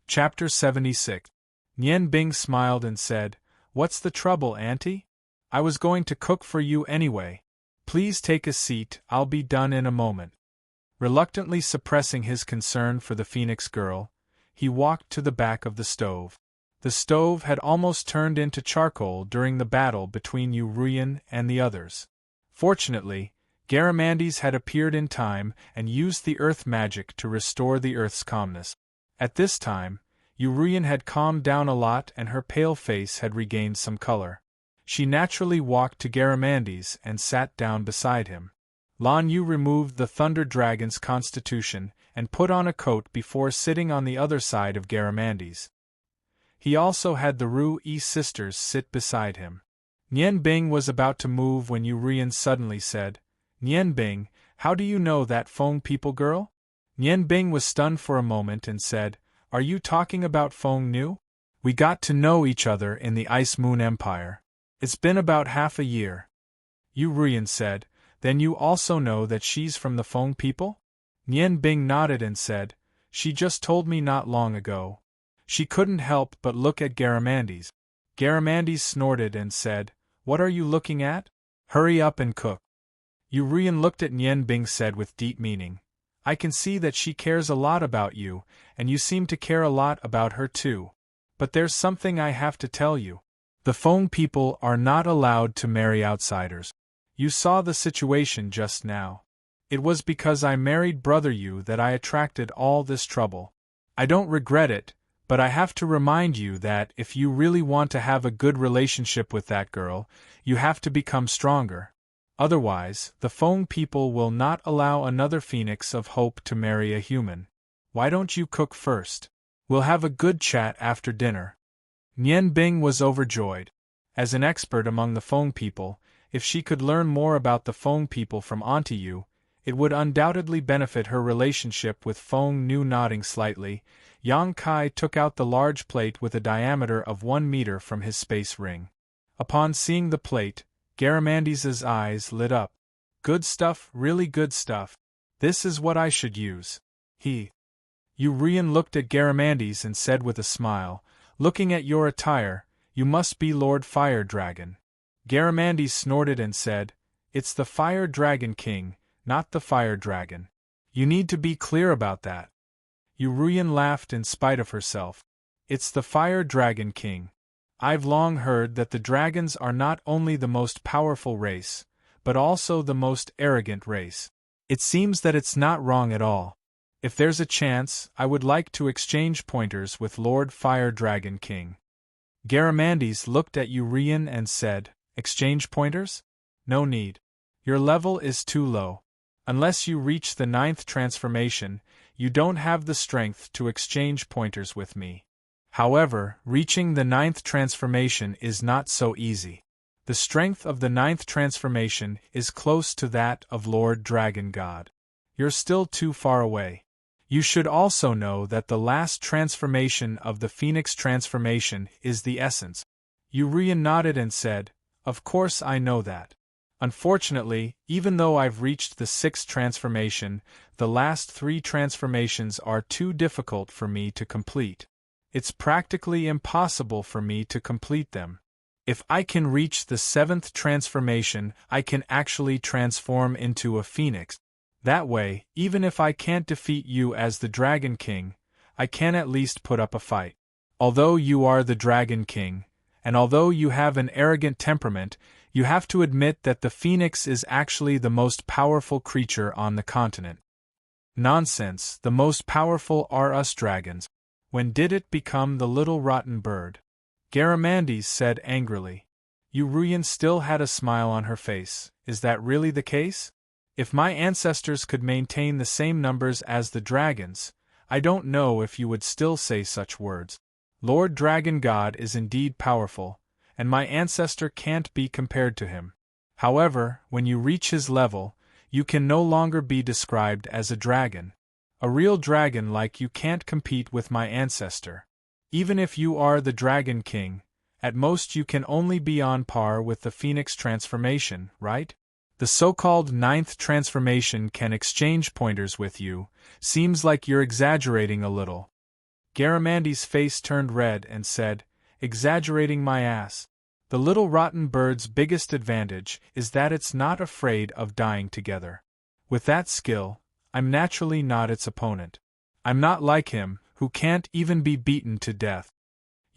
Chapter 76. Nian Bing smiled and said, "What's the trouble, Auntie? I was going to cook for you anyway. Please take a seat, I'll be done in a moment." Reluctantly suppressing his concern for the Phoenix girl, he walked to the back of the stove. The stove had almost turned into charcoal during the battle between Yu Ruyan and the others. Fortunately, Garamandes had appeared in time and used the earth magic to restore the earth's calmness. At this time, Yu Ruyan had calmed down a lot and her pale face had regained some color. She naturally walked to Garamandes and sat down beside him. Lan Yu removed the Thunder Dragon's constitution and put on a coat before sitting on the other side of Garamandes. He also had the Ru-Yi sisters sit beside him. Nian Bing was about to move when Yu Ruyan suddenly said, "Nian Bing, how do you know that Feng people girl?" Nian Bing was stunned for a moment and said, "Are you talking about Feng Nu? We got to know each other in the Ice Moon Empire. It's been about half a year." Yu Ruyan said, "Then you also know that she's from the Feng people?" Nian Bing nodded and said, "She just told me not long ago." She couldn't help but look at Garamandes. Garamandes snorted and said, "What are you looking at? Hurry up and cook." Yu Ruyan looked at Nian Bing said with deep meaning, "I can see that she cares a lot about you, and you seem to care a lot about her too. But there's something I have to tell you. The Feng people are not allowed to marry outsiders. You saw the situation just now. It was because I married Brother Yu that I attracted all this trouble. I don't regret it, but I have to remind you that if you really want to have a good relationship with that girl, you have to become stronger. Otherwise, the Feng people will not allow another Phoenix of Hope to marry a human. Why don't you cook first? We'll have a good chat after dinner." Nian Bing was overjoyed. As an expert among the Feng people, if she could learn more about the Feng people from Auntie Yu, it would undoubtedly benefit her relationship with Feng Nu. Nodding slightly, Yang Kai took out the large plate with a diameter of 1 meter from his space ring. Upon seeing the plate, Garamandes's eyes lit up. "Good stuff, really good stuff. This is what I should use." Yu Ruyan looked at Garamandes and said with a smile, "Looking at your attire, you must be Lord Fire Dragon." Garamandes snorted and said, "It's the Fire Dragon King, not the Fire Dragon. You need to be clear about that." Yu Ruyan laughed in spite of herself. "It's the Fire Dragon King. I've long heard that the dragons are not only the most powerful race, but also the most arrogant race. It seems that it's not wrong at all. If there's a chance, I would like to exchange pointers with Lord Fire Dragon King." Garamandes looked at Yu Ruyan and said, "Exchange pointers? No need. Your level is too low. Unless you reach the 9th transformation, you don't have the strength to exchange pointers with me. However, reaching the 9th transformation is not so easy. The strength of the 9th transformation is close to that of Lord Dragon God. You're still too far away. You should also know that the last transformation of the Phoenix transformation is the essence." Yu Ruyan nodded and said, "Of course I know that. Unfortunately, even though I've reached the 6th transformation, the last 3 transformations are too difficult for me to complete. It's practically impossible for me to complete them. If I can reach the 7th transformation, I can actually transform into a phoenix. That way, even if I can't defeat you as the Dragon King, I can at least put up a fight. Although you are the Dragon King, and although you have an arrogant temperament, you have to admit that the phoenix is actually the most powerful creature on the continent." "Nonsense, the most powerful are us dragons. When did it become the little rotten bird?" Garamandes said angrily. Yu Ruyan still had a smile on her face. "Is that really the case? If my ancestors could maintain the same numbers as the dragons, I don't know if you would still say such words. Lord Dragon God is indeed powerful, and my ancestor can't be compared to him. However, when you reach his level, you can no longer be described as a dragon. A real dragon like you can't compete with my ancestor. Even if you are the Dragon King, at most you can only be on par with the Phoenix transformation, right? The so-called 9th transformation can exchange pointers with you. Seems like you're exaggerating a little." Garamandy's face turned red and said, "Exaggerating my ass. The little rotten bird's biggest advantage is that it's not afraid of dying together. With that skill, I'm naturally not its opponent. I'm not like him, who can't even be beaten to death."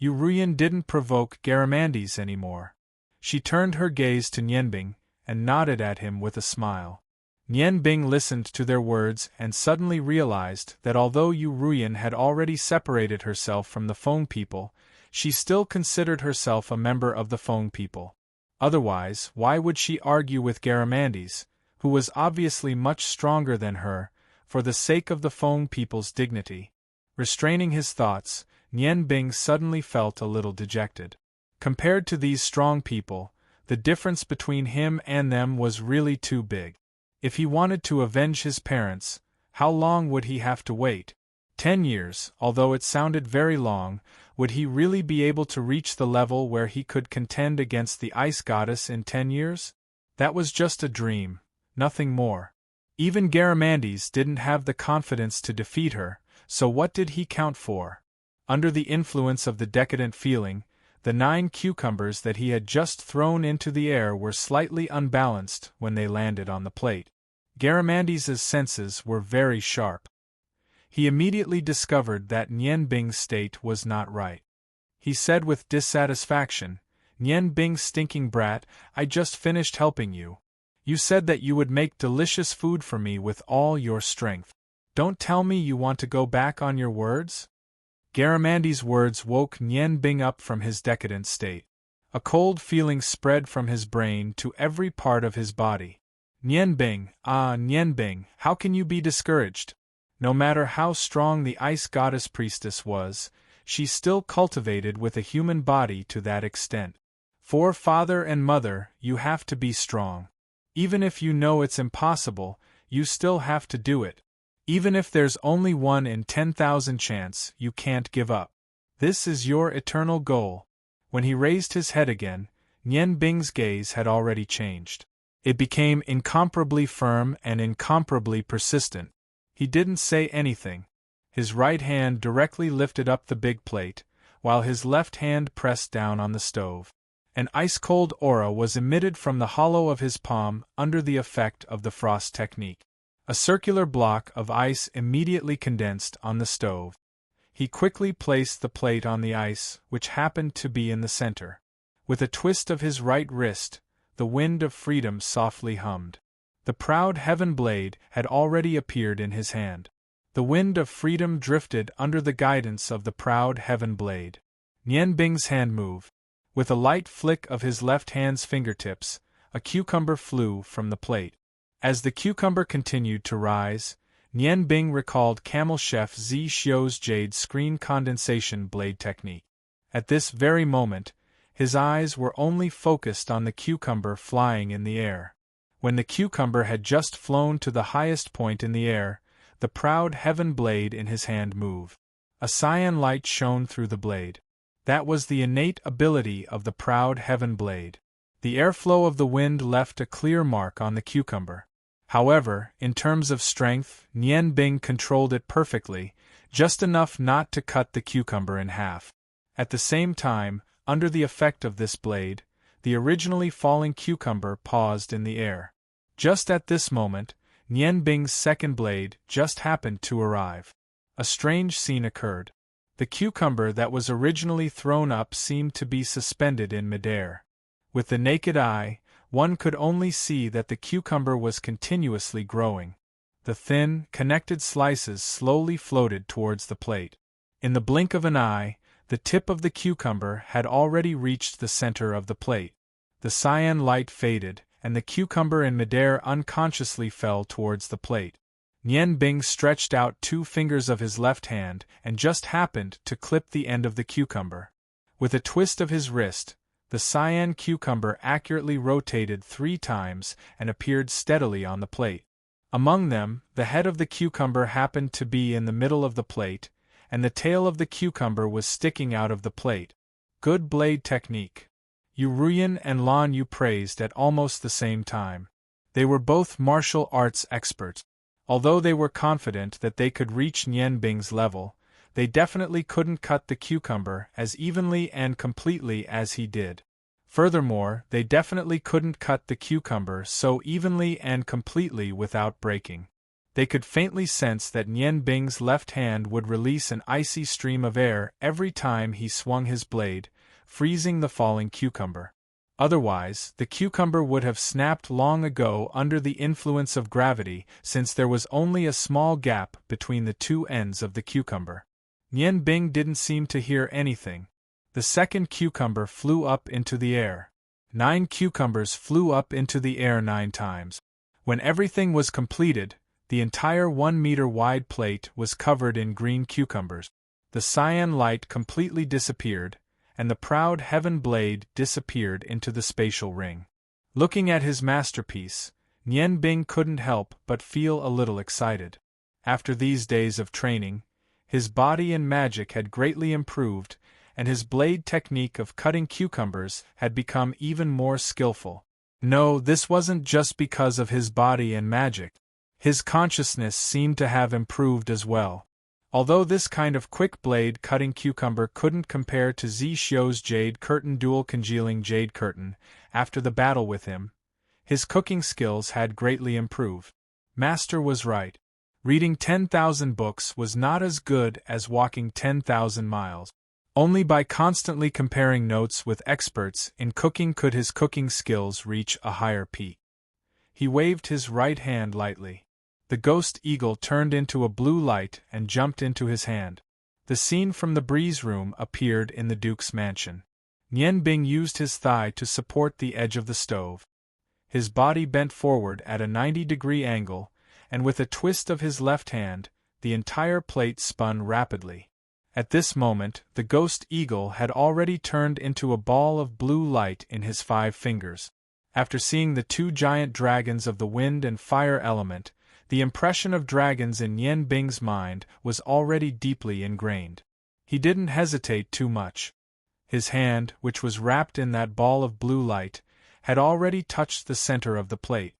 Yuruyan didn't provoke Garamandy's anymore. She turned her gaze to Nianbing, and nodded at him with a smile. Nianbing listened to their words and suddenly realized that although Yuruyan had already separated herself from the Feng people, she still considered herself a member of the Feng people. Otherwise, why would she argue with Garamandy's, who was obviously much stronger than her, for the sake of the Feng people's dignity? Restraining his thoughts, Nianbing suddenly felt a little dejected. Compared to these strong people, the difference between him and them was really too big. If he wanted to avenge his parents, how long would he have to wait? 10 years, although it sounded very long. Would he really be able to reach the level where he could contend against the Ice Goddess in 10 years? That was just a dream, nothing more. Even Garamandy's didn't have the confidence to defeat her, so what did he count for? Under the influence of the decadent feeling, the 9 cucumbers that he had just thrown into the air were slightly unbalanced when they landed on the plate. Garamandy's senses were very sharp. He immediately discovered that Nianbing's state was not right. He said with dissatisfaction, "Nianbing, stinking brat, I just finished helping you. You said that you would make delicious food for me with all your strength. Don't tell me you want to go back on your words?" Garamandy's words woke Nianbing up from his decadent state. A cold feeling spread from his brain to every part of his body. "Nianbing, ah Nianbing, how can you be discouraged? No matter how strong the Ice Goddess priestess was, she still cultivated with a human body to that extent. For father and mother, you have to be strong. Even if you know it's impossible, you still have to do it. Even if there's only 1 in 10,000 chance, you can't give up. This is your eternal goal." When he raised his head again, Nianbing's gaze had already changed. It became incomparably firm and incomparably persistent. He didn't say anything. His right hand directly lifted up the big plate, while his left hand pressed down on the stove. An ice-cold aura was emitted from the hollow of his palm under the effect of the frost technique. A circular block of ice immediately condensed on the stove. He quickly placed the plate on the ice, which happened to be in the center. With a twist of his right wrist, the wind of freedom softly hummed. The proud heaven blade had already appeared in his hand. The wind of freedom drifted under the guidance of the proud heaven blade. Nianbing's hand moved. With a light flick of his left hand's fingertips, a cucumber flew from the plate. As the cucumber continued to rise, Nianbing recalled Camel Chef Zi Xiu's jade screen condensation blade technique. At this very moment, his eyes were only focused on the cucumber flying in the air. When the cucumber had just flown to the highest point in the air, the proud heaven blade in his hand moved. A cyan light shone through the blade. That was the innate ability of the proud heaven blade. The airflow of the wind left a clear mark on the cucumber. However, in terms of strength, Nianbing controlled it perfectly, just enough not to cut the cucumber in half. At the same time, under the effect of this blade, the originally falling cucumber paused in the air. Just at this moment, Nianbing's second blade just happened to arrive. A strange scene occurred. The cucumber that was originally thrown up seemed to be suspended in midair. With the naked eye, one could only see that the cucumber was continuously growing. The thin, connected slices slowly floated towards the plate. In the blink of an eye, the tip of the cucumber had already reached the center of the plate. The cyan light faded, and the cucumber in midair unconsciously fell towards the plate. Nianbing stretched out 2 fingers of his left hand and just happened to clip the end of the cucumber. With a twist of his wrist, the cyan cucumber accurately rotated 3 times and appeared steadily on the plate. Among them, the head of the cucumber happened to be in the middle of the plate, and the tail of the cucumber was sticking out of the plate. Good blade technique. Yuruyan and Lan Yu praised at almost the same time. They were both martial arts experts. Although they were confident that they could reach Nianbing's level, they definitely couldn't cut the cucumber as evenly and completely as he did. Furthermore, they definitely couldn't cut the cucumber so evenly and completely without breaking. They could faintly sense that Nian Bing's left hand would release an icy stream of air every time he swung his blade, freezing the falling cucumber. Otherwise, the cucumber would have snapped long ago under the influence of gravity, since there was only a small gap between the two ends of the cucumber. Nian Bing didn't seem to hear anything. The second cucumber flew up into the air. 9 cucumbers flew up into the air 9 times. When everything was completed, the entire 1-meter-wide plate was covered in green cucumbers. The cyan light completely disappeared, and the proud heaven blade disappeared into the spatial ring. Looking at his masterpiece, Nian Bing couldn't help but feel a little excited. After these days of training, his body and magic had greatly improved, and his blade technique of cutting cucumbers had become even more skillful. No, this wasn't just because of his body and magic. His consciousness seemed to have improved as well. Although this kind of quick blade cutting cucumber couldn't compare to Zi Xiu's Jade Curtain dual congealing Jade Curtain after the battle with him, his cooking skills had greatly improved. Master was right. Reading 10,000 books was not as good as walking 10,000 miles. Only by constantly comparing notes with experts in cooking could his cooking skills reach a higher peak. He waved his right hand lightly. The ghost eagle turned into a blue light and jumped into his hand. The scene from the breeze room appeared in the Duke's mansion. Nian Bing used his thigh to support the edge of the stove. His body bent forward at a 90-degree angle, and with a twist of his left hand, the entire plate spun rapidly. At this moment, the ghost eagle had already turned into a ball of blue light in his 5 fingers. After seeing the 2 giant dragons of the wind and fire element, the impression of dragons in Nian Bing's mind was already deeply ingrained. He didn't hesitate too much. His hand, which was wrapped in that ball of blue light, had already touched the center of the plate.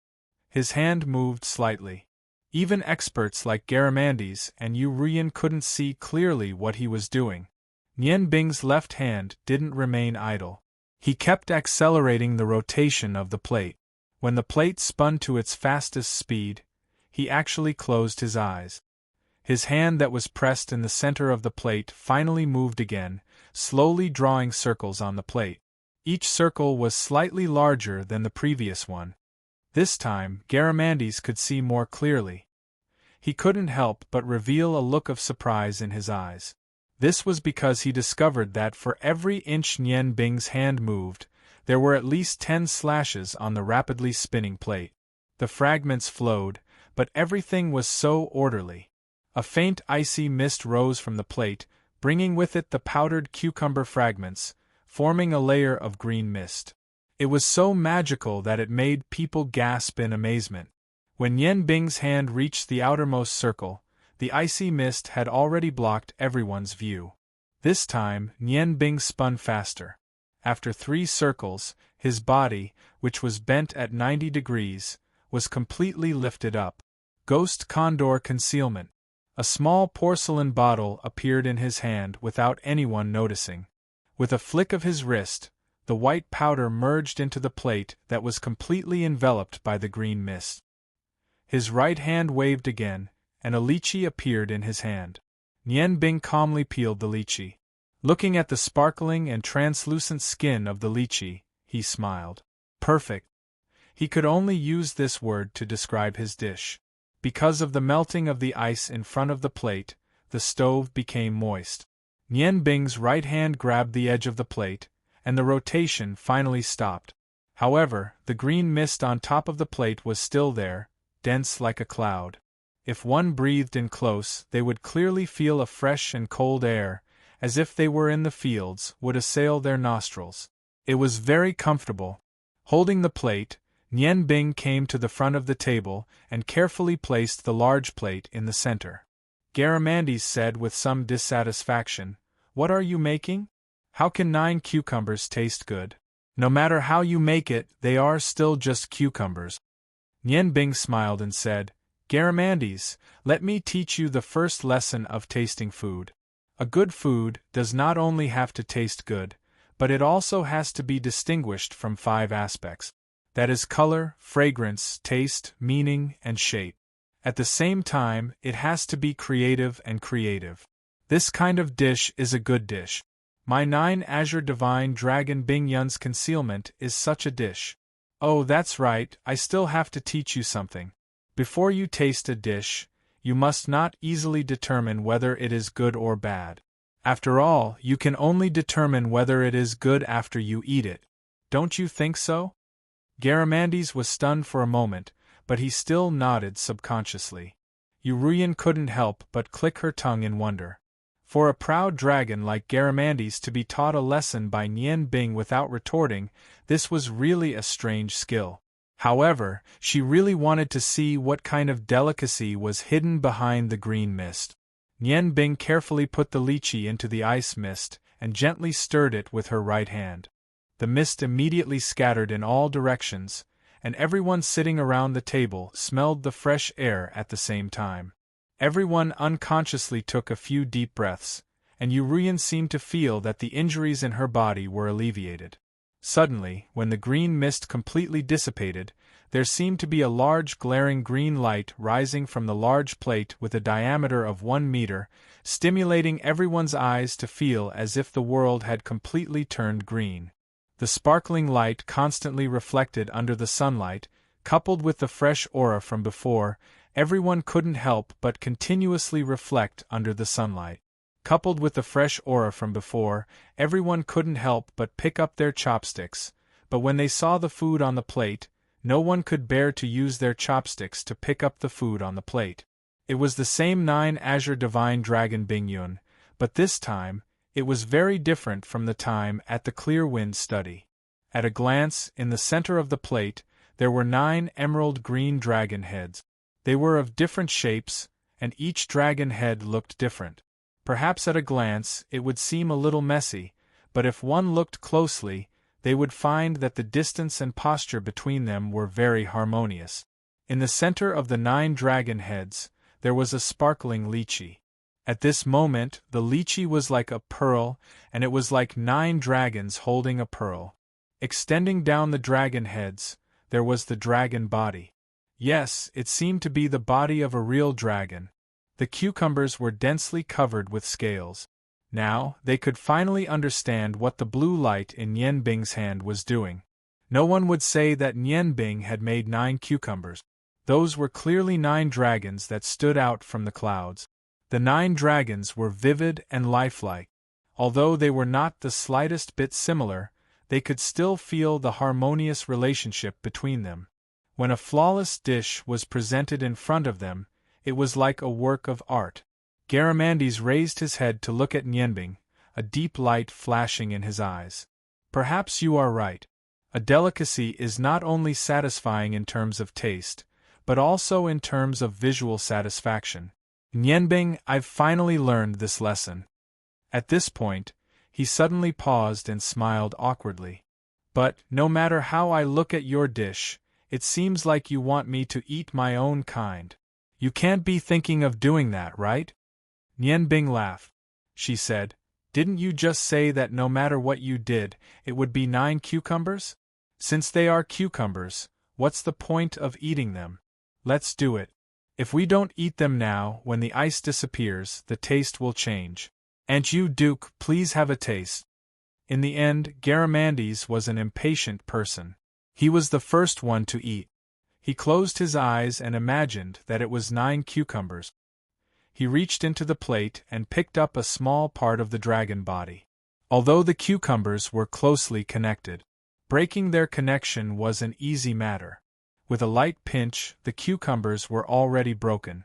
His hand moved slightly. Even experts like Garamandes and Yu Ruyan couldn't see clearly what he was doing. Nian Bing's left hand didn't remain idle. He kept accelerating the rotation of the plate. When the plate spun to its fastest speed, he actually closed his eyes. His hand that was pressed in the center of the plate finally moved again, slowly drawing circles on the plate. Each circle was slightly larger than the previous one. This time, Garamandes could see more clearly. He couldn't help but reveal a look of surprise in his eyes. This was because he discovered that for every inch Nian Bing's hand moved, there were at least 10 slashes on the rapidly spinning plate. The fragments flowed, but everything was so orderly. A faint icy mist rose from the plate, bringing with it the powdered cucumber fragments, forming a layer of green mist. It was so magical that it made people gasp in amazement. When Nian Bing's hand reached the outermost circle, the icy mist had already blocked everyone's view. This time, Nian Bing spun faster. After 3 circles, his body, which was bent at 90 degrees, was completely lifted up. Ghost Condor Concealment. A small porcelain bottle appeared in his hand without anyone noticing. With a flick of his wrist, the white powder merged into the plate that was completely enveloped by the green mist. His right hand waved again, and a lychee appeared in his hand. Nian Bing calmly peeled the lychee. Looking at the sparkling and translucent skin of the lychee, he smiled. Perfect. He could only use this word to describe his dish. Because of the melting of the ice in front of the plate, the stove became moist. Nian Bing's right hand grabbed the edge of the plate, and the rotation finally stopped. However, the green mist on top of the plate was still there, dense like a cloud. If one breathed in close, they would clearly feel a fresh and cold air, as if they were in the fields, would assail their nostrils. It was very comfortable. Holding the plate, Nian Bing came to the front of the table and carefully placed the large plate in the center. Garamandes said with some dissatisfaction, "What are you making? How can 9 cucumbers taste good? No matter how you make it, they are still just cucumbers." Nian Bing smiled and said, "Garamandes, let me teach you the first lesson of tasting food. A good food does not only have to taste good, but it also has to be distinguished from 5 aspects. That is color, fragrance, taste, meaning, and shape. At the same time, it has to be creative and creative. This kind of dish is a good dish. My 9 Azure Divine Dragon Bing Yun's concealment is such a dish. Oh, that's right, I still have to teach you something. Before you taste a dish, you must not easily determine whether it is good or bad. After all, you can only determine whether it is good after you eat it. Don't you think so? Garamandes was stunned for a moment, but he still nodded subconsciously. Urian couldn't help but click her tongue in wonder. For a proud dragon like Garamandes to be taught a lesson by Nian Bing without retorting, this was really a strange skill. However, she really wanted to see what kind of delicacy was hidden behind the green mist. Nian Bing carefully put the lychee into the ice mist and gently stirred it with her right hand. The mist immediately scattered in all directions, and everyone sitting around the table smelled the fresh air at the same time. Everyone unconsciously took a few deep breaths, and Urian seemed to feel that the injuries in her body were alleviated. Suddenly, when the green mist completely dissipated, there seemed to be a large glaring green light rising from the large plate with a diameter of 1 meter, stimulating everyone's eyes to feel as if the world had completely turned green. The sparkling light constantly reflected under the sunlight, coupled with the fresh aura from before, everyone couldn't help but continuously reflect under the sunlight. Coupled with the fresh aura from before, everyone couldn't help but pick up their chopsticks, but when they saw the food on the plate, no one could bear to use their chopsticks to pick up the food on the plate. It was the same 9 Azure Divine Dragon Bing Yun, but this time, it was very different from the time at the Clear Wind study. At a glance, in the center of the plate, there were 9 emerald green dragon heads. They were of different shapes, and each dragon head looked different. Perhaps at a glance it would seem a little messy, but if one looked closely, they would find that the distance and posture between them were very harmonious. In the center of the 9 dragon heads, there was a sparkling lychee. At this moment, the lychee was like a pearl, and it was like 9 dragons holding a pearl. Extending down the dragon heads, there was the dragon body. Yes, it seemed to be the body of a real dragon. The cucumbers were densely covered with scales. Now, they could finally understand what the blue light in Nian Bing's hand was doing. No one would say that Nian Bing had made 9 cucumbers. Those were clearly 9 dragons that stood out from the clouds. The 9 dragons were vivid and lifelike. Although they were not the slightest bit similar, they could still feel the harmonious relationship between them. When a flawless dish was presented in front of them, it was like a work of art. Garamandes raised his head to look at Nianbing, a deep light flashing in his eyes. Perhaps you are right. A delicacy is not only satisfying in terms of taste, but also in terms of visual satisfaction. Nianbing, I've finally learned this lesson. At this point, he suddenly paused and smiled awkwardly. But, no matter how I look at your dish, it seems like you want me to eat my own kind. You can't be thinking of doing that, right? Nianbing laughed. She said, didn't you just say that no matter what you did, it would be 9 cucumbers? Since they are cucumbers, what's the point of eating them? Let's do it. If we don't eat them now, when the ice disappears, the taste will change. And you, Duke, please have a taste. In the end, Garamandes was an impatient person. He was the first one to eat. He closed his eyes and imagined that it was 9 cucumbers. He reached into the plate and picked up a small part of the dragon body. Although the cucumbers were closely connected, breaking their connection was an easy matter. With a light pinch, the cucumbers were already broken.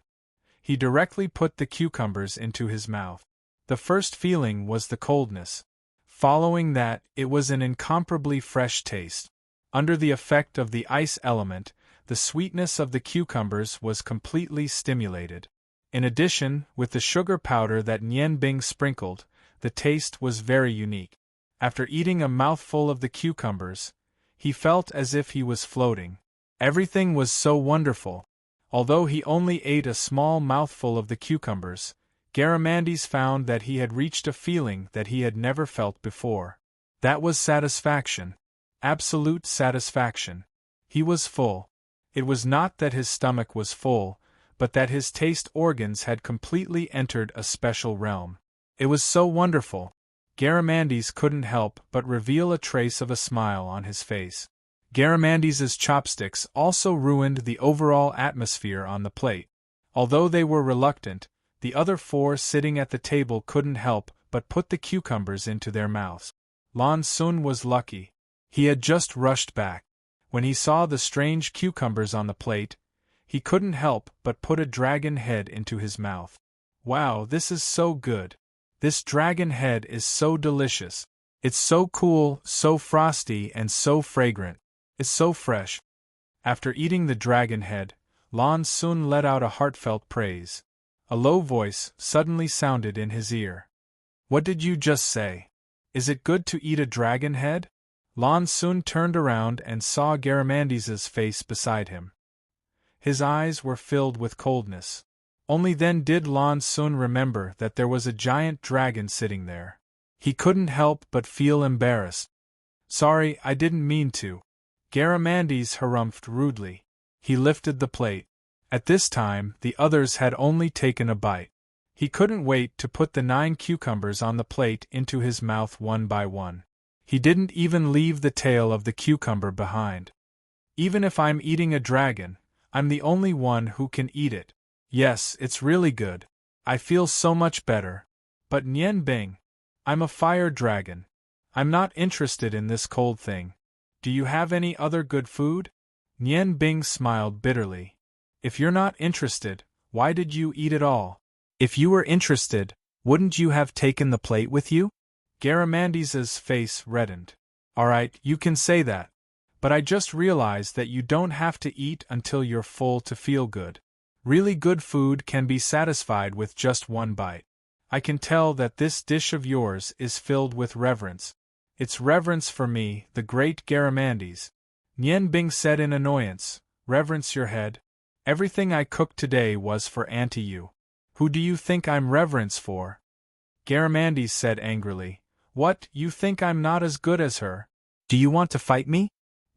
He directly put the cucumbers into his mouth. The first feeling was the coldness. Following that, it was an incomparably fresh taste. Under the effect of the ice element, the sweetness of the cucumbers was completely stimulated. In addition, with the sugar powder that Nianbing sprinkled, the taste was very unique. After eating a mouthful of the cucumbers, he felt as if he was floating. Everything was so wonderful. Although he only ate a small mouthful of the cucumbers, Garamandes found that he had reached a feeling that he had never felt before. That was satisfaction. Absolute satisfaction. He was full. It was not that his stomach was full, but that his taste organs had completely entered a special realm. It was so wonderful. Garamandes couldn't help but reveal a trace of a smile on his face. Garamandes's chopsticks also ruined the overall atmosphere on the plate. Although they were reluctant, the other four sitting at the table couldn't help but put the cucumbers into their mouths. Lan Sun was lucky. He had just rushed back. When he saw the strange cucumbers on the plate, he couldn't help but put a dragon head into his mouth. Wow, this is so good. This dragon head is so delicious. It's so cool, so frosty, and so fragrant. It's so fresh. After eating the dragon head, Lan Sun let out a heartfelt praise. A low voice suddenly sounded in his ear. What did you just say? Is it good to eat a dragon head? Lan Sun turned around and saw Garamandes's face beside him. His eyes were filled with coldness. Only then did Lan Sun remember that there was a giant dragon sitting there. He couldn't help but feel embarrassed. Sorry, I didn't mean to. Garamandes harumphed rudely. He lifted the plate. At this time, the others had only taken a bite. He couldn't wait to put the 9 cucumbers on the plate into his mouth one by one. He didn't even leave the tail of the cucumber behind. Even if I'm eating a dragon, I'm the only one who can eat it. Yes, it's really good. I feel so much better. But Nian Bing, I'm a fire dragon. I'm not interested in this cold thing. Do you have any other good food? Nian Bing smiled bitterly. If you're not interested, why did you eat it all? If you were interested, wouldn't you have taken the plate with you? Garamandes's face reddened. Alright, you can say that. But I just realized that you don't have to eat until you're full to feel good. Really good food can be satisfied with just one bite. I can tell that this dish of yours is filled with reverence. It's reverence for me, the great Garamandes. Nian Bing said in annoyance. Reverence your head? Everything I cooked today was for Auntie Yu. Who do you think I'm reverence for? Garamandes said angrily. What, you think I'm not as good as her? Do you want to fight me?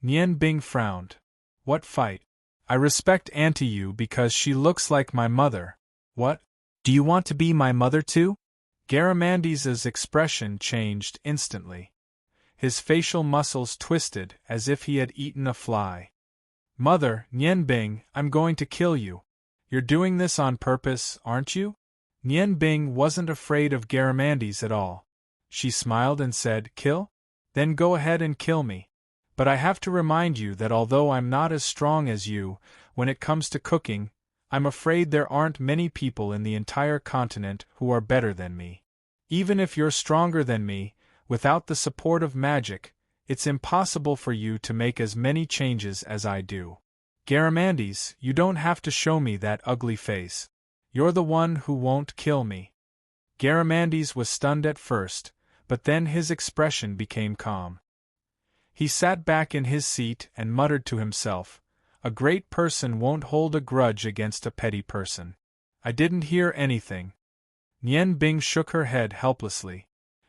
Nian Bing frowned. What fight? I respect Auntie Yu because she looks like my mother. What? Do you want to be my mother too? Garamandes's expression changed instantly. His facial muscles twisted as if he had eaten a fly. Mother, Nian Bing, I'm going to kill you. You're doing this on purpose, aren't you? Nian Bing wasn't afraid of Garamandes at all. She smiled and said, Kill? Then go ahead and kill me. But I have to remind you that although I'm not as strong as you, when it comes to cooking, I'm afraid there aren't many people in the entire continent who are better than me. Even if you're stronger than me, without the support of magic, it's impossible for you to make as many changes as I do. Garamandes, you don't have to show me that ugly face. You're the one who won't kill me. Garamandes was stunned at first, but then his expression became calm. He sat back in his seat and muttered to himself, A great person won't hold a grudge against a petty person. I didn't hear anything. Nian Bing shook her head helplessly.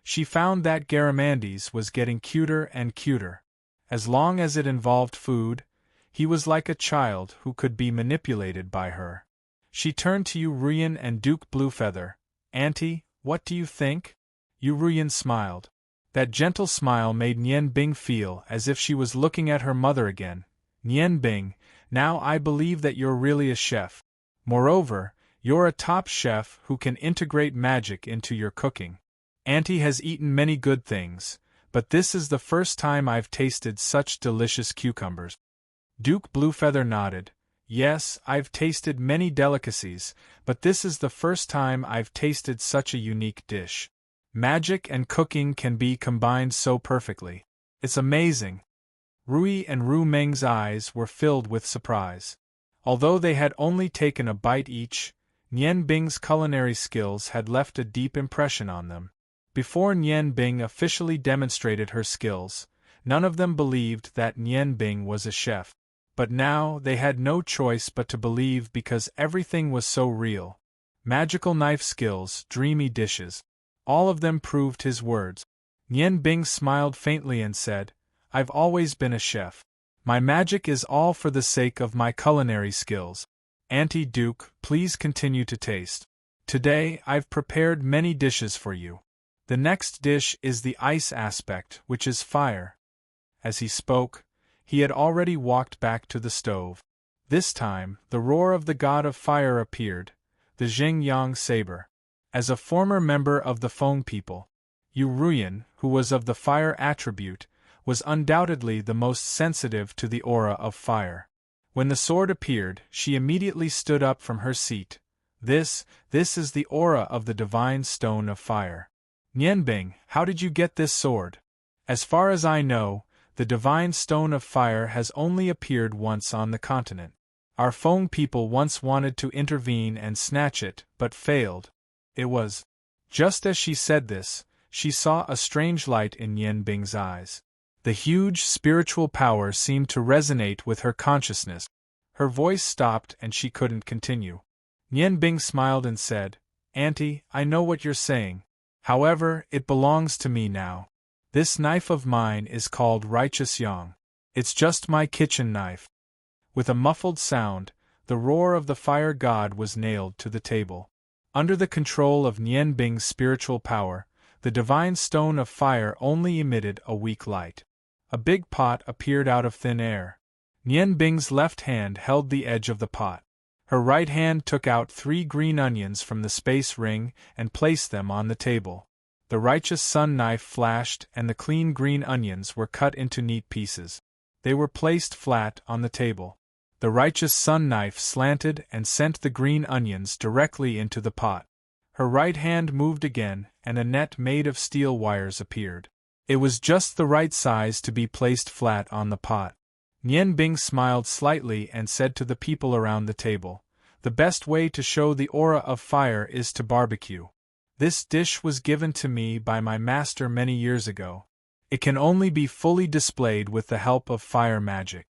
She found that Garamandes was getting cuter and cuter. As long as it involved food, he was like a child who could be manipulated by her. She turned to Yu Ruyan and Duke Bluefeather. Auntie, what do you think? Yu Ruyan smiled. That gentle smile made Nian Bing feel as if she was looking at her mother again. Nian Bing, now I believe that you're really a chef. Moreover, you're a top chef who can integrate magic into your cooking. Auntie has eaten many good things, but this is the first time I've tasted such delicious cucumbers. Duke Bluefeather nodded. Yes, I've tasted many delicacies, but this is the first time I've tasted such a unique dish. Magic and cooking can be combined so perfectly. It's amazing. Rui and Ru Meng's eyes were filled with surprise. Although they had only taken a bite each, Nian Bing's culinary skills had left a deep impression on them. Before Nian Bing officially demonstrated her skills, none of them believed that Nian Bing was a chef. But now they had no choice but to believe because everything was so real. magical knife skills, dreamy dishes. All of them proved his words. Nian Bing smiled faintly and said, I've always been a chef. My magic is all for the sake of my culinary skills. Auntie Duke, please continue to taste. Today, I've prepared many dishes for you. The next dish is the ice aspect, which is fire. As he spoke, he had already walked back to the stove. This time, the roar of the god of fire appeared, the Jing-Yang saber. As a former member of the Feng people, Yu Ruyan, who was of the fire attribute, was undoubtedly the most sensitive to the aura of fire. When the sword appeared, she immediately stood up from her seat. This is the aura of the divine stone of fire. Nianbing, how did you get this sword? As far as I know, the divine stone of fire has only appeared once on the continent. Our Feng people once wanted to intervene and snatch it, but failed. It was. Just as she said this, she saw a strange light in Nianbing's eyes. The huge spiritual power seemed to resonate with her consciousness. Her voice stopped and she couldn't continue. Nianbing smiled and said, Auntie, I know what you're saying. However, it belongs to me now. This knife of mine is called Righteous Yang. It's just my kitchen knife. With a muffled sound, the roar of the fire god was nailed to the table. Under the control of Nianbing's spiritual power, the divine stone of fire only emitted a weak light. A big pot appeared out of thin air. Nianbing's left hand held the edge of the pot. Her right hand took out 3 green onions from the space ring and placed them on the table. The righteous sun knife flashed and the clean green onions were cut into neat pieces. They were placed flat on the table. The righteous sun knife slanted and sent the green onions directly into the pot. Her right hand moved again and a net made of steel wires appeared. It was just the right size to be placed flat on the pot. Nianbing smiled slightly and said to the people around the table, The best way to show the aura of fire is to barbecue. This dish was given to me by my master many years ago. It can only be fully displayed with the help of fire magic.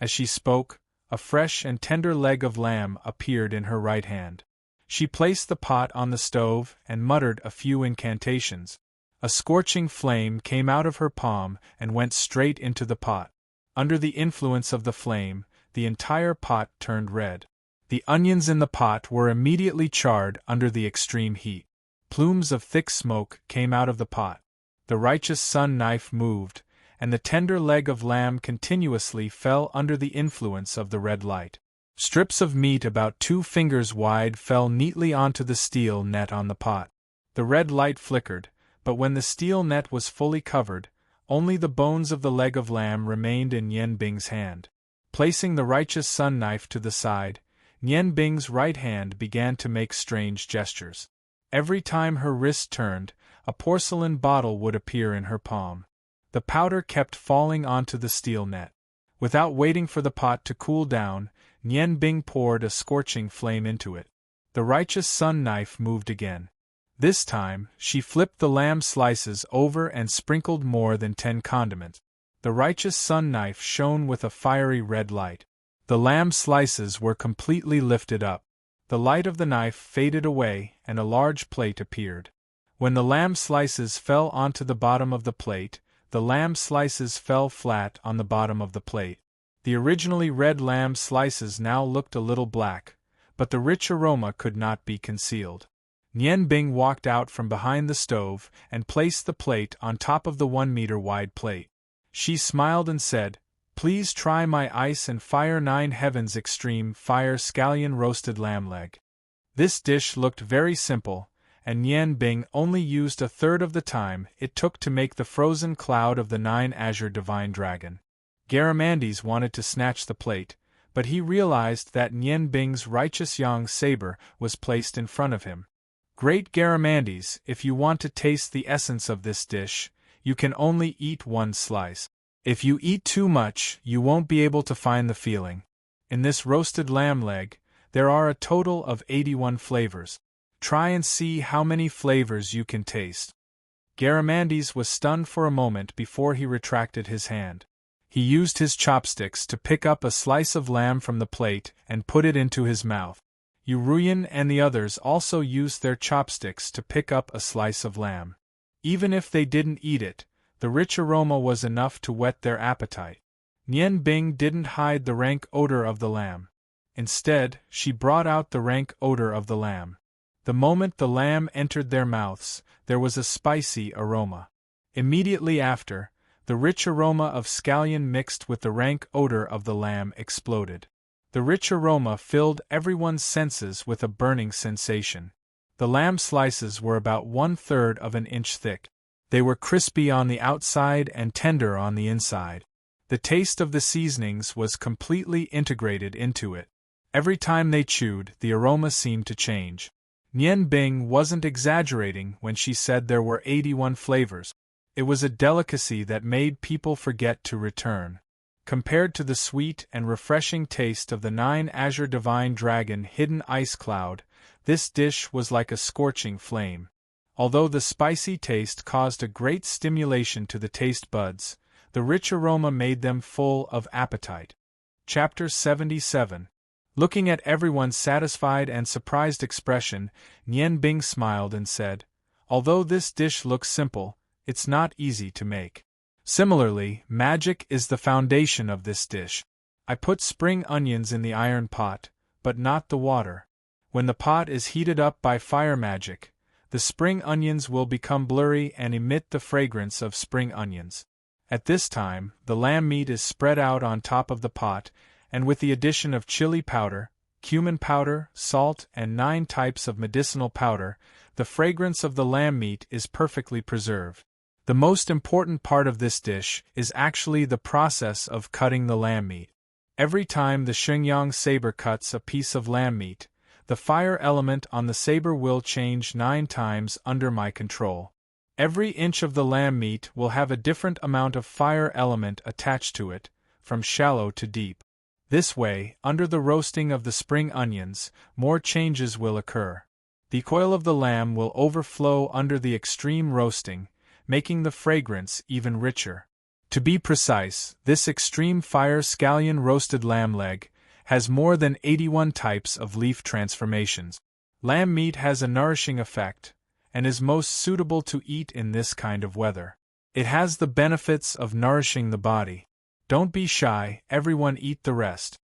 As she spoke, a fresh and tender leg of lamb appeared in her right hand. She placed the pot on the stove and muttered a few incantations. A scorching flame came out of her palm and went straight into the pot. Under the influence of the flame, the entire pot turned red. The onions in the pot were immediately charred under the extreme heat. Plumes of thick smoke came out of the pot. The righteous sun knife moved, and the tender leg of lamb continuously fell under the influence of the red light. Strips of meat about 2 fingers wide fell neatly onto the steel net on the pot. The red light flickered, but when the steel net was fully covered, only the bones of the leg of lamb remained in Nianbing's hand. Placing the righteous sun knife to the side, Nianbing's right hand began to make strange gestures. Every time her wrist turned, a porcelain bottle would appear in her palm. The powder kept falling onto the steel net. Without waiting for the pot to cool down, Nianbing poured a scorching flame into it. The righteous sun knife moved again. This time, she flipped the lamb slices over and sprinkled more than 10 condiments. The righteous sun knife shone with a fiery red light. The lamb slices were completely lifted up. The light of the knife faded away and a large plate appeared. When the lamb slices fell onto the bottom of the plate, the lamb slices fell flat on the bottom of the plate. The originally red lamb slices now looked a little black, but the rich aroma could not be concealed. Nianbing walked out from behind the stove and placed the plate on top of the 1-meter-wide plate. She smiled and said, Please try my Ice and Fire 9 Heavens Extreme Fire Scallion Roasted Lamb Leg. This dish looked very simple, and Nianbing only used a third of the time it took to make the frozen cloud of the 9 Azure Divine Dragon. Garamandes wanted to snatch the plate, but he realized that Nianbing's righteous Yang saber was placed in front of him. Great Garamandes, if you want to taste the essence of this dish, you can only eat 1 slice. If you eat too much, you won't be able to find the feeling. In this roasted lamb leg, there are a total of 81 flavors. Try and see how many flavors you can taste. Garamandes was stunned for a moment before he retracted his hand. He used his chopsticks to pick up a slice of lamb from the plate and put it into his mouth. Yuruyan and the others also used their chopsticks to pick up a slice of lamb. Even if they didn't eat it, the rich aroma was enough to whet their appetite. Nian Bing didn't hide the rank odor of the lamb. Instead, she brought out the rank odor of the lamb. The moment the lamb entered their mouths, there was a spicy aroma. Immediately after, the rich aroma of scallion mixed with the rank odor of the lamb exploded. The rich aroma filled everyone's senses with a burning sensation. The lamb slices were about 1/3 of an inch thick. They were crispy on the outside and tender on the inside. The taste of the seasonings was completely integrated into it. Every time they chewed, the aroma seemed to change. Nian Bing wasn't exaggerating when she said there were 81 flavors. It was a delicacy that made people forget to return. Compared to the sweet and refreshing taste of the 9 Azure Divine Dragon Hidden Ice Cloud, this dish was like a scorching flame. Although the spicy taste caused a great stimulation to the taste buds, the rich aroma made them full of appetite. Chapter 77. Looking at everyone's satisfied and surprised expression, Nian Bing smiled and said, "Although this dish looks simple, it's not easy to make. Similarly, magic is the foundation of this dish. I put spring onions in the iron pot, but not the water. When the pot is heated up by fire magic, the spring onions will become blurry and emit the fragrance of spring onions. At this time, the lamb meat is spread out on top of the pot, and with the addition of chili powder, cumin powder, salt, and 9 types of medicinal powder, the fragrance of the lamb meat is perfectly preserved. The most important part of this dish is actually the process of cutting the lamb meat. Every time the Xingyang saber cuts a piece of lamb meat, the fire element on the saber will change 9 times under my control. Every inch of the lamb meat will have a different amount of fire element attached to it, from shallow to deep. This way, under the roasting of the spring onions, more changes will occur. The oil of the lamb will overflow under the extreme roasting, making the fragrance even richer. To be precise, this extreme fire scallion roasted lamb leg has more than 81 types of leaf transformations. Lamb meat has a nourishing effect, and is most suitable to eat in this kind of weather. It has the benefits of nourishing the body. Don't be shy, everyone eat the rest."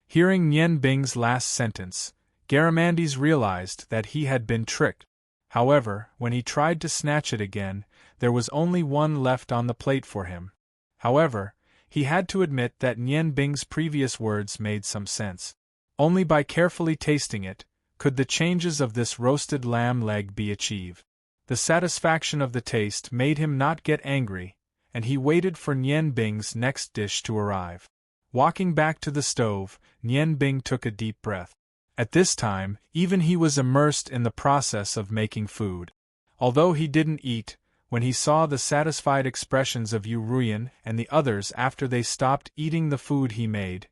Hearing Nian Bing's last sentence, Garamandes realized that he had been tricked. However, when he tried to snatch it again, there was only one left on the plate for him. However, he had to admit that Nian Bing's previous words made some sense. Only by carefully tasting it could the changes of this roasted lamb leg be achieved. The satisfaction of the taste made him not get angry, and he waited for Nian Bing's next dish to arrive. Walking back to the stove, Nian Bing took a deep breath. At this time, even he was immersed in the process of making food. Although he didn't eat, when he saw the satisfied expressions of Yu Ruyan and the others after they stopped eating the food he made,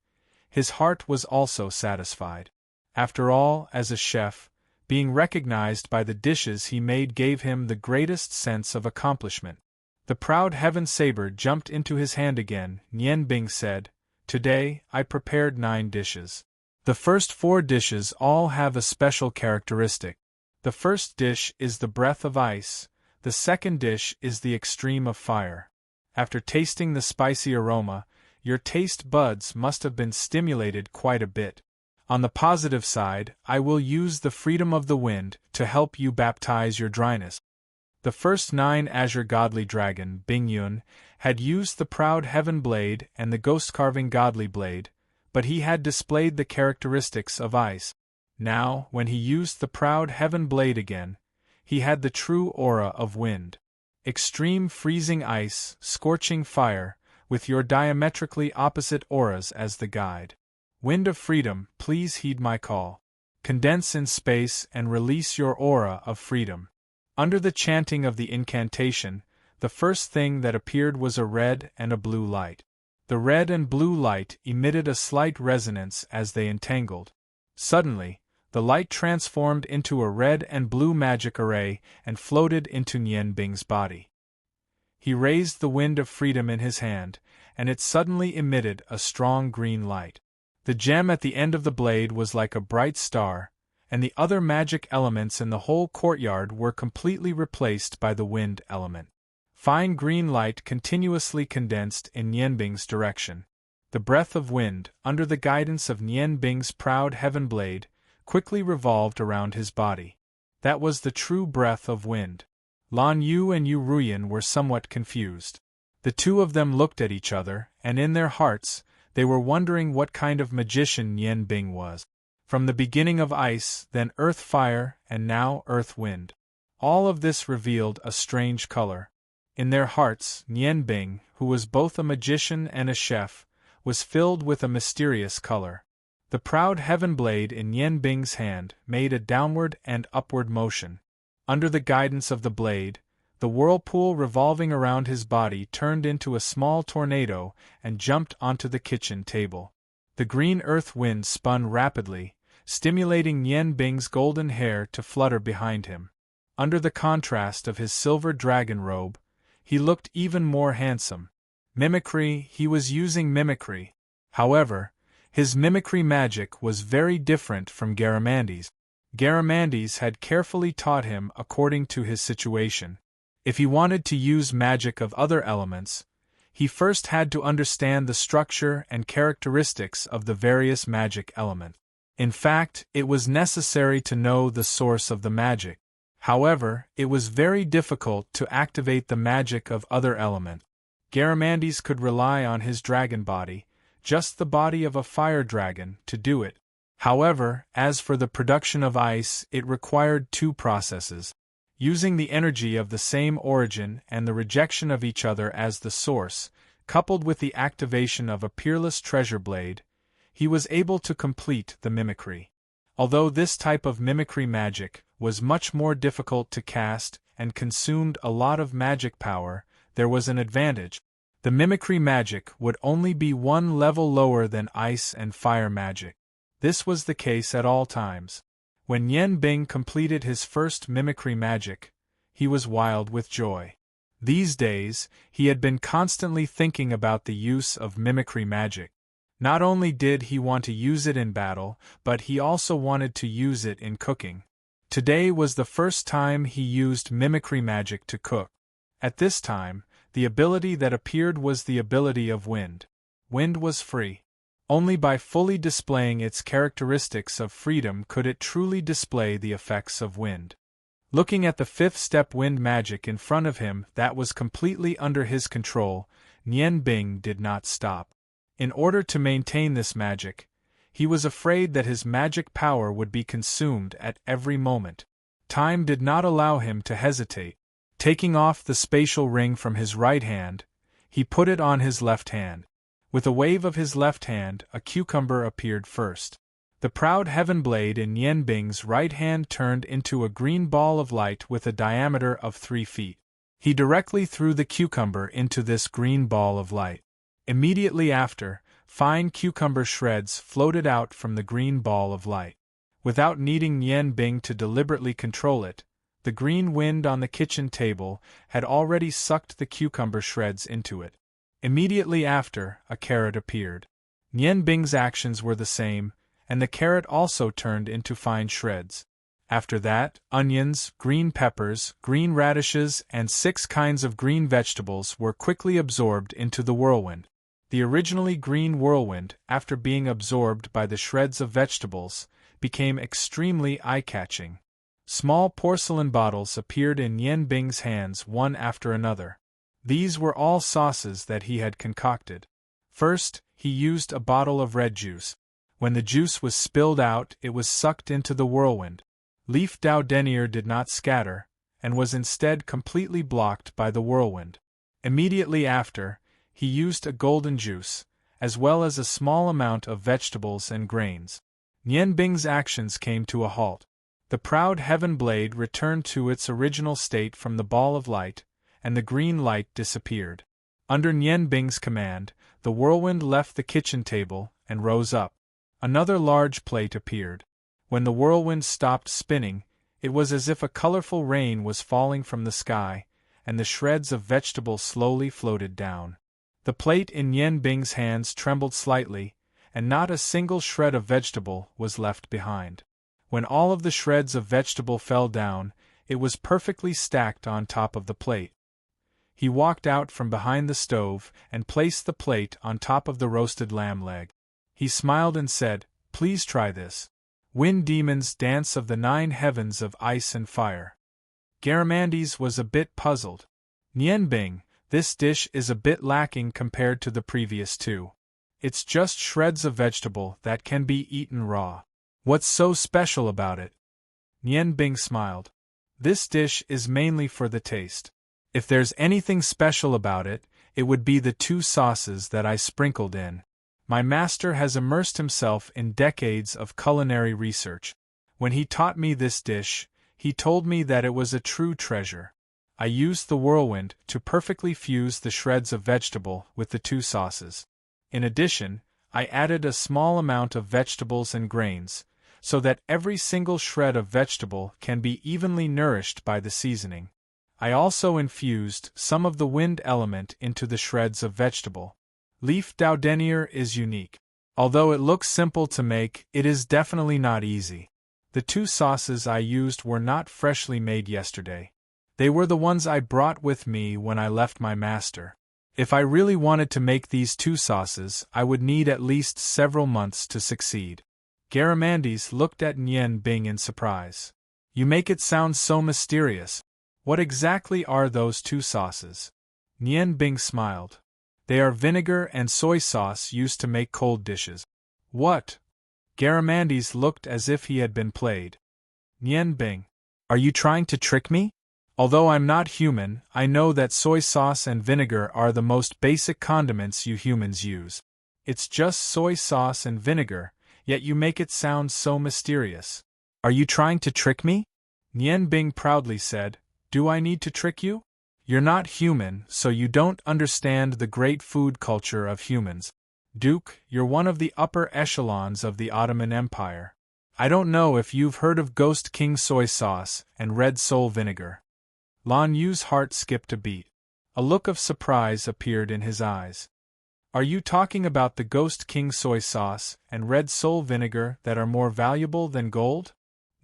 his heart was also satisfied. After all, as a chef, being recognized by the dishes he made gave him the greatest sense of accomplishment. The proud heaven saber jumped into his hand again. Nian Bing said, "Today, I prepared 9 dishes. The first 4 dishes all have a special characteristic. The first dish is the breath of ice, the second dish is the extreme of fire. After tasting the spicy aroma, your taste buds must have been stimulated quite a bit. On the positive side, I will use the freedom of the wind to help you baptize your dryness." The first 9 Azure Godly Dragon, Bingyun, had used the Proud Heaven Blade and the Ghost Carving Godly Blade, but he had displayed the characteristics of ice. Now, when he used the Proud Heaven Blade again, he had the true aura of wind. Extreme freezing ice, scorching fire, with your diametrically opposite auras as the guide. Wind of freedom, please heed my call. Condense in space and release your aura of freedom. Under the chanting of the incantation, the first thing that appeared was a red and a blue light. The red and blue light emitted a slight resonance as they entangled. Suddenly, the light transformed into a red and blue magic array and floated into Nian Bing's body. He raised the wind of freedom in his hand, and it suddenly emitted a strong green light. The gem at the end of the blade was like a bright star, and the other magic elements in the whole courtyard were completely replaced by the wind element. Fine green light continuously condensed in Nianbing's direction. The breath of wind, under the guidance of Nianbing's proud heaven blade, quickly revolved around his body. That was the true breath of wind. Lan Yu and Yu Ruyan were somewhat confused. The two of them looked at each other, and in their hearts, they were wondering what kind of magician Nianbing was. From the beginning of ice, then earth fire, and now earth wind. All of this revealed a strange color. In their hearts, Nianbing, who was both a magician and a chef, was filled with a mysterious color. The proud heaven blade in Nianbing's hand made a downward and upward motion. Under the guidance of the blade, the whirlpool revolving around his body turned into a small tornado and jumped onto the kitchen table. The green earth wind spun rapidly, stimulating Nianbing's golden hair to flutter behind him. Under the contrast of his silver dragon robe, he looked even more handsome. Mimicry, he was using mimicry. However, his mimicry magic was very different from Garamandi's. Garamandi's had carefully taught him according to his situation. If he wanted to use magic of other elements, he first had to understand the structure and characteristics of the various magic elements. In fact, it was necessary to know the source of the magic. However, it was very difficult to activate the magic of other elements. Garamandi's could rely on his dragon body, just the body of a fire dragon, to do it. However, as for the production of ice, it required two processes. Using the energy of the same origin and the rejection of each other as the source, coupled with the activation of a peerless treasure blade, he was able to complete the mimicry. Although this type of mimicry magic was much more difficult to cast and consumed a lot of magic power, there was an advantage. The mimicry magic would only be one level lower than ice and fire magic. This was the case at all times. When Nianbing completed his first mimicry magic, he was wild with joy. These days, he had been constantly thinking about the use of mimicry magic. Not only did he want to use it in battle, but he also wanted to use it in cooking. Today was the first time he used mimicry magic to cook. At this time, the ability that appeared was the ability of wind. Wind was free. Only by fully displaying its characteristics of freedom could it truly display the effects of wind. Looking at the fifth step wind magic in front of him that was completely under his control, Nianbing did not stop. In order to maintain this magic, he was afraid that his magic power would be consumed at every moment. Time did not allow him to hesitate. Taking off the spatial ring from his right hand, he put it on his left hand. With a wave of his left hand, a cucumber appeared first. The proud heaven blade in Nianbing's right hand turned into a green ball of light with a diameter of 3 feet. He directly threw the cucumber into this green ball of light. Immediately after, fine cucumber shreds floated out from the green ball of light. Without needing Nianbing to deliberately control it, the green wind on the kitchen table had already sucked the cucumber shreds into it. Immediately after, a carrot appeared. Nianbing's actions were the same, and the carrot also turned into fine shreds. After that, onions, green peppers, green radishes, and 6 kinds of green vegetables were quickly absorbed into the whirlwind. The originally green whirlwind, after being absorbed by the shreds of vegetables, became extremely eye-catching. Small porcelain bottles appeared in Nianbing's hands one after another. These were all sauces that he had concocted. First, he used a bottle of red juice. When the juice was spilled out, it was sucked into the whirlwind. Leaf Dao Denier did not scatter, and was instead completely blocked by the whirlwind. Immediately after, he used a golden juice, as well as a small amount of vegetables and grains. Nianbing's actions came to a halt. The proud heaven blade returned to its original state from the ball of light, and the green light disappeared. Under Nianbing's command, the whirlwind left the kitchen table and rose up. Another large plate appeared. When the whirlwind stopped spinning, it was as if a colorful rain was falling from the sky, and the shreds of vegetable slowly floated down. The plate in Nianbing's hands trembled slightly, and not a single shred of vegetable was left behind. When all of the shreds of vegetable fell down, it was perfectly stacked on top of the plate. He walked out from behind the stove and placed the plate on top of the roasted lamb leg. He smiled and said, "Please try this. Wind Demon's Dance of the 9 Heavens of Ice and Fire." Garamandes was a bit puzzled. "Nian Bing, this dish is a bit lacking compared to the previous two. It's just shreds of vegetable that can be eaten raw. What's so special about it?" Nian Bing smiled. "This dish is mainly for the taste. If there's anything special about it, it would be the 2 sauces that I sprinkled in. My master has immersed himself in decades of culinary research. When he taught me this dish, he told me that it was a true treasure. I used the whirlwind to perfectly fuse the shreds of vegetable with the 2 sauces. In addition, I added a small amount of vegetables and grains, so that every single shred of vegetable can be evenly nourished by the seasoning. I also infused some of the wind element into the shreds of vegetable. Leaf Dowdenier is unique. Although it looks simple to make, it is definitely not easy. The 2 sauces I used were not freshly made yesterday. They were the ones I brought with me when I left my master. If I really wanted to make these 2 sauces, I would need at least several months to succeed." Garamandes looked at Nian Bing in surprise. "You make it sound so mysterious. What exactly are those 2 sauces?" Nian Bing smiled. "They are vinegar and soy sauce used to make cold dishes." "What?" Garamandes looked as if he had been played. "Nian Bing, are you trying to trick me? Although I'm not human, I know that soy sauce and vinegar are the most basic condiments you humans use. It's just soy sauce and vinegar, yet you make it sound so mysterious. Are you trying to trick me?" Nian Bing proudly said, "Do I need to trick you? You're not human, so you don't understand the great food culture of humans. Duke, you're one of the upper echelons of the Ottoman Empire. I don't know if you've heard of Ghost King soy sauce and Red Soul vinegar." Lan Yu's heart skipped a beat. A look of surprise appeared in his eyes. "Are you talking about the Ghost King soy sauce and Red Soul vinegar that are more valuable than gold?"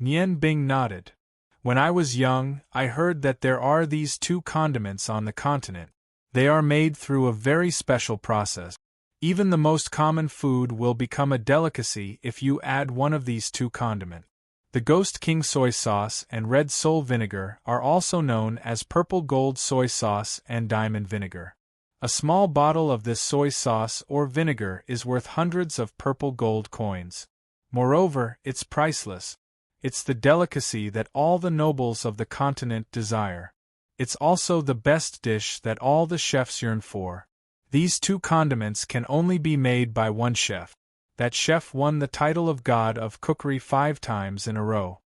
Nian Bing nodded. "When I was young, I heard that there are these 2 condiments on the continent. They are made through a very special process. Even the most common food will become a delicacy if you add one of these 2 condiments. The Ghost King soy sauce and Red Soul vinegar are also known as purple gold soy sauce and diamond vinegar. A small bottle of this soy sauce or vinegar is worth hundreds of purple gold coins. Moreover, it's priceless. It's the delicacy that all the nobles of the continent desire. It's also the best dish that all the chefs yearn for. These 2 condiments can only be made by one chef. That chef won the title of God of Cookery 5 times in a row.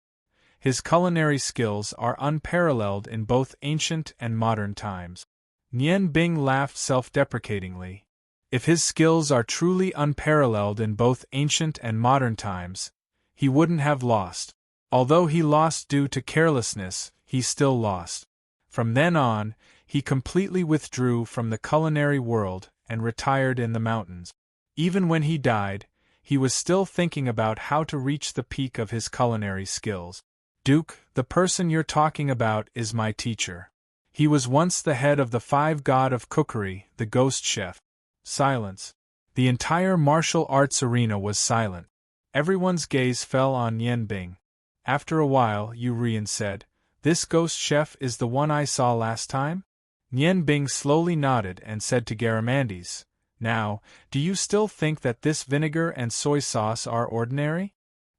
His culinary skills are unparalleled in both ancient and modern times." Nian Bing laughed self-deprecatingly. If his skills are truly unparalleled in both ancient and modern times, he wouldn't have lost. Although he lost due to carelessness, he still lost. From then on, he completely withdrew from the culinary world and retired in the mountains. Even when he died, he was still thinking about how to reach the peak of his culinary skills. "Duke, the person you're talking about is my teacher. He was once the head of the 5 god of cookery, the Ghost Chef." Silence. The entire martial arts arena was silent. Everyone's gaze fell on Nian Bing. After a while, Yu Rian said, "This Ghost Chef is the one I saw last time?" Nian Bing slowly nodded and said to Garamandes, "Now, do you still think that this vinegar and soy sauce are ordinary?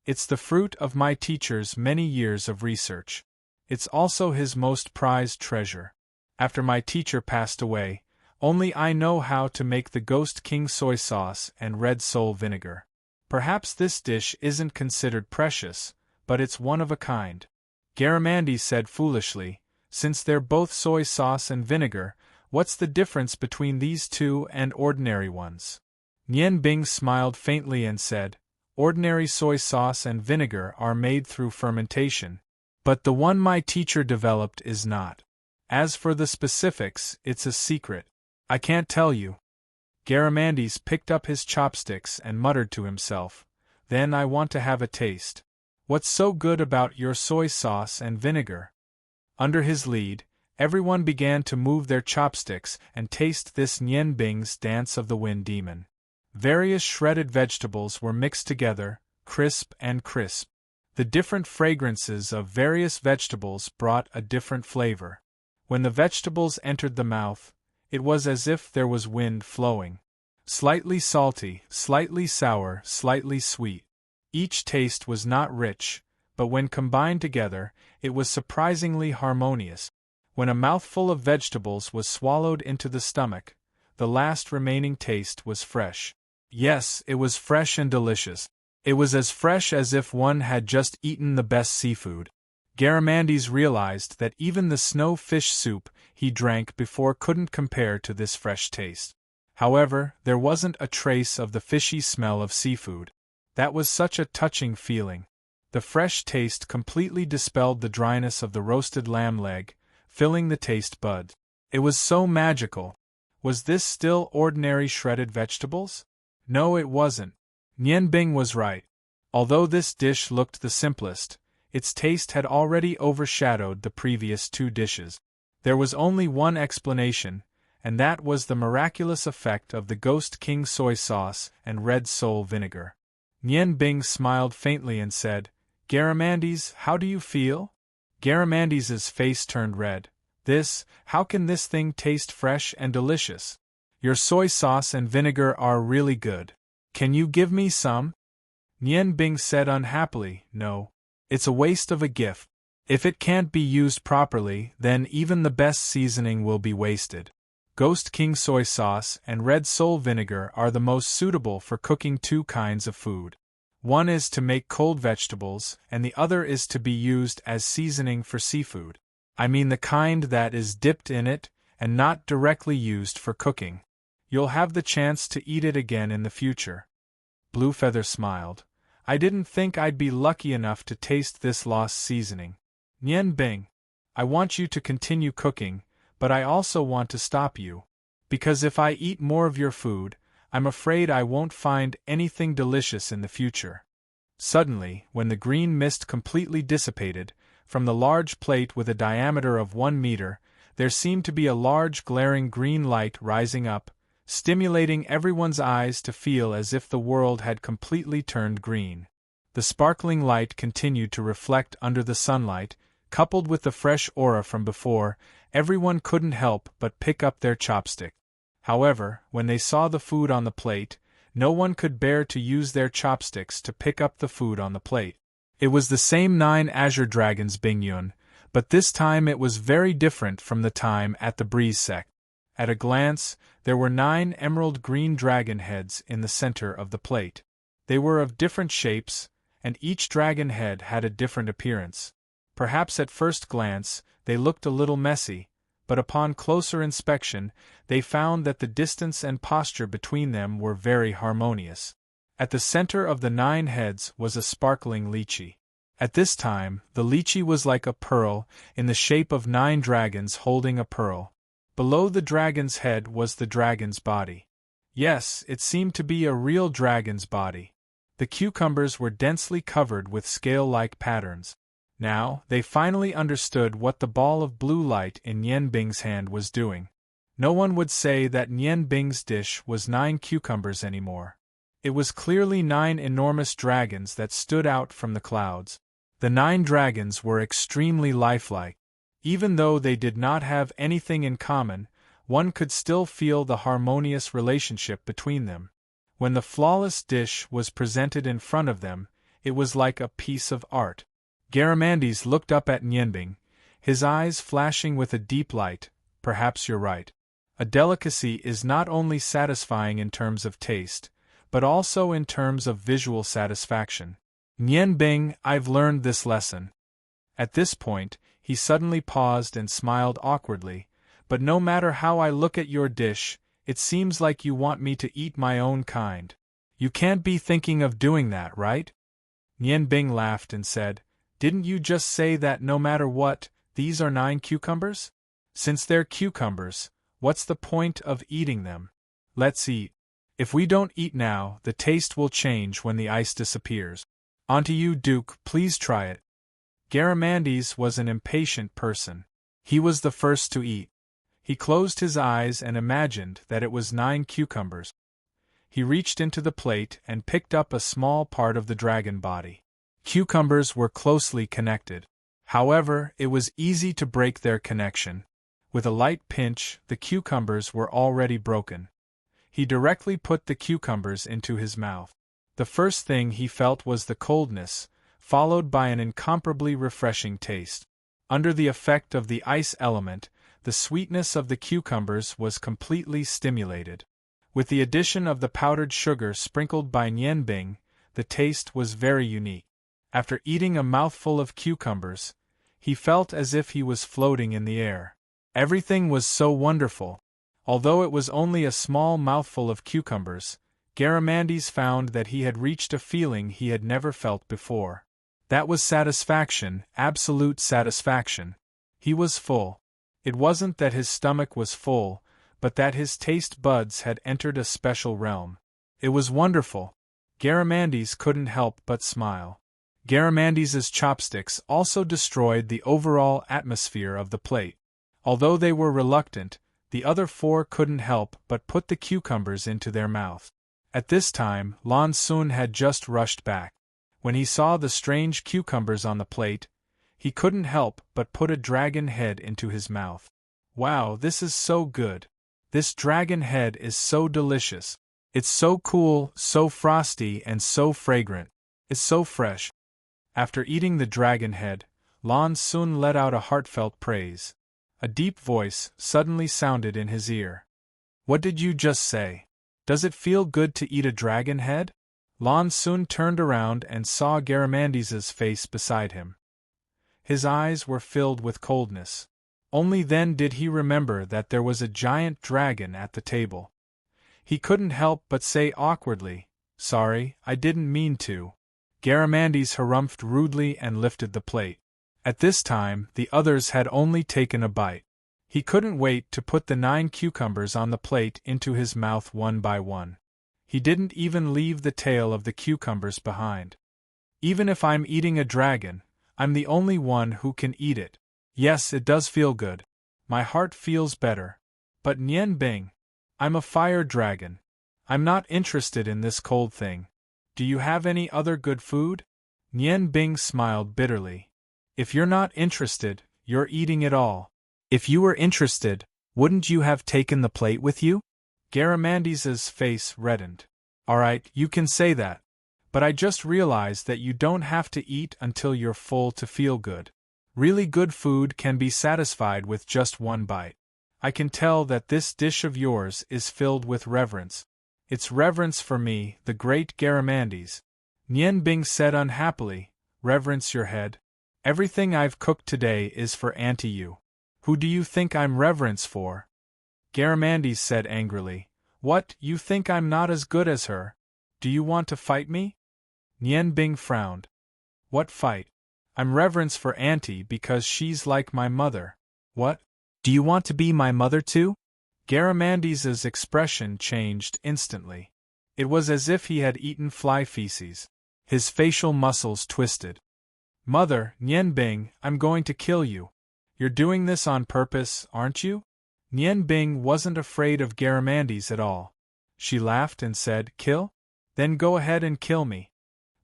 It's the fruit of my teacher's many years of research. It's also his most prized treasure. After my teacher passed away, only I know how to make the Ghost King soy sauce and Red Soul vinegar. Perhaps this dish isn't considered precious, but it's one of a kind." Garamandes said foolishly, "Since they're both soy sauce and vinegar, what's the difference between these 2 and ordinary ones?" Nian Bing smiled faintly and said, "Ordinary soy sauce and vinegar are made through fermentation, but the one my teacher developed is not. As for the specifics, it's a secret. I can't tell you." Garamandes picked up his chopsticks and muttered to himself, "Then I want to have a taste. What's so good about your soy sauce and vinegar? Under his lead, everyone began to move their chopsticks and taste this Nian Bing's dance of the wind demon. Various shredded vegetables were mixed together, crisp and crisp. The different fragrances of various vegetables brought a different flavor. When the vegetables entered the mouth, it was as if there was wind flowing. Slightly salty, slightly sour, slightly sweet. Each taste was not rich, but when combined together, it was surprisingly harmonious. When a mouthful of vegetables was swallowed into the stomach, the last remaining taste was fresh. Yes, it was fresh and delicious. It was as fresh as if one had just eaten the best seafood. Garamandes realized that even the snow fish soup he drank before couldn't compare to this fresh taste. However, there wasn't a trace of the fishy smell of seafood. That was such a touching feeling. The fresh taste completely dispelled the dryness of the roasted lamb leg, filling the taste buds. It was so magical. Was this still ordinary shredded vegetables? No, it wasn't. Nian Bing was right. Although this dish looked the simplest, its taste had already overshadowed the previous two dishes. There was only one explanation, and that was the miraculous effect of the Ghost King soy sauce and red soul vinegar. Nian Bing smiled faintly and said, "Garamandes, how do you feel?" Garamandes's face turned red. How can this thing taste fresh and delicious? Your soy sauce and vinegar are really good. Can you give me some? Nian Bing said unhappily, "No. It's a waste of a gift. If it can't be used properly, then even the best seasoning will be wasted. Ghost King soy sauce and red soul vinegar are the most suitable for cooking two kinds of food. One is to make cold vegetables, and the other is to be used as seasoning for seafood. I mean the kind that is dipped in it, and not directly used for cooking. You'll have the chance to eat it again in the future." Bluefeather smiled. "I didn't think I'd be lucky enough to taste this lost seasoning. Nian Bing, I want you to continue cooking, but I also want to stop you. Because if I eat more of your food, I'm afraid I won't find anything delicious in the future." Suddenly, when the green mist completely dissipated, from the large plate with a diameter of 1 meter, there seemed to be a large glaring green light rising up, stimulating everyone's eyes to feel as if the world had completely turned green. The sparkling light continued to reflect under the sunlight, coupled with the fresh aura from before. Everyone couldn't help but pick up their chopstick. However, when they saw the food on the plate, no one could bear to use their chopsticks to pick up the food on the plate. It was the same 9 Azure Dragons Bingyun, but this time it was very different from the time at the Breeze sect. At a glance, there were 9 emerald green dragon heads in the center of the plate. They were of different shapes, and each dragon head had a different appearance. Perhaps at first glance, they looked a little messy, but upon closer inspection, they found that the distance and posture between them were very harmonious. At the center of the 9 heads was a sparkling lychee. At this time, the lychee was like a pearl, in the shape of 9 dragons holding a pearl. Below the dragon's head was the dragon's body. Yes, it seemed to be a real dragon's body. The cucumbers were densely covered with scale-like patterns. Now, they finally understood what the ball of blue light in Nian Bing's hand was doing. No one would say that Nian Bing's dish was 9 cucumbers anymore. It was clearly 9 enormous dragons that stood out from the clouds. The 9 dragons were extremely lifelike. Even though they did not have anything in common, one could still feel the harmonious relationship between them. When the flawless dish was presented in front of them, it was like a piece of art. Garamandes looked up at Nian Bing, his eyes flashing with a deep light. "Perhaps you're right. A delicacy is not only satisfying in terms of taste, but also in terms of visual satisfaction. Nian Bing, I've learned this lesson." At this point, he suddenly paused and smiled awkwardly. "But no matter how I look at your dish, it seems like you want me to eat my own kind. You can't be thinking of doing that, right?" Nian Bing laughed and said, "Didn't you just say that no matter what, these are 9 cucumbers? Since they're cucumbers, what's the point of eating them? Let's eat. If we don't eat now, the taste will change when the ice disappears." "Onto you, Duke, please try it." Garamandes was an impatient person. He was the first to eat. He closed his eyes and imagined that it was 9 cucumbers. He reached into the plate and picked up a small part of the dragon body. Cucumbers were closely connected. However, it was easy to break their connection. With a light pinch, the cucumbers were already broken. He directly put the cucumbers into his mouth. The first thing he felt was the coldness, followed by an incomparably refreshing taste. Under the effect of the ice element, the sweetness of the cucumbers was completely stimulated. With the addition of the powdered sugar sprinkled by Nian, the taste was very unique. After eating a mouthful of cucumbers, he felt as if he was floating in the air. Everything was so wonderful. Although it was only a small mouthful of cucumbers, Garamandes found that he had reached a feeling he had never felt before. That was satisfaction, absolute satisfaction. He was full. It wasn't that his stomach was full, but that his taste buds had entered a special realm. It was wonderful. Garamandes couldn't help but smile. Garamandes's chopsticks also destroyed the overall atmosphere of the plate. Although they were reluctant, the other 4 couldn't help but put the cucumbers into their mouth. At this time, Lan Sun had just rushed back. When he saw the strange cucumbers on the plate, he couldn't help but put a dragon head into his mouth. "Wow, this is so good. This dragon head is so delicious. It's so cool, so frosty, and so fragrant. It's so fresh." After eating the dragon head, Lan Sun let out a heartfelt praise. A deep voice suddenly sounded in his ear. "What did you just say? Does it feel good to eat a dragon head?" Lan Sun turned around and saw Garamandes's face beside him. His eyes were filled with coldness. Only then did he remember that there was a giant dragon at the table. He couldn't help but say awkwardly, "Sorry, I didn't mean to." Garamandes harumphed rudely and lifted the plate. At this time, the others had only taken a bite. He couldn't wait to put the 9 cucumbers on the plate into his mouth one by one. He didn't even leave the tail of the cucumbers behind. "Even if I'm eating a dragon, I'm the only one who can eat it. Yes, it does feel good. My heart feels better. But Nian, I'm a fire dragon. I'm not interested in this cold thing. Do you have any other good food?" Nian smiled bitterly. "If you're not interested, you're eating it all. If you were interested, wouldn't you have taken the plate with you?" Garamandes's face reddened. "Alright, you can say that. But I just realized that you don't have to eat until you're full to feel good. Really good food can be satisfied with just one bite. I can tell that this dish of yours is filled with reverence. It's reverence for me, the great Garamandes." Nian said unhappily, "Reverence your head? Everything I've cooked today is for Auntie you. Who do you think I'm reverence for?" Garamandes said angrily, "What, you think I'm not as good as her? Do you want to fight me?" Nian frowned. "What fight? I'm reverence for Auntie because she's like my mother." "What? Do you want to be my mother too?" Garamandes's expression changed instantly. It was as if he had eaten fly feces. His facial muscles twisted. "Mother, Nian, I'm going to kill you. You're doing this on purpose, aren't you?" Nian wasn't afraid of Garamandes at all. She laughed and said, "Kill? Then go ahead and kill me.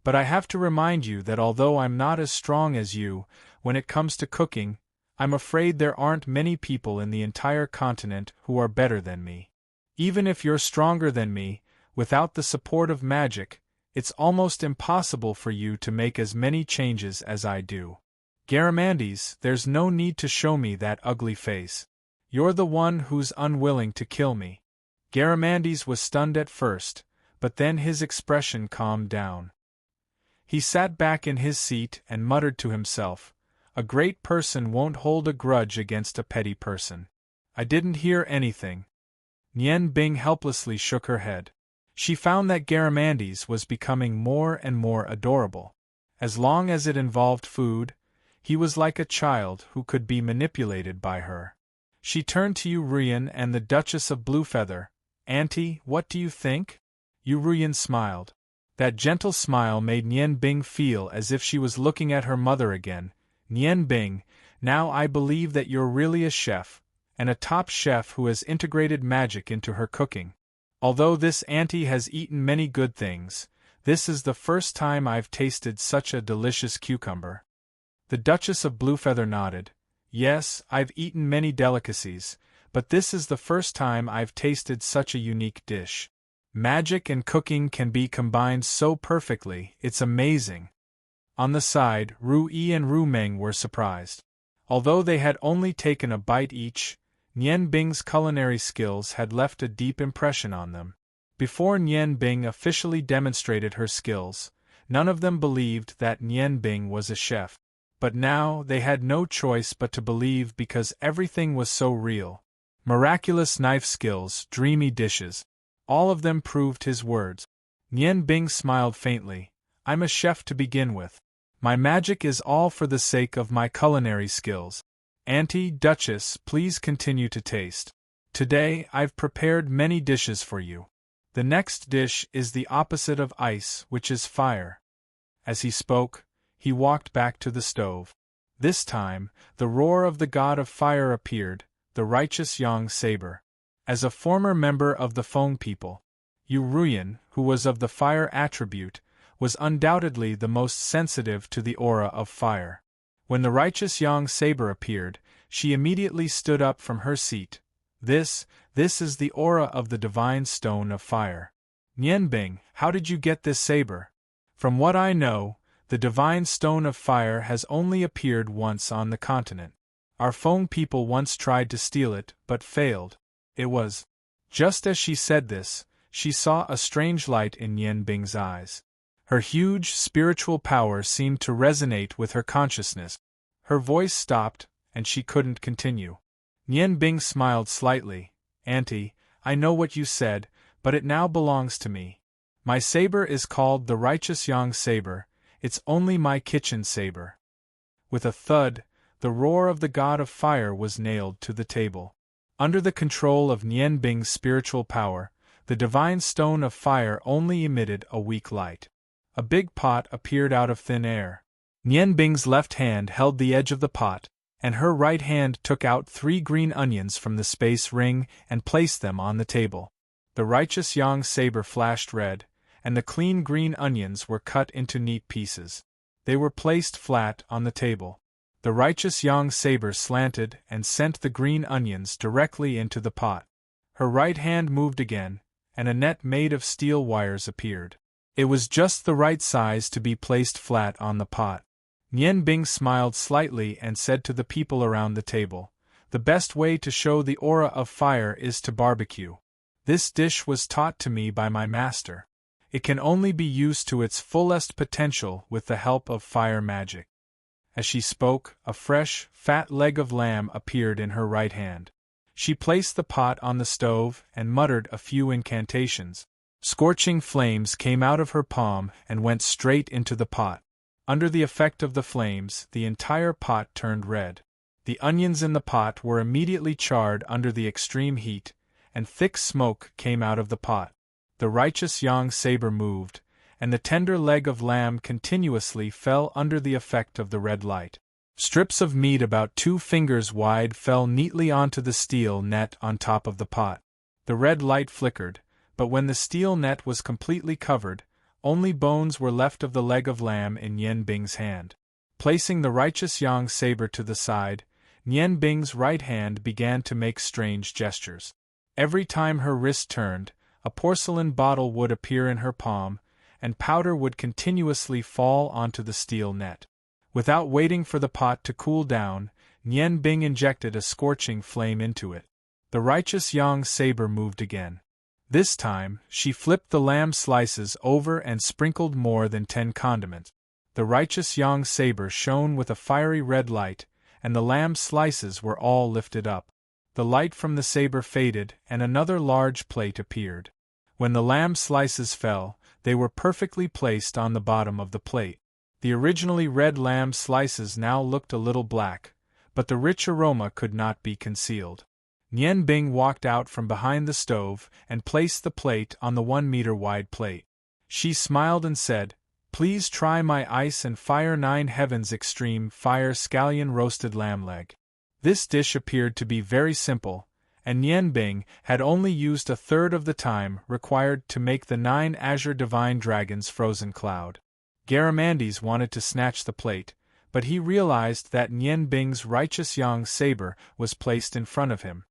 But I have to remind you that although I'm not as strong as you, when it comes to cooking, I'm afraid there aren't many people in the entire continent who are better than me. Even if you're stronger than me, without the support of magic, it's almost impossible for you to make as many changes as I do. Garamandes, there's no need to show me that ugly face. You're the one who's unwilling to kill me." Garamandes was stunned at first, but then his expression calmed down. He sat back in his seat and muttered to himself, "A great person won't hold a grudge against a petty person. I didn't hear anything." Nian helplessly shook her head. She found that Garamandes was becoming more and more adorable. As long as it involved food, he was like a child who could be manipulated by her. She turned to Urian and the Duchess of Bluefeather. "Auntie, what do you think?" Urian smiled. That gentle smile made Nian Bing feel as if she was looking at her mother again. Nian Bing, now I believe that you're really a chef, and a top chef who has integrated magic into her cooking. Although this auntie has eaten many good things, this is the first time I've tasted such a delicious cucumber. The Duchess of Bluefeather nodded. Yes, I've eaten many delicacies, but this is the first time I've tasted such a unique dish. Magic and cooking can be combined so perfectly, it's amazing. On the side, Ru Yi and Ru Meng were surprised. Although they had only taken a bite each, Nian Bing's culinary skills had left a deep impression on them. Before Nian Bing officially demonstrated her skills, none of them believed that Nian Bing was a chef. But now they had no choice but to believe because everything was so real. Miraculous knife skills, dreamy dishes. All of them proved his words. Nian Bing smiled faintly. I'm a chef to begin with. My magic is all for the sake of my culinary skills. Auntie, Duchess, please continue to taste. Today, I've prepared many dishes for you. The next dish is the opposite of ice, which is fire. As he spoke, he walked back to the stove. This time, the roar of the god of fire appeared, the righteous Yang Saber. As a former member of the Feng people, Yu Ruyan, who was of the fire attribute, was undoubtedly the most sensitive to the aura of fire. When the righteous Yang Saber appeared, she immediately stood up from her seat. This is the aura of the divine stone of fire. Nian Bing, how did you get this saber? From what I know, the divine stone of fire has only appeared once on the continent. Our Feng people once tried to steal it, but failed. It was. Just as she said this, she saw a strange light in Nian Bing's eyes. Her huge spiritual power seemed to resonate with her consciousness. Her voice stopped, and she couldn't continue. Nian Bing smiled slightly. Auntie, I know what you said, but it now belongs to me. My saber is called the Righteous Yang Saber, it's only my kitchen saber. With a thud, the roar of the god of fire was nailed to the table. Under the control of Nian Bing's spiritual power, the divine stone of fire only emitted a weak light. A big pot appeared out of thin air. Nian Bing's left hand held the edge of the pot, and her right hand took out 3 green onions from the space ring and placed them on the table. The righteous Yang Saber flashed red, and the clean green onions were cut into neat pieces. They were placed flat on the table. The righteous Yang Saber slanted and sent the green onions directly into the pot. Her right hand moved again, and a net made of steel wires appeared. It was just the right size to be placed flat on the pot. Nian Bing smiled slightly and said to the people around the table, "The best way to show the aura of fire is to barbecue. This dish was taught to me by my master. It can only be used to its fullest potential with the help of fire magic." As she spoke, a fresh, fat leg of lamb appeared in her right hand. She placed the pot on the stove and muttered a few incantations. Scorching flames came out of her palm and went straight into the pot. Under the effect of the flames, the entire pot turned red. The onions in the pot were immediately charred under the extreme heat, and thick smoke came out of the pot. The righteous Yang Saber moved, and the tender leg of lamb continuously fell under the effect of the red light. Strips of meat about 2 fingers wide fell neatly onto the steel net on top of the pot. The red light flickered, but when the steel net was completely covered, only bones were left of the leg of lamb in Nian Bing's hand. Placing the righteous Yang Saber to the side, Nian Bing's right hand began to make strange gestures. Every time her wrist turned, a porcelain bottle would appear in her palm, and powder would continuously fall onto the steel net. Without waiting for the pot to cool down, Nian Bing injected a scorching flame into it. The righteous Yang Saber moved again. This time, she flipped the lamb slices over and sprinkled more than 10 condiments. The righteous Yang Saber shone with a fiery red light, and the lamb slices were all lifted up. The light from the saber faded, and another large plate appeared. When the lamb slices fell, they were perfectly placed on the bottom of the plate. The originally red lamb slices now looked a little black, but the rich aroma could not be concealed. Nian Bing walked out from behind the stove and placed the plate on the 1-meter-wide plate. She smiled and said, "Please try my Ice and Fire 9 Heavens Extreme Fire Scallion Roasted Lamb Leg." This dish appeared to be very simple, and Nian Bing had only used a third of the time required to make the 9 Azure Divine Dragons Frozen Cloud. Garamandes wanted to snatch the plate, but he realized that Nian Bing's righteous Yang saber was placed in front of him.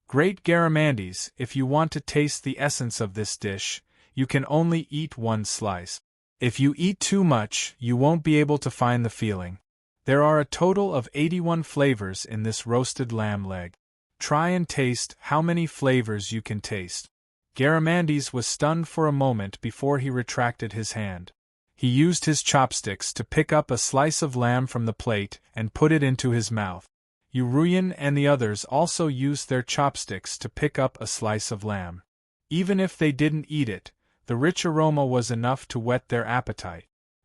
"Great Garamandes, if you want to taste the essence of this dish, you can only eat one slice. If you eat too much, you won't be able to find the feeling. There are a total of 81 flavors in this roasted lamb leg. Try and taste how many flavors you can taste." Garamandes was stunned for a moment before he retracted his hand. He used his chopsticks to pick up a slice of lamb from the plate and put it into his mouth. Yuruyan and the others also used their chopsticks to pick up a slice of lamb. Even if they didn't eat it, the rich aroma was enough to whet their appetite.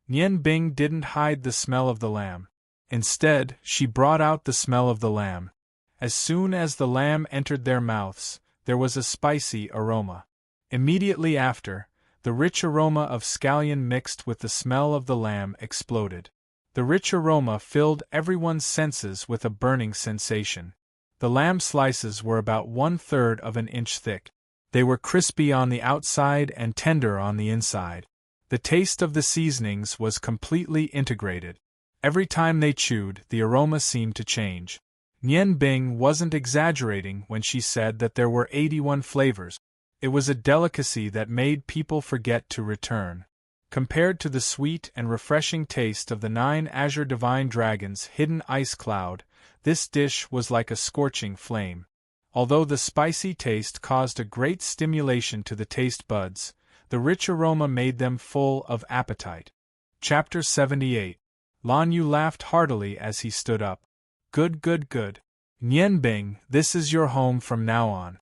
Nian Bing didn't hide the smell of the lamb. Instead, she brought out the smell of the lamb. As soon as the lamb entered their mouths, there was a spicy aroma. Immediately after, the rich aroma of scallion mixed with the smell of the lamb exploded. The rich aroma filled everyone's senses with a burning sensation. The lamb slices were about 1/3 of an inch thick. They were crispy on the outside and tender on the inside. The taste of the seasonings was completely integrated. Every time they chewed, the aroma seemed to change. Nian Bing wasn't exaggerating when she said that there were 81 flavors. It was a delicacy that made people forget to return. Compared to the sweet and refreshing taste of the 9 Azure Divine Dragons' hidden ice cloud, this dish was like a scorching flame. Although the spicy taste caused a great stimulation to the taste buds, the rich aroma made them full of appetite. Chapter 78. Lan Yu laughed heartily as he stood up. "Good, good, good. Nianbing, this is your home from now on."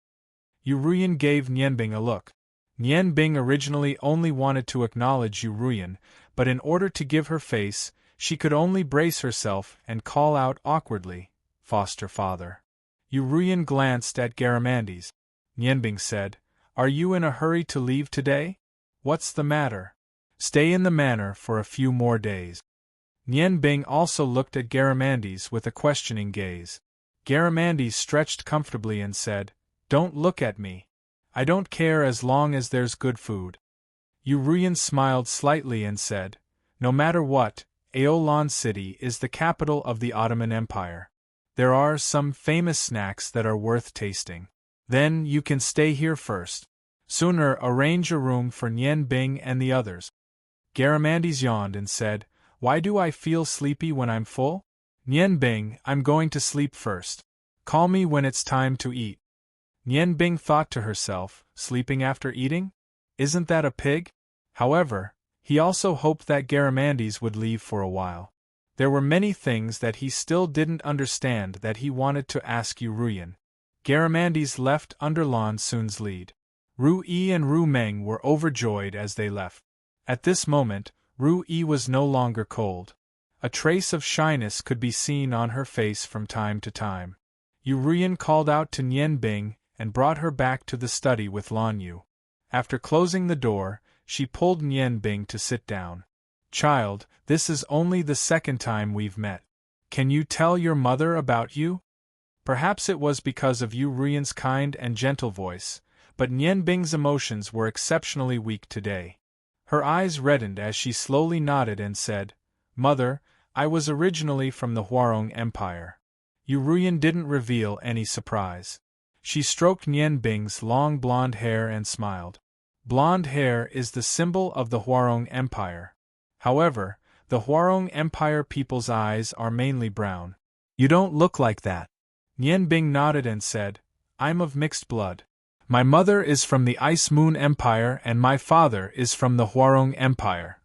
Yuruyan gave Nianbing a look. Nianbing originally only wanted to acknowledge Yuruyan, but in order to give her face, she could only brace herself and call out awkwardly, "Foster father." Yuruyan glanced at Garamandes. Nianbing said, "Are you in a hurry to leave today? What's the matter? Stay in the manor for a few more days." Nianbing also looked at Garamandes with a questioning gaze. Garamandes stretched comfortably and said, "Don't look at me. I don't care as long as there's good food." Yuruyan smiled slightly and said, "No matter what, Aolan City is the capital of the Ottoman Empire. There are some famous snacks that are worth tasting. Then you can stay here first. Sooner arrange a room for Nianbing and the others." Garamandes yawned and said, "Why do I feel sleepy when I'm full? Nianbing, I'm going to sleep first. Call me when it's time to eat." Nianbing thought to herself, sleeping after eating? Isn't that a pig? However, he also hoped that Garamandes would leave for a while. There were many things that he still didn't understand that he wanted to ask Yuruyan. Garamandes left under Lan Sun's lead. Ru Yi and Ru Meng were overjoyed as they left. At this moment, Ru Yi was no longer cold. A trace of shyness could be seen on her face from time to time. Yuruyan called out to Nianbing and brought her back to the study with Lan Yu. After closing the door, she pulled Nianbing to sit down. "Child, this is only the second time we've met. Can you tell your mother about you?" Perhaps it was because of Yuruyan's kind and gentle voice, but Nianbing's emotions were exceptionally weak today. Her eyes reddened as she slowly nodded and said, "Mother, I was originally from the Huarong Empire." Yuruyan didn't reveal any surprise. She stroked Nianbing's long blonde hair and smiled. Blonde hair is the symbol of the Huarong Empire. However, the Huarong Empire people's eyes are mainly brown. "You don't look like that." Nianbing nodded and said, "I'm of mixed blood. My mother is from the Ice Moon Empire and my father is from the Huarong Empire.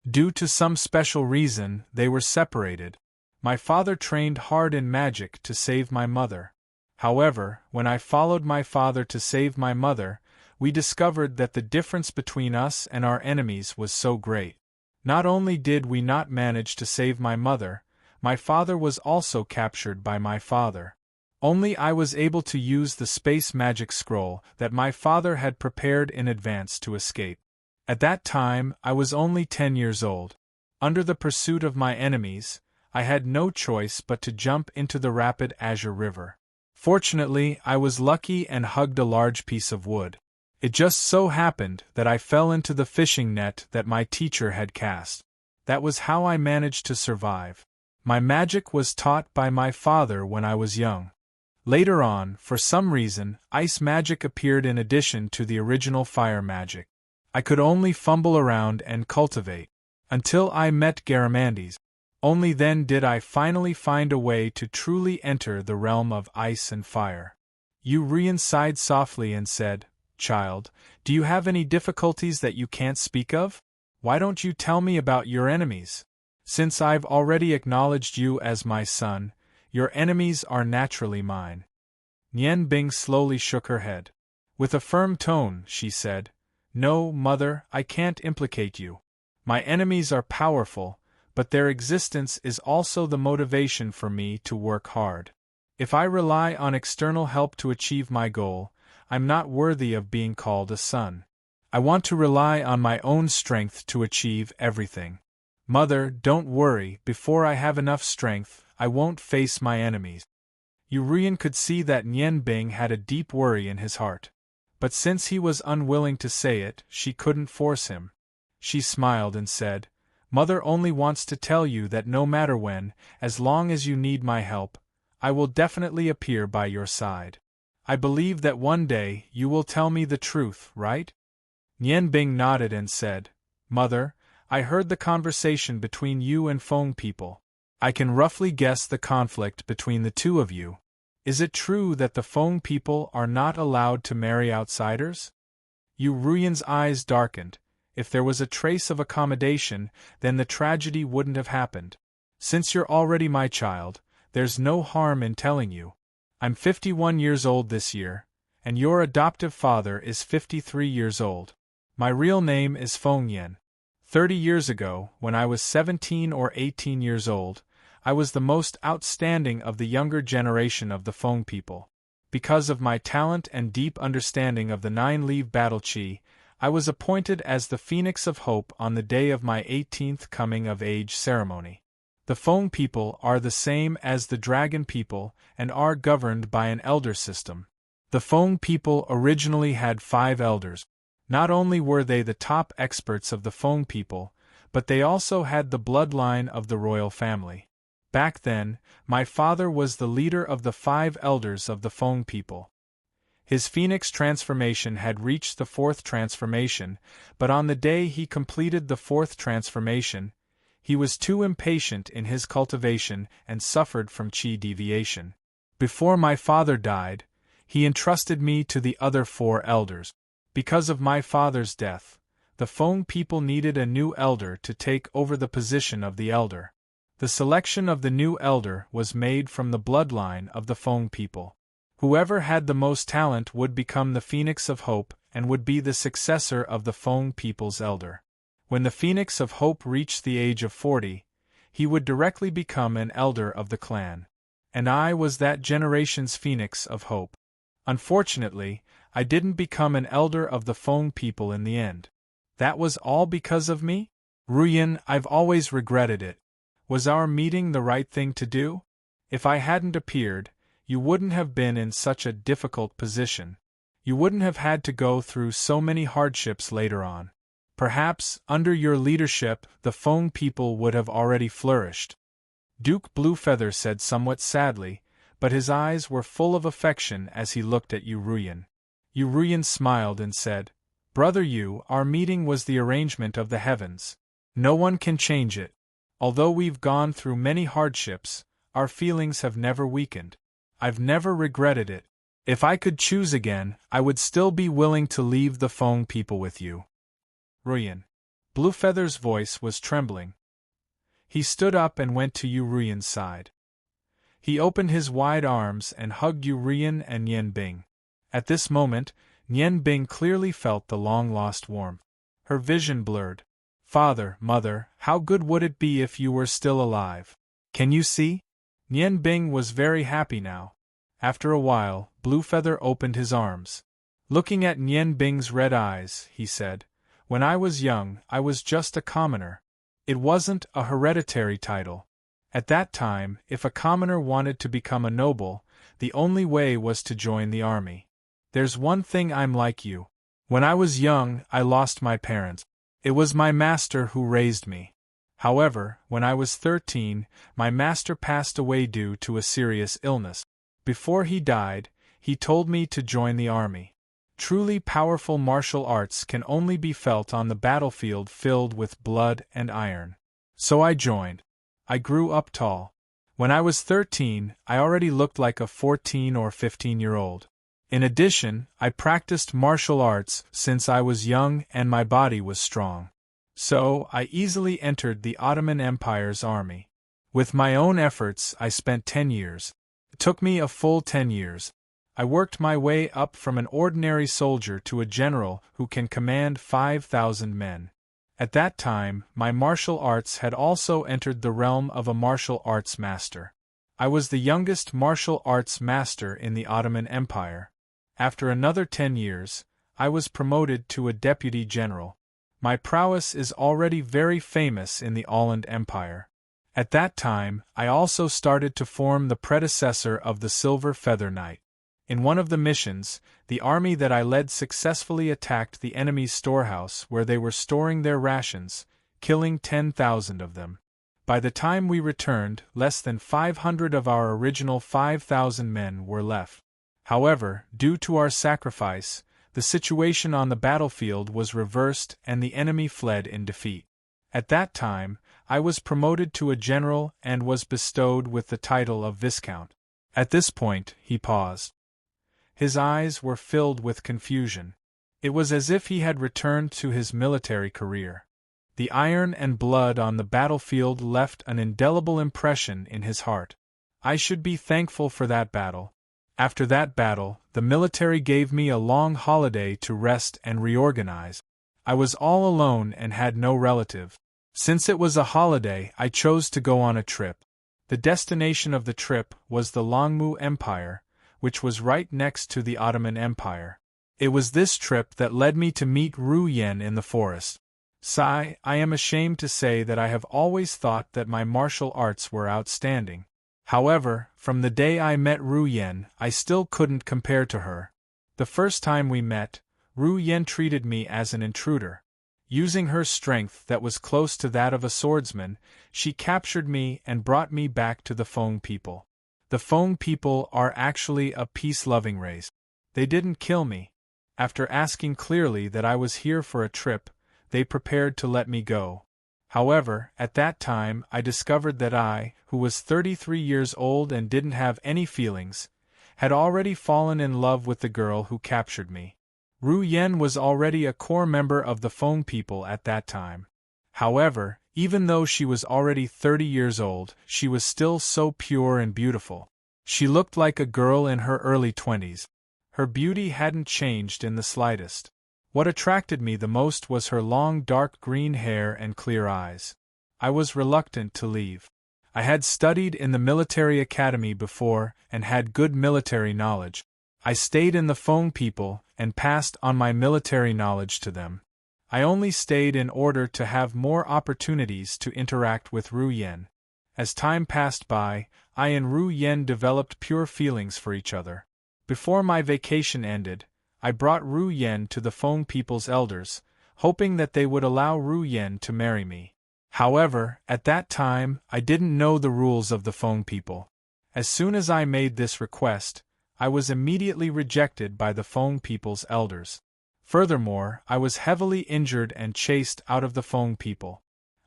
Due to some special reason, they were separated. My father trained hard in magic to save my mother. However, when I followed my father to save my mother, we discovered that the difference between us and our enemies was so great. Not only did we not manage to save my father was also captured by my father. Only I was able to use the space magic scroll that my father had prepared in advance to escape." At that time, I was only 10 years old. Under the pursuit of my enemies, I had no choice but to jump into the rapid Azure River. Fortunately, I was lucky and hugged a large piece of wood. It just so happened that I fell into the fishing net that my teacher had cast. That was how I managed to survive. My magic was taught by my father when I was young. Later on, for some reason, ice magic appeared in addition to the original fire magic. I could only fumble around and cultivate. Until I met Garamandes. Only then did I finally find a way to truly enter the realm of ice and fire. Urian sighed softly and said, "Child, do you have any difficulties that you can't speak of? Why don't you tell me about your enemies? Since I've already acknowledged you as my son, your enemies are naturally mine." Nian Bing slowly shook her head. With a firm tone, she said, "No, mother, I can't implicate you. My enemies are powerful, but their existence is also the motivation for me to work hard. If I rely on external help to achieve my goal, I'm not worthy of being called a son. I want to rely on my own strength to achieve everything. Mother, don't worry, before I have enough strength, I won't face my enemies." Urian could see that Nian Bing had a deep worry in his heart. But since he was unwilling to say it, she couldn't force him. She smiled and said, "Mother only wants to tell you that no matter when, as long as you need my help, I will definitely appear by your side. I believe that one day you will tell me the truth, right?" Nian Bing nodded and said, "Mother, I heard the conversation between you and Feng people. I can roughly guess the conflict between the two of you. Is it true that the Feng people are not allowed to marry outsiders?" Urian's eyes darkened. If there was a trace of accommodation, then the tragedy wouldn't have happened. "Since you're already my child, there's no harm in telling you. I'm 51 years old this year, and your adoptive father is 53 years old. My real name is Feng Yan. 30 years ago, when I was 17 or 18 years old, I was the most outstanding of the younger generation of the Feng people. Because of my talent and deep understanding of the 9-leaf battle chi, I was appointed as the Phoenix of Hope on the day of my 18th coming-of-age ceremony. The Feng people are the same as the Dragon people and are governed by an elder system. The Feng people originally had 5 elders. Not only were they the top experts of the Feng people, but they also had the bloodline of the royal family. Back then, my father was the leader of the 5 elders of the Feng people. His phoenix transformation had reached the 4th transformation, but on the day he completed the 4th transformation, he was too impatient in his cultivation and suffered from chi deviation. Before my father died, he entrusted me to the other 4 elders. Because of my father's death, the Feng people needed a new elder to take over the position of the elder. The selection of the new elder was made from the bloodline of the Feng people. Whoever had the most talent would become the Phoenix of Hope and would be the successor of the Feng people's elder. When the Phoenix of Hope reached the age of 40, he would directly become an elder of the clan. And I was that generation's Phoenix of Hope. Unfortunately, I didn't become an elder of the Feng people in the end. That was all because of me? Ruyan, I've always regretted it. Was our meeting the right thing to do? If I hadn't appeared, you wouldn't have been in such a difficult position. You wouldn't have had to go through so many hardships later on. Perhaps, under your leadership, the Feng people would have already flourished. Duke Bluefeather said somewhat sadly, but his eyes were full of affection as he looked at Urian. Urian smiled and said, "Brother Yu, our meeting was the arrangement of the heavens. No one can change it. Although we've gone through many hardships, our feelings have never weakened. I've never regretted it. If I could choose again, I would still be willing to leave the Feng people with you." Ruyan. Bluefeather's voice was trembling. He stood up and went to Urian's side. He opened his wide arms and hugged Urian and Nian Bing. At this moment, Nian Bing clearly felt the long-lost warmth. Her vision blurred. "Father, Mother, how good would it be if you were still alive? Can you see?" Nian Bing was very happy now. After a while, Bluefeather opened his arms. Looking at Nian Bing's red eyes, he said, When I was young, I was just a commoner. It wasn't a hereditary title. At that time, if a commoner wanted to become a noble, the only way was to join the army. There's one thing I'm like you. When I was young, I lost my parents. It was my master who raised me. However, when I was 13, my master passed away due to a serious illness. Before he died, he told me to join the army. Truly powerful martial arts can only be felt on the battlefield filled with blood and iron. So I joined. I grew up tall. When I was 13, I already looked like a 14 or 15-year-old. In addition, I practiced martial arts since I was young and my body was strong. So, I easily entered the Ottoman Empire's army. With my own efforts, I spent 10 years. It took me a full 10 years. I worked my way up from an ordinary soldier to a general who can command 5,000 men. At that time, my martial arts had also entered the realm of a martial arts master. I was the youngest martial arts master in the Ottoman Empire. After another 10 years, I was promoted to a deputy general. My prowess is already very famous in the Åland Empire. At that time, I also started to form the predecessor of the Silver Feather Knight. In one of the missions, the army that I led successfully attacked the enemy's storehouse where they were storing their rations, killing 10,000 of them. By the time we returned, less than 500 of our original 5,000 men were left. However, due to our sacrifice, the situation on the battlefield was reversed and the enemy fled in defeat. At that time, I was promoted to a general and was bestowed with the title of Viscount. At this point, he paused. His eyes were filled with confusion. It was as if he had returned to his military career. The iron and blood on the battlefield left an indelible impression in his heart. I should be thankful for that battle. After that battle, the military gave me a long holiday to rest and reorganize. I was all alone and had no relative. Since it was a holiday, I chose to go on a trip. The destination of the trip was the Longmu Empire, which was right next to the Ottoman Empire. It was this trip that led me to meet Ru Yen in the forest. Sigh, I am ashamed to say that I have always thought that my martial arts were outstanding. However, from the day I met Ru Yen, I still couldn't compare to her. The first time we met, Ru Yen treated me as an intruder. Using her strength that was close to that of a swordsman, she captured me and brought me back to the Fong people. The Fong people are actually a peace-loving race. They didn't kill me. After asking clearly that I was here for a trip, they prepared to let me go. However, at that time I discovered that I, who was 33 years old and didn't have any feelings, had already fallen in love with the girl who captured me. Ru Yen was already a core member of the Fong people at that time. However, even though she was already 30 years old, she was still so pure and beautiful. She looked like a girl in her early 20s. Her beauty hadn't changed in the slightest. What attracted me the most was her long dark green hair and clear eyes. I was reluctant to leave. I had studied in the military academy before and had good military knowledge. I stayed in the Fong people and passed on my military knowledge to them. I only stayed in order to have more opportunities to interact with Ru Yen. As time passed by, I and Ru Yen developed pure feelings for each other. Before my vacation ended, I brought Ru Yen to the Fong people's elders, hoping that they would allow Ru Yen to marry me. However, at that time, I didn't know the rules of the Fong people. As soon as I made this request, I was immediately rejected by the Fong people's elders. Furthermore, I was heavily injured and chased out of the Fong people.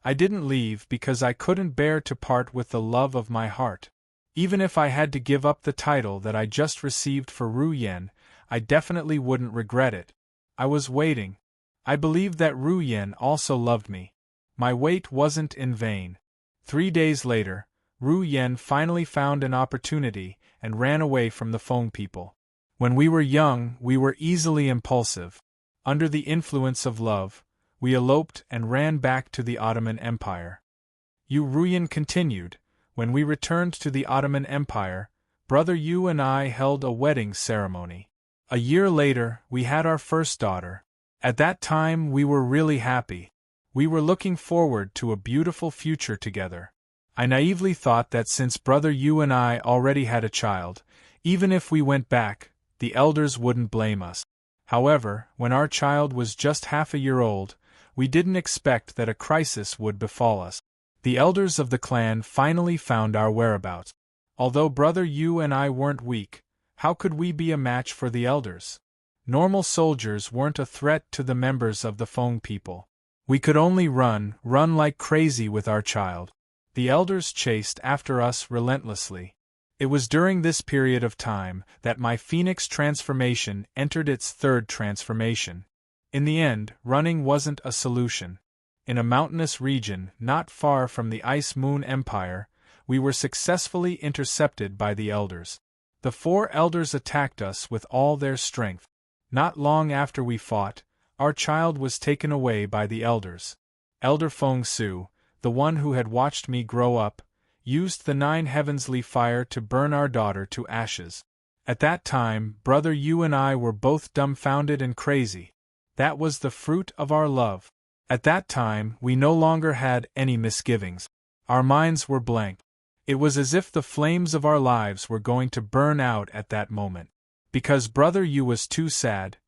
I didn't leave because I couldn't bear to part with the love of my heart. Even if I had to give up the title that I just received for Ru Yen, I definitely wouldn't regret it. I was waiting. I believed that Ru Yen also loved me. My wait wasn't in vain. 3 days later, Ru Yen finally found an opportunity and ran away from the Fong people. When we were young, we were easily impulsive. Under the influence of love, we eloped and ran back to the Ottoman Empire. Ru Yen continued, when we returned to the Ottoman Empire, Brother Yu and I held a wedding ceremony. A year later, we had our first daughter. At that time we were really happy. We were looking forward to a beautiful future together. I naively thought that since Brother Yu and I already had a child, even if we went back, the elders wouldn't blame us. However, when our child was just half a year old, we didn't expect that a crisis would befall us. The elders of the clan finally found our whereabouts. Although Brother Yu and I weren't weak, how could we be a match for the elders? Normal soldiers weren't a threat to the members of the Feng people. We could only run like crazy with our child. The elders chased after us relentlessly. It was during this period of time that my phoenix transformation entered its third transformation. In the end, running wasn't a solution. In a mountainous region not far from the Ice Moon Empire, we were successfully intercepted by the elders. The 4 elders attacked us with all their strength. Not long after we fought, our child was taken away by the elders. Elder Feng Su, the one who had watched me grow up, used the 9 heavenly fire to burn our daughter to ashes. At that time, Brother Yu and I were both dumbfounded and crazy. That was the fruit of our love. At that time, we no longer had any misgivings. Our minds were blank. It was as if the flames of our lives were going to burn out at that moment. Because Brother Yu was too sad,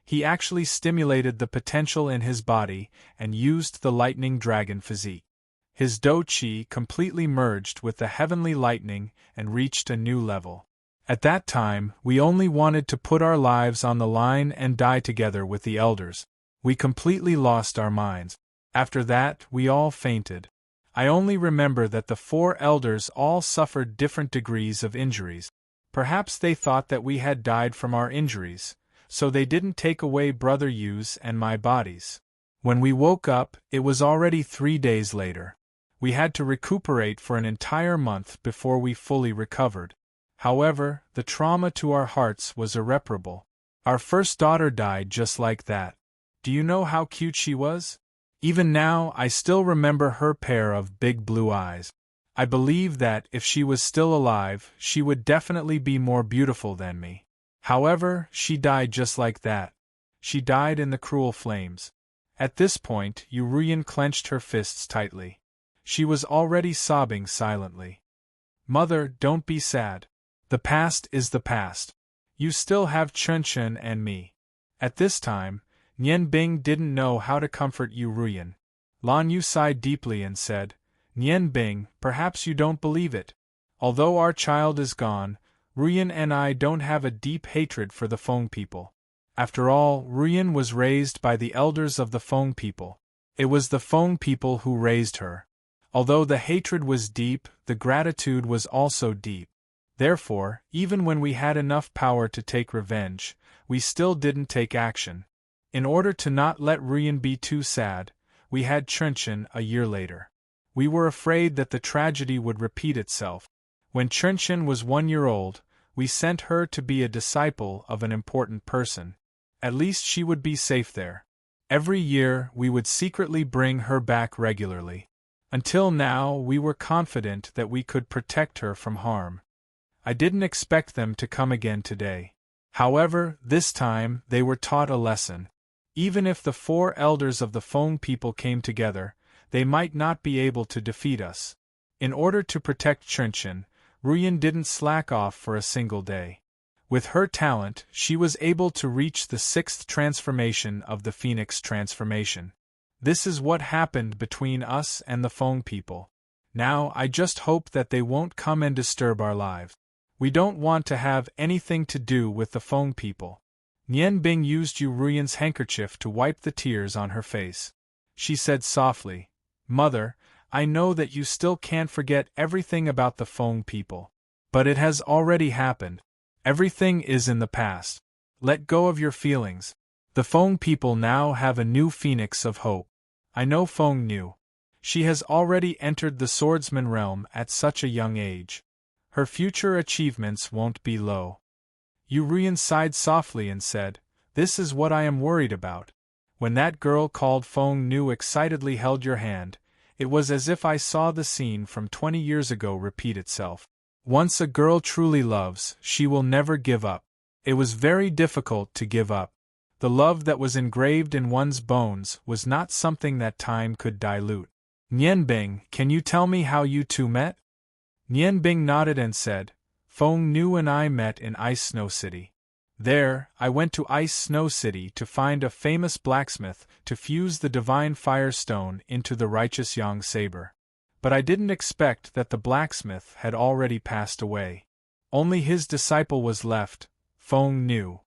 he actually stimulated the potential in his body and used the lightning dragon physique. His Do Chi completely merged with the heavenly lightning and reached a new level. At that time, we only wanted to put our lives on the line and die together with the elders. We completely lost our minds. After that, we all fainted. I only remember that the 4 elders all suffered different degrees of injuries. Perhaps they thought that we had died from our injuries, so they didn't take away Brother Yu's and my bodies. When we woke up, it was already 3 days later. We had to recuperate for an entire month before we fully recovered. However, the trauma to our hearts was irreparable. Our first daughter died just like that. Do you know how cute she was? Even now, I still remember her pair of big blue eyes. I believe that, if she was still alive, she would definitely be more beautiful than me. However, she died just like that. She died in the cruel flames. At this point, Yuruyan clenched her fists tightly. She was already sobbing silently. Mother, don't be sad. The past is the past. You still have Chunchen and me. At this time, Nian Bing didn't know how to comfort Yuruyan. Lan Yu sighed deeply and said, Nian Bing, perhaps you don't believe it. Although our child is gone, Ruyan and I don't have a deep hatred for the Feng people. After all, Ruyan was raised by the elders of the Feng people. It was the Feng people who raised her. Although the hatred was deep, the gratitude was also deep. Therefore, even when we had enough power to take revenge, we still didn't take action. In order to not let Ruyan be too sad, we had Chunchen a year later. We were afraid that the tragedy would repeat itself. When Chunchen was 1 year old, we sent her to be a disciple of an important person. At least she would be safe there. Every year, we would secretly bring her back regularly. Until now, we were confident that we could protect her from harm. I didn't expect them to come again today. However, this time, they were taught a lesson. Even if the 4 elders of the Feng people came together, they might not be able to defeat us. In order to protect Chunchen, Ruyan didn't slack off for a single day. With her talent, she was able to reach the 6th transformation of the Phoenix transformation. This is what happened between us and the Feng people. Now, I just hope that they won't come and disturb our lives. We don't want to have anything to do with the Feng people. Nian Bing used Yuruyan's handkerchief to wipe the tears on her face. She said softly, Mother, I know that you still can't forget everything about the Feng people. But it has already happened. Everything is in the past. Let go of your feelings. The Feng people now have a new phoenix of hope. I know Feng knew. She has already entered the swordsman realm at such a young age. Her future achievements won't be low. Yuruyan sighed softly and said, This is what I am worried about. When that girl called Feng Nu excitedly held your hand, it was as if I saw the scene from 20 years ago repeat itself. Once a girl truly loves, she will never give up. It was very difficult to give up. The love that was engraved in one's bones was not something that time could dilute. Nianbing, can you tell me how you two met? Nianbing nodded and said, Feng Nu and I met in Ice Snow City. There, I went to Ice Snow City to find a famous blacksmith to fuse the divine fire stone into the righteous Yang saber. But I didn't expect that the blacksmith had already passed away. Only his disciple was left, Feng Nu.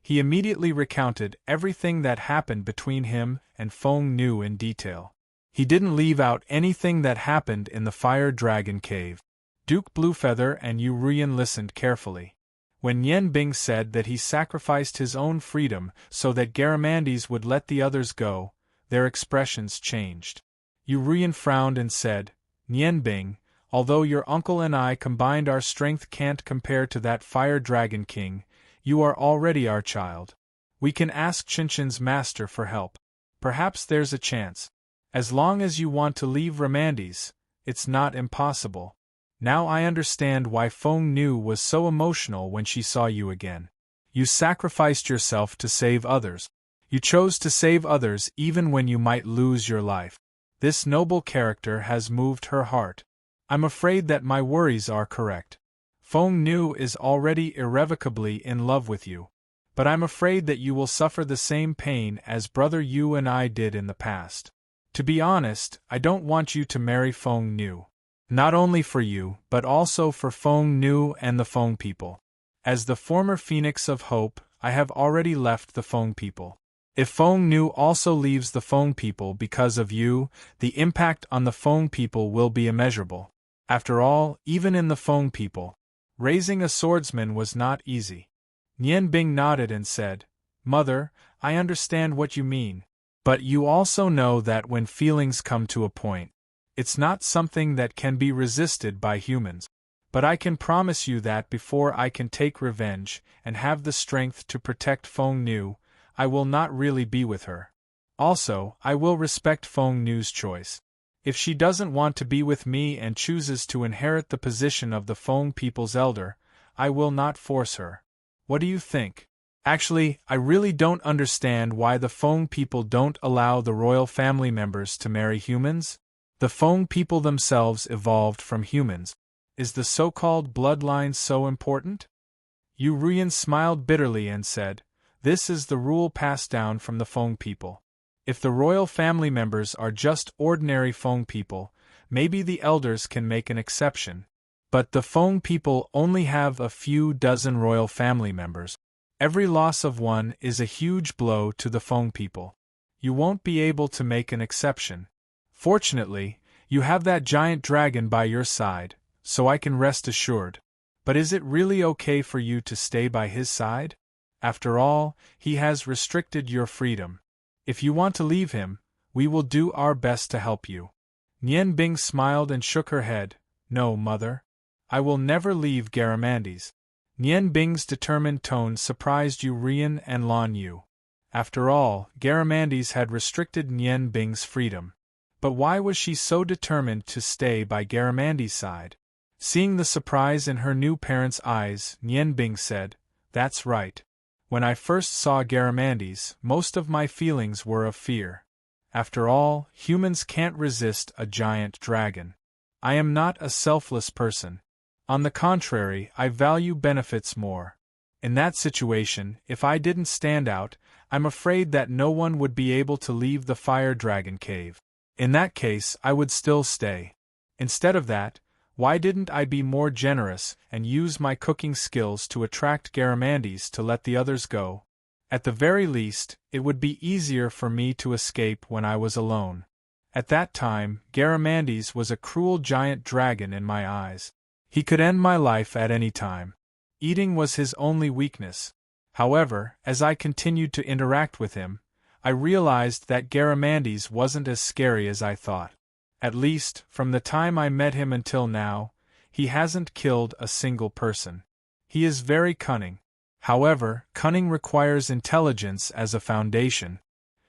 He immediately recounted everything that happened between him and Feng Nu in detail. He didn't leave out anything that happened in the Fire Dragon Cave. Duke Bluefeather and Yu Ruyan listened carefully. When Nianbing said that he sacrificed his own freedom so that Garamandes would let the others go, their expressions changed. Yu Ruyan frowned and said, Nianbing, although your uncle and I combined our strength can't compare to that Fire Dragon King, you are already our child. We can ask Qinchin's master for help. Perhaps there's a chance. As long as you want to leave Ramandes, it's not impossible. Now I understand why Feng Nu was so emotional when she saw you again. You sacrificed yourself to save others. You chose to save others even when you might lose your life. This noble character has moved her heart. I'm afraid that my worries are correct. Feng Nu is already irrevocably in love with you. But I'm afraid that you will suffer the same pain as Brother Yu and I did in the past. To be honest, I don't want you to marry Feng Nu. Not only for you, but also for Feng Nu and the Feng people. As the former Phoenix of Hope, I have already left the Feng people. If Feng Nu also leaves the Feng people because of you, the impact on the Feng people will be immeasurable. After all, even in the Feng people, raising a swordsman was not easy. Nianbing nodded and said, Mother, I understand what you mean. But you also know that when feelings come to a point, it's not something that can be resisted by humans. But I can promise you that before I can take revenge and have the strength to protect Feng Nu, I will not really be with her. Also, I will respect Feng Nu's choice. If she doesn't want to be with me and chooses to inherit the position of the Feng people's elder, I will not force her. What do you think? Actually, I really don't understand why the Feng people don't allow the royal family members to marry humans. The Feng people themselves evolved from humans. Is the so-called bloodline so important? Yu Ruyan smiled bitterly and said, This is the rule passed down from the Feng people. If the royal family members are just ordinary Feng people, maybe the elders can make an exception. But the Feng people only have a few dozen royal family members. Every loss of one is a huge blow to the Feng people. You won't be able to make an exception. Fortunately, you have that giant dragon by your side, so I can rest assured. But is it really okay for you to stay by his side? After all, he has restricted your freedom. If you want to leave him, we will do our best to help you. Nianbing smiled and shook her head. No, mother. I will never leave Garamandes. Nianbing's determined tone surprised Yu Ruyan and Lan Yu. After all, Garamandes had restricted Nianbing's freedom. But why was she so determined to stay by Garamandes' side? Seeing the surprise in her new parents' eyes, Nianbing said, That's right. When I first saw Garamandes, most of my feelings were of fear. After all, humans can't resist a giant dragon. I am not a selfless person. On the contrary, I value benefits more. In that situation, if I didn't stand out, I'm afraid that no one would be able to leave the Fire Dragon Cave. In that case, I would still stay. Instead of that, why didn't I be more generous and use my cooking skills to attract Garamandes to let the others go? At the very least, it would be easier for me to escape when I was alone. At that time, Garamandes was a cruel giant dragon in my eyes. He could end my life at any time. Eating was his only weakness. However, as I continued to interact with him, I realized that Garamandes wasn't as scary as I thought. At least, from the time I met him until now, he hasn't killed a single person. He is very cunning. However, cunning requires intelligence as a foundation.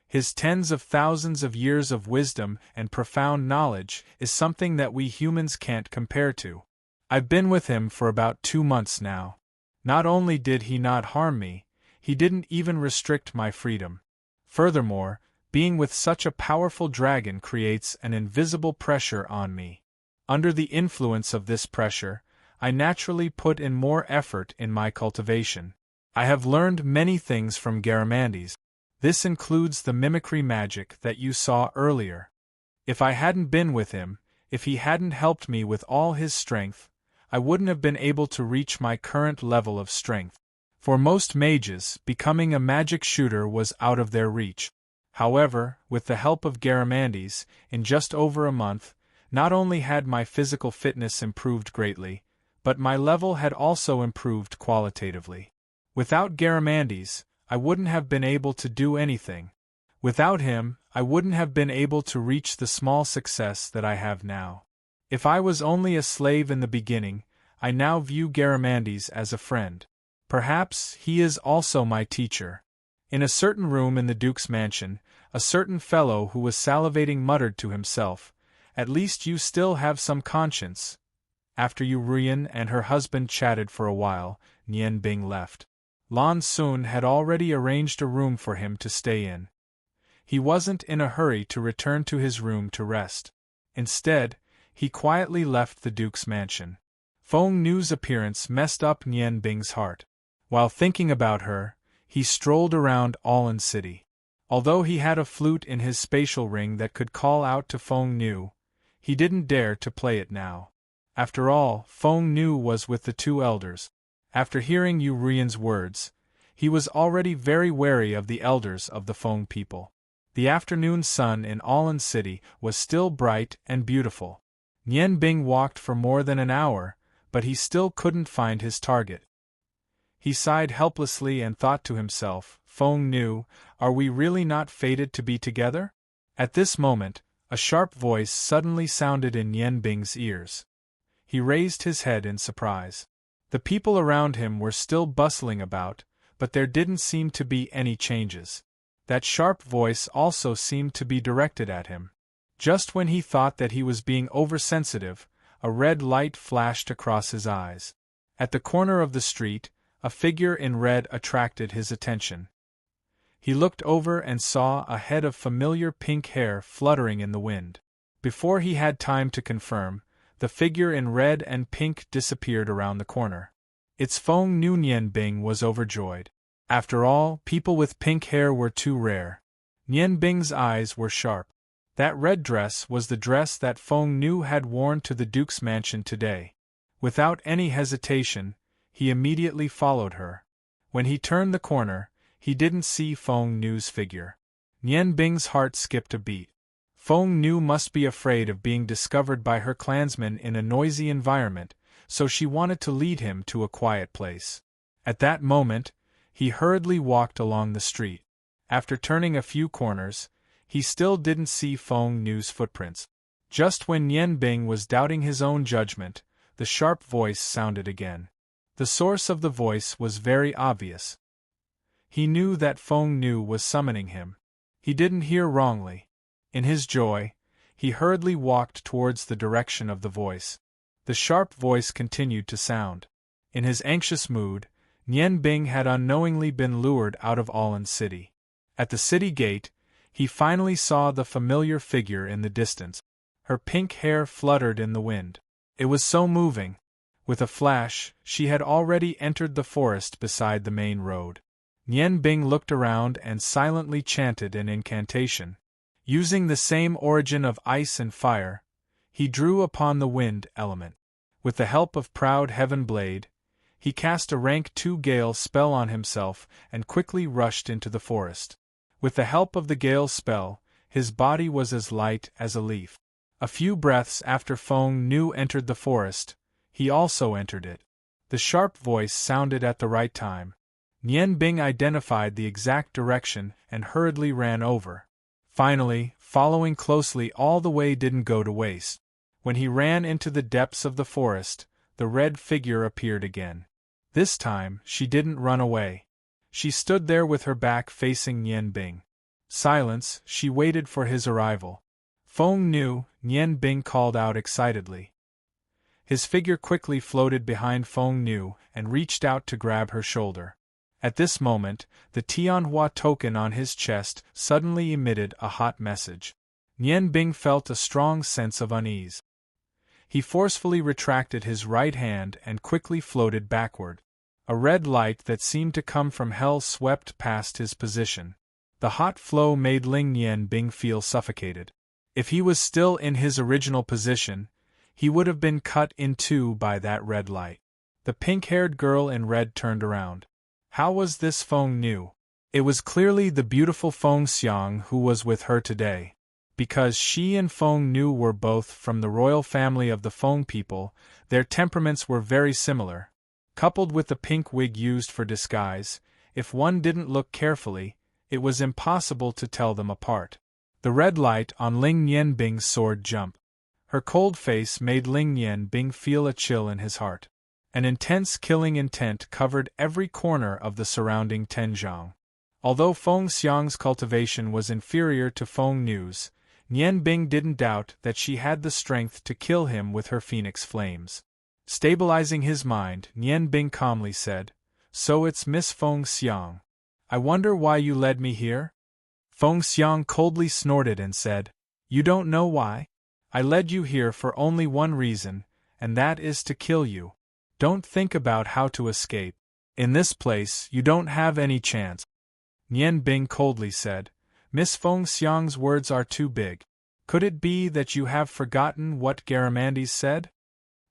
His tens of thousands of years of wisdom and profound knowledge is something that we humans can't compare to. I've been with him for about 2 months now. Not only did he not harm me, He didn't even restrict my freedom. Furthermore, being with such a powerful dragon creates an invisible pressure on me. Under the influence of this pressure, I naturally put in more effort in my cultivation. I have learned many things from Garamandes. This includes the mimicry magic that you saw earlier. If I hadn't been with him, if he hadn't helped me with all his strength, I wouldn't have been able to reach my current level of strength. For most mages, becoming a magic shooter was out of their reach. However, with the help of Garamandes, in just over a month, not only had my physical fitness improved greatly, but my level had also improved qualitatively. Without Garamandes, I wouldn't have been able to do anything. Without him, I wouldn't have been able to reach the small success that I have now. If I was only a slave in the beginning, I now view Garamandes as a friend. Perhaps he is also my teacher. In a certain room in the Duke's mansion, a certain fellow who was salivating muttered to himself, "At least you still have some conscience." After Yurian and her husband chatted for a while, Nian Bing left. Lan Sun had already arranged a room for him to stay in. He wasn't in a hurry to return to his room to rest. Instead, he quietly left the Duke's mansion. Feng Nu's appearance messed up Nian Bing's heart. While thinking about her, he strolled around Aulin City. Although he had a flute in his spatial ring that could call out to Feng Nu, he didn't dare to play it now. After all, Feng Nu was with the two elders. After hearing Yurian's words, he was already very wary of the elders of the Feng people. The afternoon sun in Aulin City was still bright and beautiful. Nian Bing walked for more than an hour, but he still couldn't find his target. He sighed helplessly and thought to himself, "Feng Nu, are we really not fated to be together?" At this moment, a sharp voice suddenly sounded in Nian Bing's ears. He raised his head in surprise. The people around him were still bustling about, but there didn't seem to be any changes. That sharp voice also seemed to be directed at him. Just when he thought that he was being oversensitive, a red light flashed across his eyes. At the corner of the street, a figure in red attracted his attention. He looked over and saw a head of familiar pink hair fluttering in the wind. Before he had time to confirm, the figure in red and pink disappeared around the corner. It's Feng Nu. Nian Bing was overjoyed. After all, people with pink hair were too rare. Nian Bing's eyes were sharp. That red dress was the dress that Feng Nu had worn to the Duke's mansion today. Without any hesitation, he immediately followed her. When he turned the corner, he didn't see Feng Nu's figure. Nian Bing's heart skipped a beat. Feng Nu must be afraid of being discovered by her clansmen in a noisy environment, so she wanted to lead him to a quiet place. At that moment, he hurriedly walked along the street. After turning a few corners, he still didn't see Feng Nu's footprints. Just when Nian Bing was doubting his own judgment, the sharp voice sounded again. The source of the voice was very obvious. He knew that Feng Nu was summoning him. He didn't hear wrongly. In his joy, he hurriedly walked towards the direction of the voice. The sharp voice continued to sound. In his anxious mood, Nian Bing had unknowingly been lured out of Aulin City. At the city gate, he finally saw the familiar figure in the distance. Her pink hair fluttered in the wind. It was so moving. With a flash, she had already entered the forest beside the main road. Nian Bing looked around and silently chanted an incantation. Using the same origin of ice and fire, he drew upon the wind element. With the help of Proud Heaven Blade, he cast a rank 2 Gale spell on himself and quickly rushed into the forest. With the help of the Gale spell, his body was as light as a leaf. A few breaths after Feng Nu entered the forest, he also entered it. The sharp voice sounded at the right time. Nian Bing identified the exact direction and hurriedly ran over. Finally, following closely all the way didn't go to waste. When he ran into the depths of the forest, the red figure appeared again. This time, she didn't run away. She stood there with her back facing Nian Bing. Silence, she waited for his arrival. Feng Nu, Nian Bing called out excitedly. His figure quickly floated behind Feng Nu and reached out to grab her shoulder. At this moment, the Tianhua token on his chest suddenly emitted a hot message. Nian Bing felt a strong sense of unease. He forcefully retracted his right hand and quickly floated backward. A red light that seemed to come from hell swept past his position. The hot flow made Ling Nian Bing feel suffocated. If he was still in his original position, he would have been cut in two by that red light. The pink-haired girl in red turned around. How was this Feng Nu? It was clearly the beautiful Feng Xiang who was with her today. Because she and Feng Nu were both from the royal family of the Feng people, their temperaments were very similar. Coupled with the pink wig used for disguise, if one didn't look carefully, it was impossible to tell them apart. The red light on Ling Nian Bing's sword jumped. Her cold face made Ling Nian Bing feel a chill in his heart. An intense killing intent covered every corner of the surrounding Tenjiang. Although Feng Xiang's cultivation was inferior to Feng Nu's, Nian Bing didn't doubt that she had the strength to kill him with her phoenix flames. Stabilizing his mind, Nian Bing calmly said, "So it's Miss Feng Xiang. I wonder why you led me here?" Feng Xiang coldly snorted and said, "You don't know why? I led you here for only one reason, and that is to kill you. Don't think about how to escape. In this place, you don't have any chance." Nian Bing coldly said, "Miss Feng Xiang's words are too big. Could it be that you have forgotten what Garamandes said?"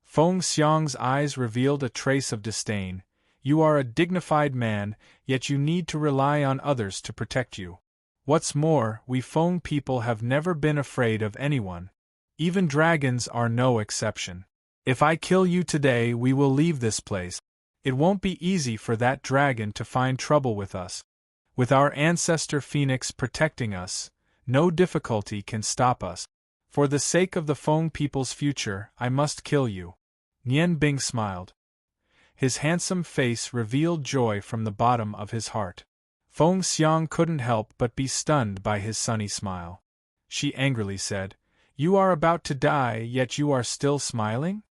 Feng Xiang's eyes revealed a trace of disdain. "You are a dignified man, yet you need to rely on others to protect you. What's more, we Feng people have never been afraid of anyone. Even dragons are no exception. If I kill you today, we will leave this place. It won't be easy for that dragon to find trouble with us. With our ancestor Phoenix protecting us, no difficulty can stop us. For the sake of the Feng people's future, I must kill you." Nian Bing smiled. His handsome face revealed joy from the bottom of his heart. Feng Xiang couldn't help but be stunned by his sunny smile. She angrily said, "You are about to die, yet you are still smiling?"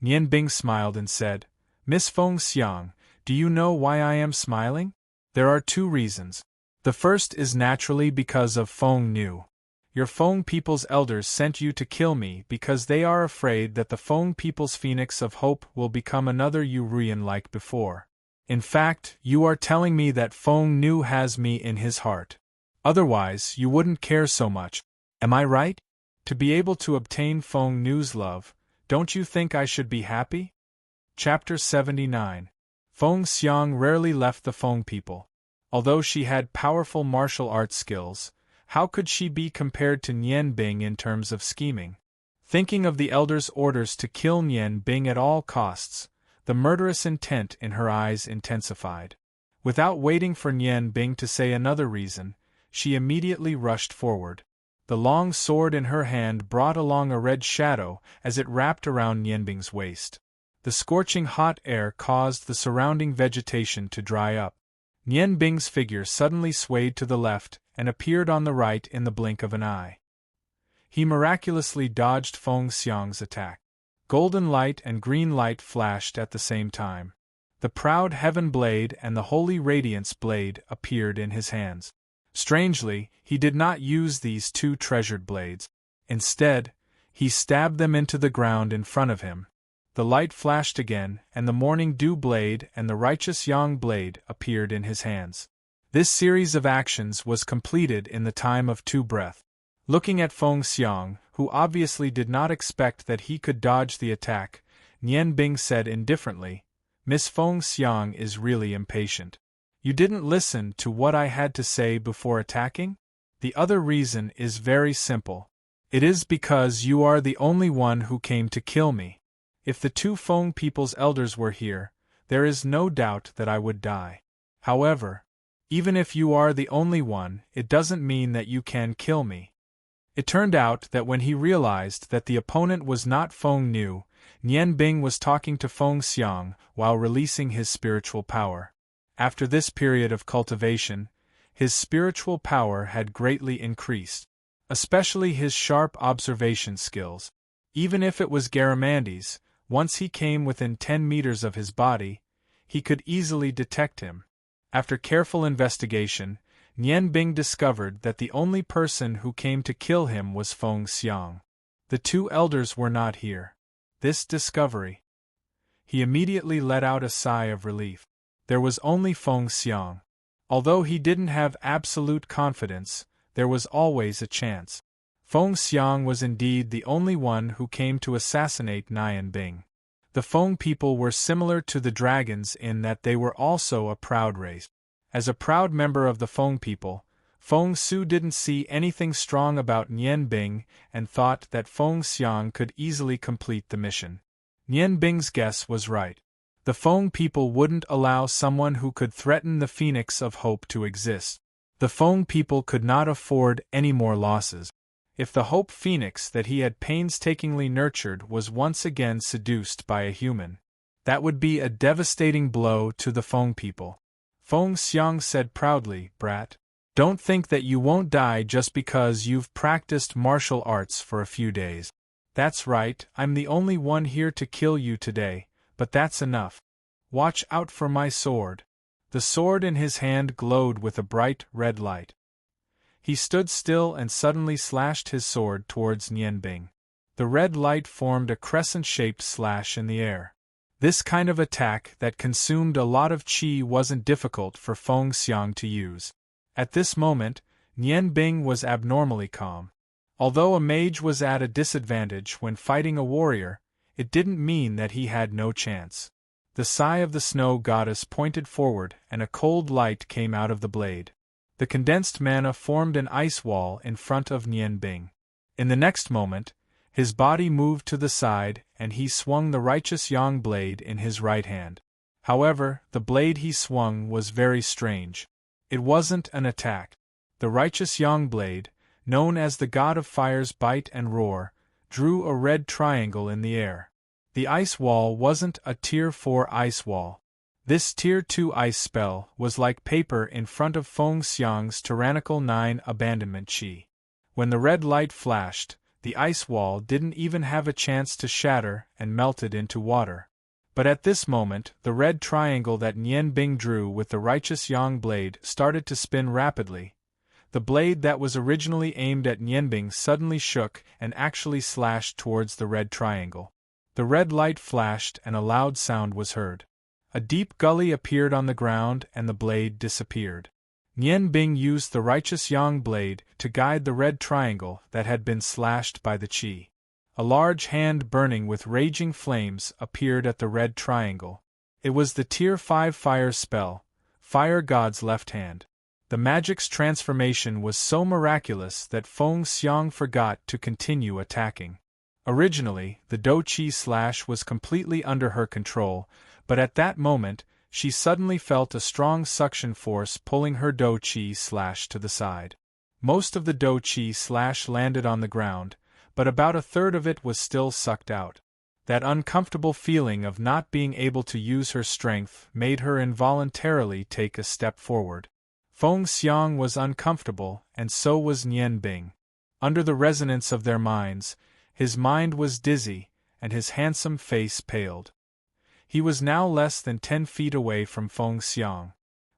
Nian Bing smiled and said, "Miss Feng Xiang, do you know why I am smiling? There are two reasons. The first is naturally because of Feng Nu. Your Feng people's elders sent you to kill me because they are afraid that the Feng people's Phoenix of Hope will become another Yuruyan like before. In fact, you are telling me that Feng Nu has me in his heart. Otherwise, you wouldn't care so much. Am I right? To be able to obtain Feng Nu's love, don't you think I should be happy?" Chapter 79. Feng Xiang rarely left the Feng people. Although she had powerful martial arts skills, how could she be compared to Nian Bing in terms of scheming? Thinking of the elder's orders to kill Nian Bing at all costs, the murderous intent in her eyes intensified. Without waiting for Nian Bing to say another reason, she immediately rushed forward. The long sword in her hand brought along a red shadow as it wrapped around Nian Bing's waist. The scorching hot air caused the surrounding vegetation to dry up. Nian Bing's figure suddenly swayed to the left and appeared on the right in the blink of an eye. He miraculously dodged Feng Xiang's attack. Golden light and green light flashed at the same time. The proud heaven blade and the holy radiance blade appeared in his hands. Strangely, he did not use these two treasured blades. Instead, he stabbed them into the ground in front of him. The light flashed again, and the morning dew blade and the righteous yang blade appeared in his hands. This series of actions was completed in the time of 2 breaths. Looking at Feng Xiang, who obviously did not expect that he could dodge the attack, Nian Bing said indifferently, "Miss Feng Xiang is really impatient. You didn't listen to what I had to say before attacking? The other reason is very simple. It is because you are the only one who came to kill me. If the 2 Feng people's elders were here, there is no doubt that I would die. However, even if you are the only one, it doesn't mean that you can kill me." It turned out that when he realized that the opponent was not Feng Nu, Nian Bing was talking to Feng Xiang while releasing his spiritual power. After this period of cultivation, his spiritual power had greatly increased, especially his sharp observation skills. Even if it was Garamandes, once he came within 10 meters of his body, he could easily detect him. After careful investigation, Nian Bing discovered that the only person who came to kill him was Feng Xiang. The two elders were not here. This discovery. He immediately let out a sigh of relief. There was only Feng Xiang. Although he didn't have absolute confidence, there was always a chance. Feng Xiang was indeed the only one who came to assassinate Nian Bing. The Feng people were similar to the dragons in that they were also a proud race. As a proud member of the Feng people, Feng Su didn't see anything strong about Nian Bing and thought that Feng Xiang could easily complete the mission. Nian Bing's guess was right. The Feng people wouldn't allow someone who could threaten the Phoenix of Hope to exist. The Feng people could not afford any more losses. If the Hope Phoenix that he had painstakingly nurtured was once again seduced by a human, that would be a devastating blow to the Feng people. Feng Xiang said proudly, "Brat, don't think that you won't die just because you've practiced martial arts for a few days. That's right, I'm the only one here to kill you today, but that's enough. Watch out for my sword." The sword in his hand glowed with a bright red light. He stood still and suddenly slashed his sword towards Nian Bing. The red light formed a crescent-shaped slash in the air. This kind of attack that consumed a lot of qi wasn't difficult for Feng Xiang to use. At this moment, Nian Bing was abnormally calm. Although a mage was at a disadvantage when fighting a warrior, it didn't mean that he had no chance. The sigh of the snow goddess pointed forward and a cold light came out of the blade. The condensed mana formed an ice wall in front of Nian Bing. In the next moment, his body moved to the side and he swung the righteous yang blade in his right hand. However, the blade he swung was very strange. It wasn't an attack. The righteous yang blade, known as the god of fire's bite and roar, drew a red triangle in the air. The ice wall wasn't a Tier 4 ice wall. This Tier 2 ice spell was like paper in front of Feng Xiang's tyrannical 9 abandonment chi. When the red light flashed, the ice wall didn't even have a chance to shatter and melted into water. But at this moment, the red triangle that Nian Bing drew with the righteous yang blade started to spin rapidly. The blade that was originally aimed at Nian Bing suddenly shook and actually slashed towards the red triangle. The red light flashed and a loud sound was heard. A deep gully appeared on the ground and the blade disappeared. Nian Bing used the righteous yang blade to guide the red triangle that had been slashed by the qi. A large hand burning with raging flames appeared at the red triangle. It was the Tier 5 fire spell, Fire God's Left Hand. The magic's transformation was so miraculous that Feng Xiang forgot to continue attacking. Originally, the Do Qi slash was completely under her control, but at that moment, she suddenly felt a strong suction force pulling her Do Qi slash to the side. Most of the Do Qi slash landed on the ground, but about a third of it was still sucked out. That uncomfortable feeling of not being able to use her strength made her involuntarily take a step forward. Feng Xiang was uncomfortable, and so was Nian Bing. Under the resonance of their minds, his mind was dizzy, and his handsome face paled. He was now less than 10 feet away from Feng Xiang.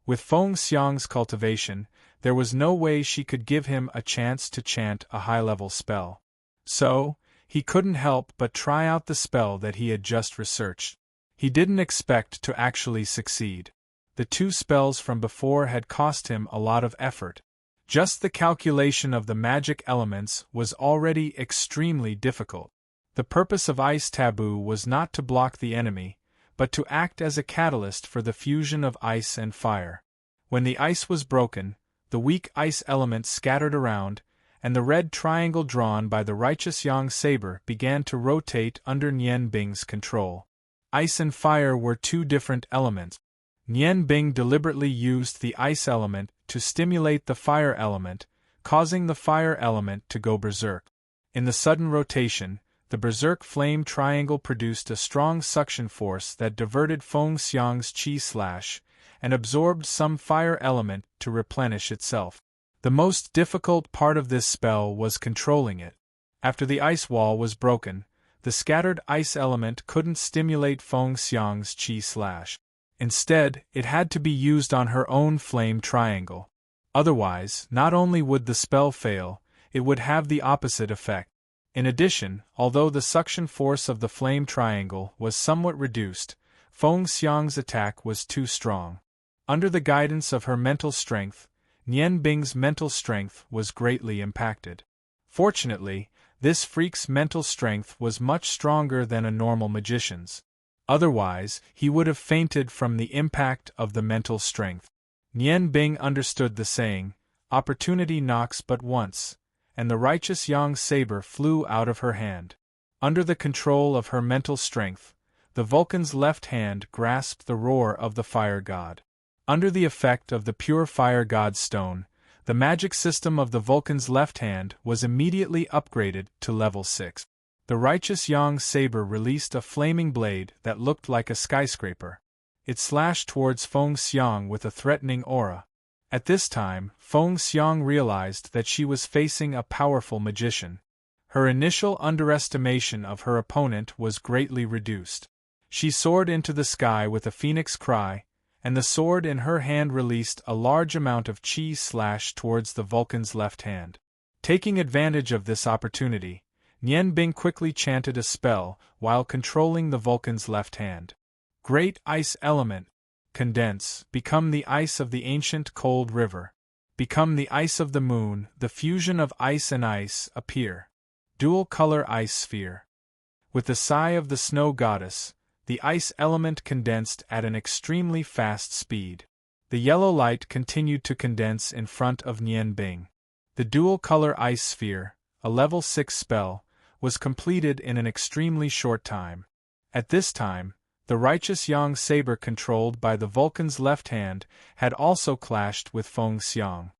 With Feng Xiang's cultivation, there was no way she could give him a chance to chant a high-level spell. So, he couldn't help but try out the spell that he had just researched. He didn't expect to actually succeed. The 2 spells from before had cost him a lot of effort. Just the calculation of the magic elements was already extremely difficult. The purpose of Ice Taboo was not to block the enemy, but to act as a catalyst for the fusion of ice and fire. When the ice was broken, the weak ice element scattered around, and the red triangle drawn by the righteous yang saber began to rotate under Nian Bing's control. Ice and fire were 2 different elements. Nian Bing deliberately used the ice element to stimulate the fire element, causing the fire element to go berserk. In the sudden rotation, the berserk flame triangle produced a strong suction force that diverted Feng Xiang's qi slash and absorbed some fire element to replenish itself. The most difficult part of this spell was controlling it. After the ice wall was broken, the scattered ice element couldn't stimulate Feng Xiang's qi slash. Instead, it had to be used on her own flame triangle. Otherwise, not only would the spell fail, it would have the opposite effect. In addition, although the suction force of the flame triangle was somewhat reduced, Feng Xiang's attack was too strong. Under the guidance of her mental strength, Nian Bing's mental strength was greatly impacted. Fortunately, this freak's mental strength was much stronger than a normal magician's. Otherwise, he would have fainted from the impact of the mental strength. Nian Bing understood the saying, "Opportunity knocks but once," and the righteous Yang saber flew out of her hand. Under the control of her mental strength, the Vulcan's left hand grasped the roar of the fire god. Under the effect of the pure fire god's stone, the magic system of the Vulcan's left hand was immediately upgraded to level 6. The righteous Yang saber released a flaming blade that looked like a skyscraper. It slashed towards Feng Xiang with a threatening aura. At this time, Feng Xiang realized that she was facing a powerful magician. Her initial underestimation of her opponent was greatly reduced. She soared into the sky with a phoenix cry, and the sword in her hand released a large amount of chi slash towards the Vulcan's left hand. Taking advantage of this opportunity, Nian Bing quickly chanted a spell while controlling the Vulcan's left hand. Great ice element, condense, become the ice of the ancient cold river. Become the ice of the moon, the fusion of ice and ice, appear. Dual color ice sphere. With the sigh of the snow goddess, the ice element condensed at an extremely fast speed. The yellow light continued to condense in front of Nian Bing. The dual color ice sphere, a level 6 spell, was completed in an extremely short time. At this time, the righteous Yang saber controlled by the Vulcan's left hand had also clashed with Feng Xiang.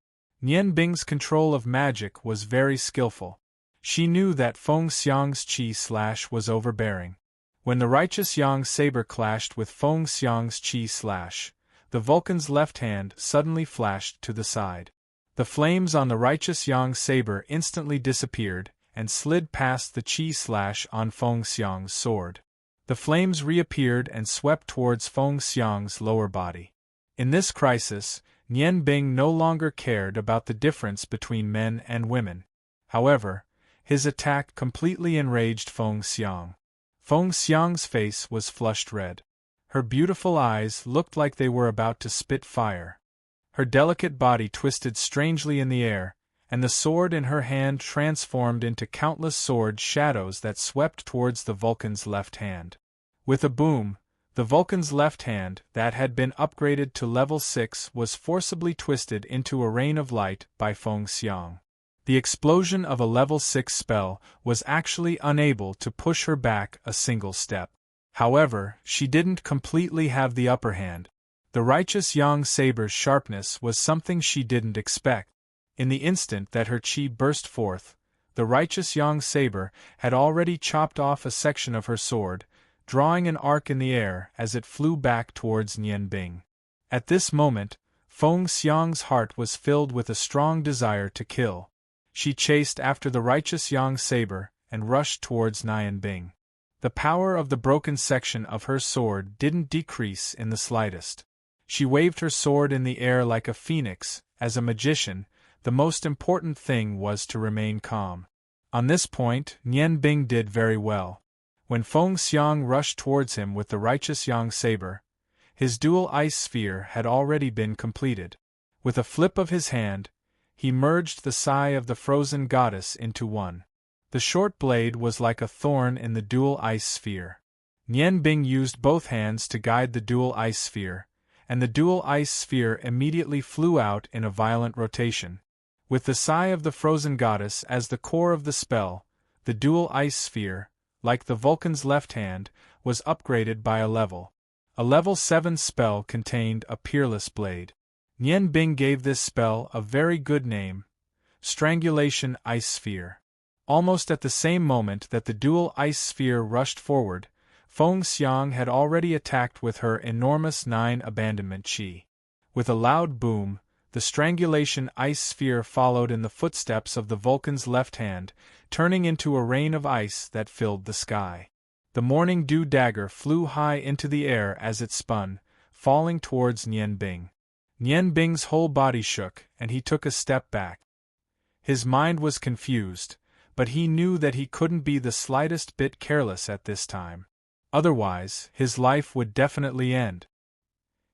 Nian Bing's control of magic was very skillful. She knew that Feng Xiang's chi slash was overbearing. When the righteous Yang saber clashed with Feng Xiang's chi slash, the Vulcan's left hand suddenly flashed to the side. The flames on the righteous Yang saber instantly disappeared and slid past the chi slash on Feng Xiang's sword. The flames reappeared and swept towards Feng Xiang's lower body. In this crisis, Nian Bing no longer cared about the difference between men and women. However, his attack completely enraged Feng Xiang. Feng Xiang's face was flushed red. Her beautiful eyes looked like they were about to spit fire. Her delicate body twisted strangely in the air, and the sword in her hand transformed into countless sword shadows that swept towards the Vulcan's left hand. With a boom, the Vulcan's left hand, that had been upgraded to level 6, was forcibly twisted into a rain of light by Feng Xiang. The explosion of a level 6 spell was actually unable to push her back a single step. However, she didn't completely have the upper hand. The righteous Yang saber's sharpness was something she didn't expect. In the instant that her chi burst forth, the righteous Yang saber had already chopped off a section of her sword, drawing an arc in the air as it flew back towards Nian Bing. At this moment, Feng Xiang's heart was filled with a strong desire to kill. She chased after the righteous Yang saber and rushed towards Nian Bing. The power of the broken section of her sword didn't decrease in the slightest. She waved her sword in the air like a phoenix. As a magician, the most important thing was to remain calm. On this point, Nian Bing did very well. When Feng Xiang rushed towards him with the righteous Yang saber, his dual ice sphere had already been completed. With a flip of his hand, he merged the sigh of the frozen goddess into one. The short blade was like a thorn in the dual ice sphere. Nian Bing used both hands to guide the dual ice sphere, and the dual ice sphere immediately flew out in a violent rotation. With the sigh of the frozen goddess as the core of the spell, the dual ice sphere, like the Vulcan's left hand, was upgraded by a level. A level 7 spell contained a peerless blade. Nian Bing gave this spell a very good name, Strangulation Ice Sphere. Almost at the same moment that the dual ice sphere rushed forward, Feng Xiang had already attacked with her enormous 9 abandonment chi. With a loud boom, the strangulation ice sphere followed in the footsteps of the Vulcan's left hand, turning into a rain of ice that filled the sky. The morning dew dagger flew high into the air as it spun, falling towards Nian Bing. Nian Bing's whole body shook, and he took a step back. His mind was confused, but he knew that he couldn't be the slightest bit careless at this time. Otherwise, his life would definitely end.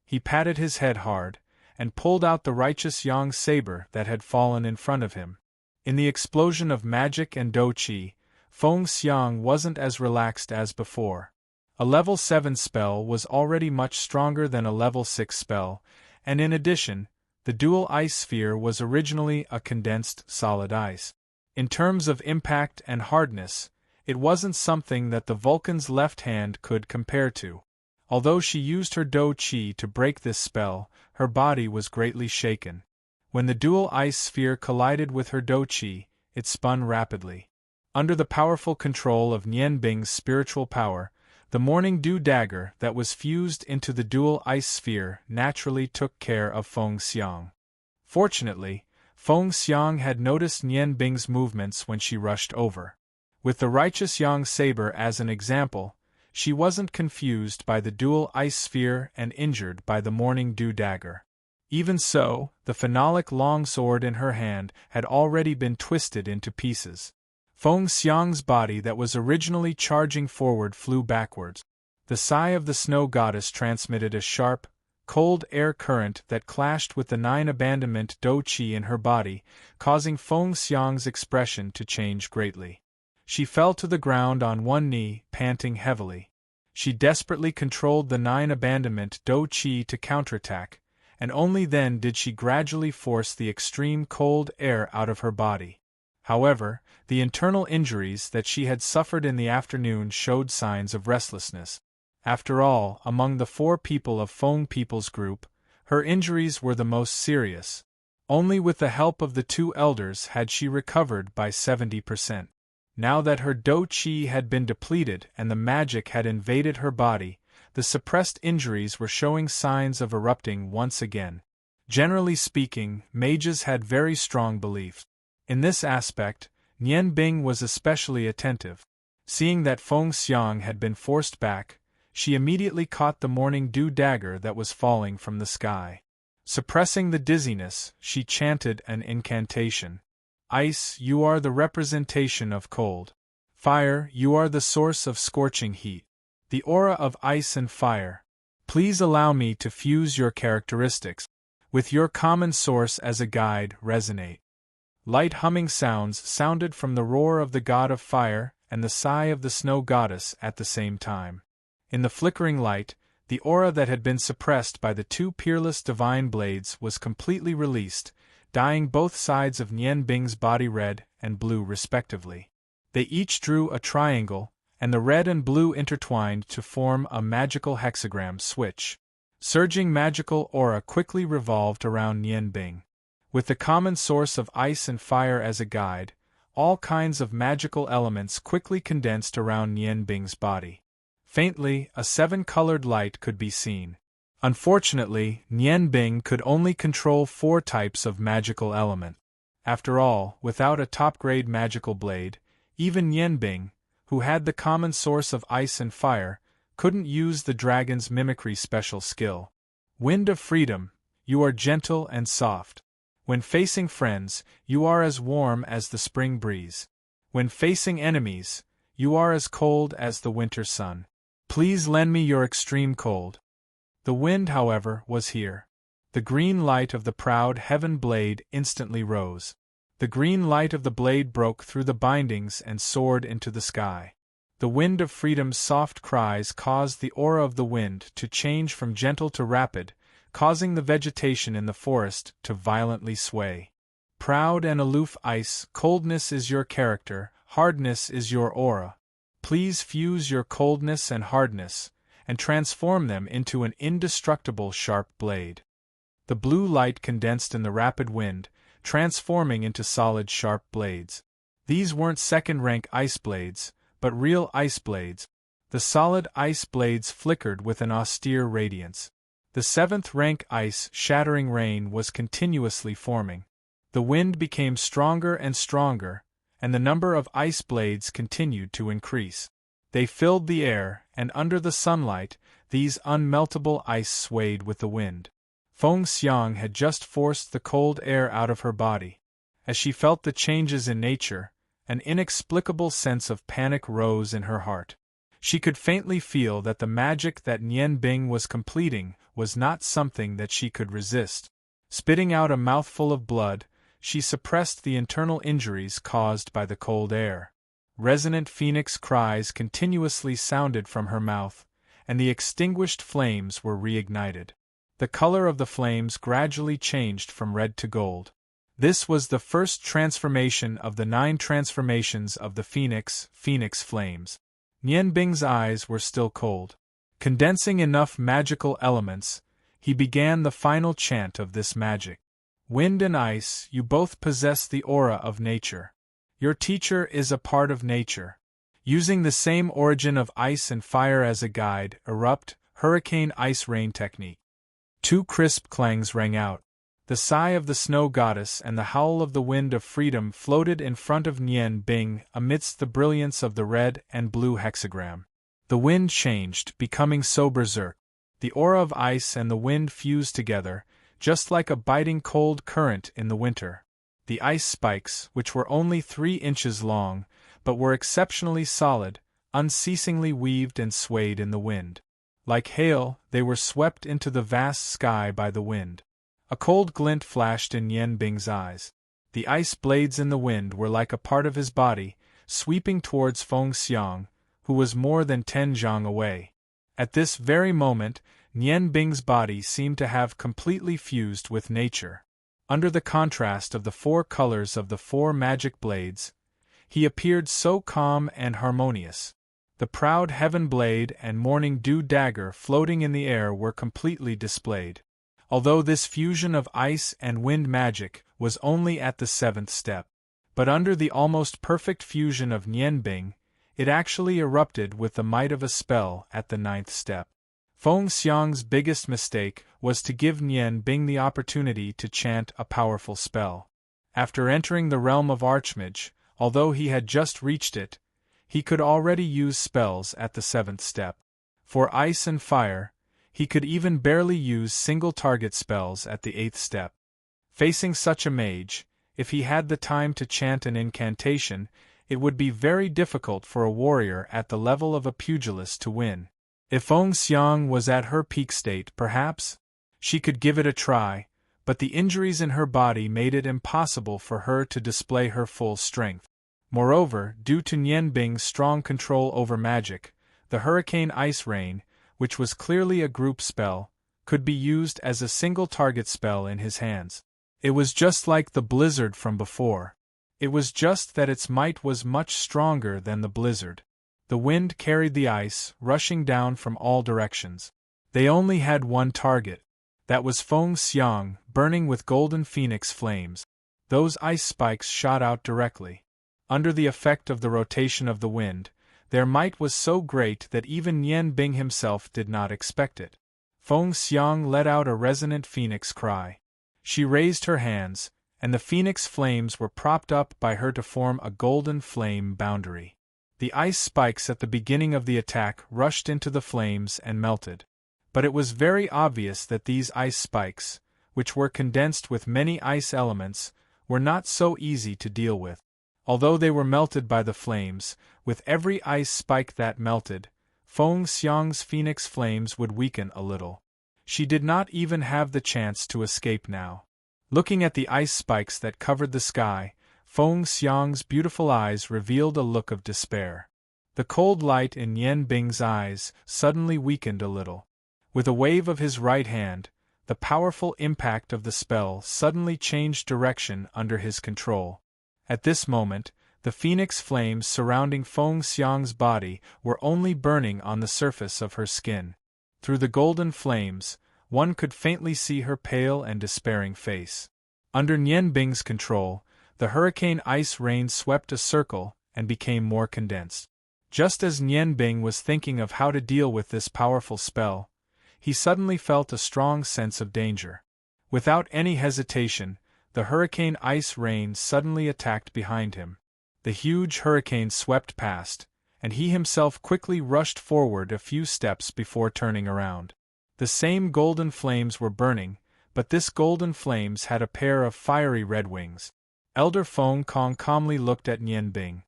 He patted his head hard, and pulled out the righteous Yang saber that had fallen in front of him. In the explosion of magic and dou qi, Feng Xiang wasn't as relaxed as before. A level 7 spell was already much stronger than a level 6 spell, and in addition, the dual ice sphere was originally a condensed solid ice. In terms of impact and hardness, it wasn't something that the Vulcan's left hand could compare to. Although she used her dou qi to break this spell, her body was greatly shaken. When the dual ice sphere collided with her dou qi, it spun rapidly. Under the powerful control of Nian Bing's spiritual power, the morning dew dagger that was fused into the dual ice sphere naturally took care of Feng Xiang. Fortunately, Feng Xiang had noticed Nian Bing's movements when she rushed over. With the righteous Yang saber as an example, she wasn't confused by the dual ice sphere and injured by the morning dew dagger. Even so, the phenolic longsword in her hand had already been twisted into pieces. Feng Xiang's body that was originally charging forward flew backwards. The sigh of the snow goddess transmitted a sharp, cold air current that clashed with the 9 abandonment dou qi in her body, causing Feng Xiang's expression to change greatly. She fell to the ground on one knee, panting heavily. She desperately controlled the 9 abandonment dou qi to counterattack, and only then did she gradually force the extreme cold air out of her body. However, the internal injuries that she had suffered in the afternoon showed signs of restlessness. After all, among the 4 people of Feng People's group, her injuries were the most serious. Only with the help of the 2 elders had she recovered by 70%. Now that her dou qi had been depleted and the magic had invaded her body, the suppressed injuries were showing signs of erupting once again. Generally speaking, mages had very strong beliefs. In this aspect, Nian Bing was especially attentive. Seeing that Feng Xiang had been forced back, she immediately caught the morning dew dagger that was falling from the sky. Suppressing the dizziness, she chanted an incantation. Ice, you are the representation of cold. Fire, you are the source of scorching heat. The aura of ice and fire. Please allow me to fuse your characteristics. With your common source as a guide, resonate. Light humming sounds sounded from the roar of the god of fire and the sigh of the snow goddess at the same time. In the flickering light, the aura that had been suppressed by the 2 peerless divine blades was completely released, dyeing both sides of Nian Bing's body red and blue respectively. They each drew a triangle, and the red and blue intertwined to form a magical hexagram switch. Surging magical aura quickly revolved around Nian Bing. With the common source of ice and fire as a guide, all kinds of magical elements quickly condensed around Nian Bing's body. Faintly, a 7-colored light could be seen. Unfortunately, Nian Bing could only control 4 types of magical element. After all, without a top-grade magical blade, even Nian Bing, who had the common source of ice and fire, couldn't use the dragon's mimicry special skill. Wind of freedom, you are gentle and soft. When facing friends, you are as warm as the spring breeze. When facing enemies, you are as cold as the winter sun. Please lend me your extreme cold. The wind, however, was here. The green light of the proud heaven blade instantly rose. The green light of the blade broke through the bindings and soared into the sky. The wind of freedom's soft cries caused the aura of the wind to change from gentle to rapid, causing the vegetation in the forest to violently sway. Proud and aloof ice, coldness is your character, hardness is your aura. Please fuse your coldness and hardness, and transform them into an indestructible sharp blade. The blue light condensed in the rapid wind, transforming into solid sharp blades. These weren't second-rank ice blades, but real ice blades. The solid ice blades flickered with an austere radiance. The 7th-rank ice shattering rain was continuously forming. The wind became stronger and stronger, and the number of ice blades continued to increase. They filled the air, and under the sunlight, these unmeltable ice swayed with the wind. Feng Xiang had just forced the cold air out of her body. As she felt the changes in nature, an inexplicable sense of panic rose in her heart. She could faintly feel that the magic that Nian Bing was completing was not something that she could resist. Spitting out a mouthful of blood, she suppressed the internal injuries caused by the cold air. Resonant phoenix cries continuously sounded from her mouth, and the extinguished flames were reignited. The color of the flames gradually changed from red to gold. This was the first transformation of the 9 transformations of the phoenix flames. Nian Bing's eyes were still cold. Condensing enough magical elements, he began the final chant of this magic. Wind and ice, you both possess the aura of nature. Your teacher is a part of nature. Using the same origin of ice and fire as a guide, erupt, hurricane ice rain technique. 2 crisp clangs rang out. The sigh of the snow goddess and the howl of the wind of freedom floated in front of Nian Bing amidst the brilliance of the red and blue hexagram. The wind changed, becoming so berserk. The aura of ice and the wind fused together, just like a biting cold current in the winter. The ice spikes, which were only 3 inches long, but were exceptionally solid, unceasingly weaved and swayed in the wind. Like hail, they were swept into the vast sky by the wind. A cold glint flashed in Nian Bing's eyes. The ice blades in the wind were like a part of his body, sweeping towards Feng Xiang, who was more than 10 zhang away. At this very moment, Nian Bing's body seemed to have completely fused with nature. Under the contrast of the 4 colors of the 4 magic blades, he appeared so calm and harmonious. The proud heaven blade and morning dew dagger floating in the air were completely displayed. Although this fusion of ice and wind magic was only at the 7th step, but under the almost perfect fusion of Nian Bing, it actually erupted with the might of a spell at the 9th step. Feng Xiang's biggest mistake was to give Nian Bing the opportunity to chant a powerful spell. After entering the realm of Archmage, although he had just reached it, he could already use spells at the 7th step. For ice and fire, he could even barely use single-target spells at the 8th step. Facing such a mage, if he had the time to chant an incantation, it would be very difficult for a warrior at the level of a pugilist to win. If Feng Xiang was at her peak state, perhaps she could give it a try, but the injuries in her body made it impossible for her to display her full strength. Moreover, due to Nian Bing's strong control over magic, the hurricane ice rain, which was clearly a group spell, could be used as a single-target spell in his hands. It was just like the blizzard from before. It was just that its might was much stronger than the blizzard. The wind carried the ice, rushing down from all directions. They only had one target. That was Feng Xiang, burning with golden phoenix flames. Those ice spikes shot out directly. Under the effect of the rotation of the wind, their might was so great that even Nian Bing himself did not expect it. Feng Xiang let out a resonant phoenix cry. She raised her hands, and the phoenix flames were propped up by her to form a golden flame boundary. The ice spikes at the beginning of the attack rushed into the flames and melted. But it was very obvious that these ice spikes, which were condensed with many ice elements, were not so easy to deal with. Although they were melted by the flames, with every ice spike that melted, Feng Xiang's phoenix flames would weaken a little. She did not even have the chance to escape now. Looking at the ice spikes that covered the sky, Feng Xiang's beautiful eyes revealed a look of despair. The cold light in Nian Bing's eyes suddenly weakened a little. With a wave of his right hand, the powerful impact of the spell suddenly changed direction under his control. At this moment, the phoenix flames surrounding Feng Xiang's body were only burning on the surface of her skin. Through the golden flames, one could faintly see her pale and despairing face. Under Nian Bing's control, the hurricane ice rain swept a circle and became more condensed. Just as Nian Bing was thinking of how to deal with this powerful spell, he suddenly felt a strong sense of danger. Without any hesitation, the hurricane ice rain suddenly attacked behind him. The huge hurricane swept past, and he himself quickly rushed forward a few steps before turning around. The same golden flames were burning, but this golden flames had a pair of fiery red wings. Elder Feng Kong calmly looked at Nian Bing.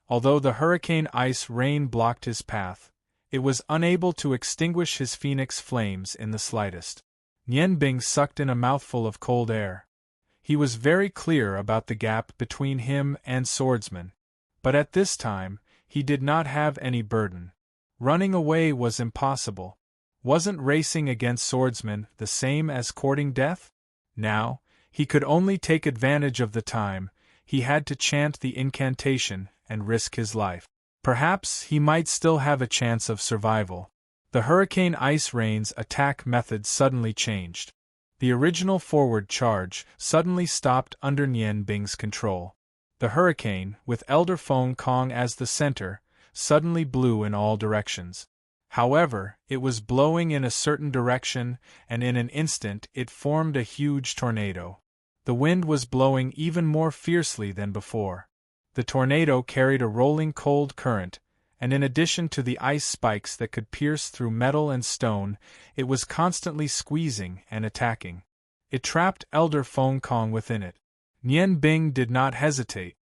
Although the hurricane ice rain blocked his path, it was unable to extinguish his phoenix flames in the slightest. Nian Bing sucked in a mouthful of cold air. He was very clear about the gap between him and swordsman. But at this time, he did not have any burden. Running away was impossible. Wasn't racing against swordsmen the same as courting death? Now, he could only take advantage of the time. He had to chant the incantation and risk his life. Perhaps he might still have a chance of survival. The hurricane ice rain's attack method suddenly changed. The original forward charge suddenly stopped under Nian Bing's control. The hurricane, with Elder Feng Kong as the center, suddenly blew in all directions. However, it was blowing in a certain direction, and in an instant it formed a huge tornado. The wind was blowing even more fiercely than before. The tornado carried a rolling cold current, and in addition to the ice spikes that could pierce through metal and stone, it was constantly squeezing and attacking. It trapped Elder Feng Kong within it. Nian Bing did not hesitate.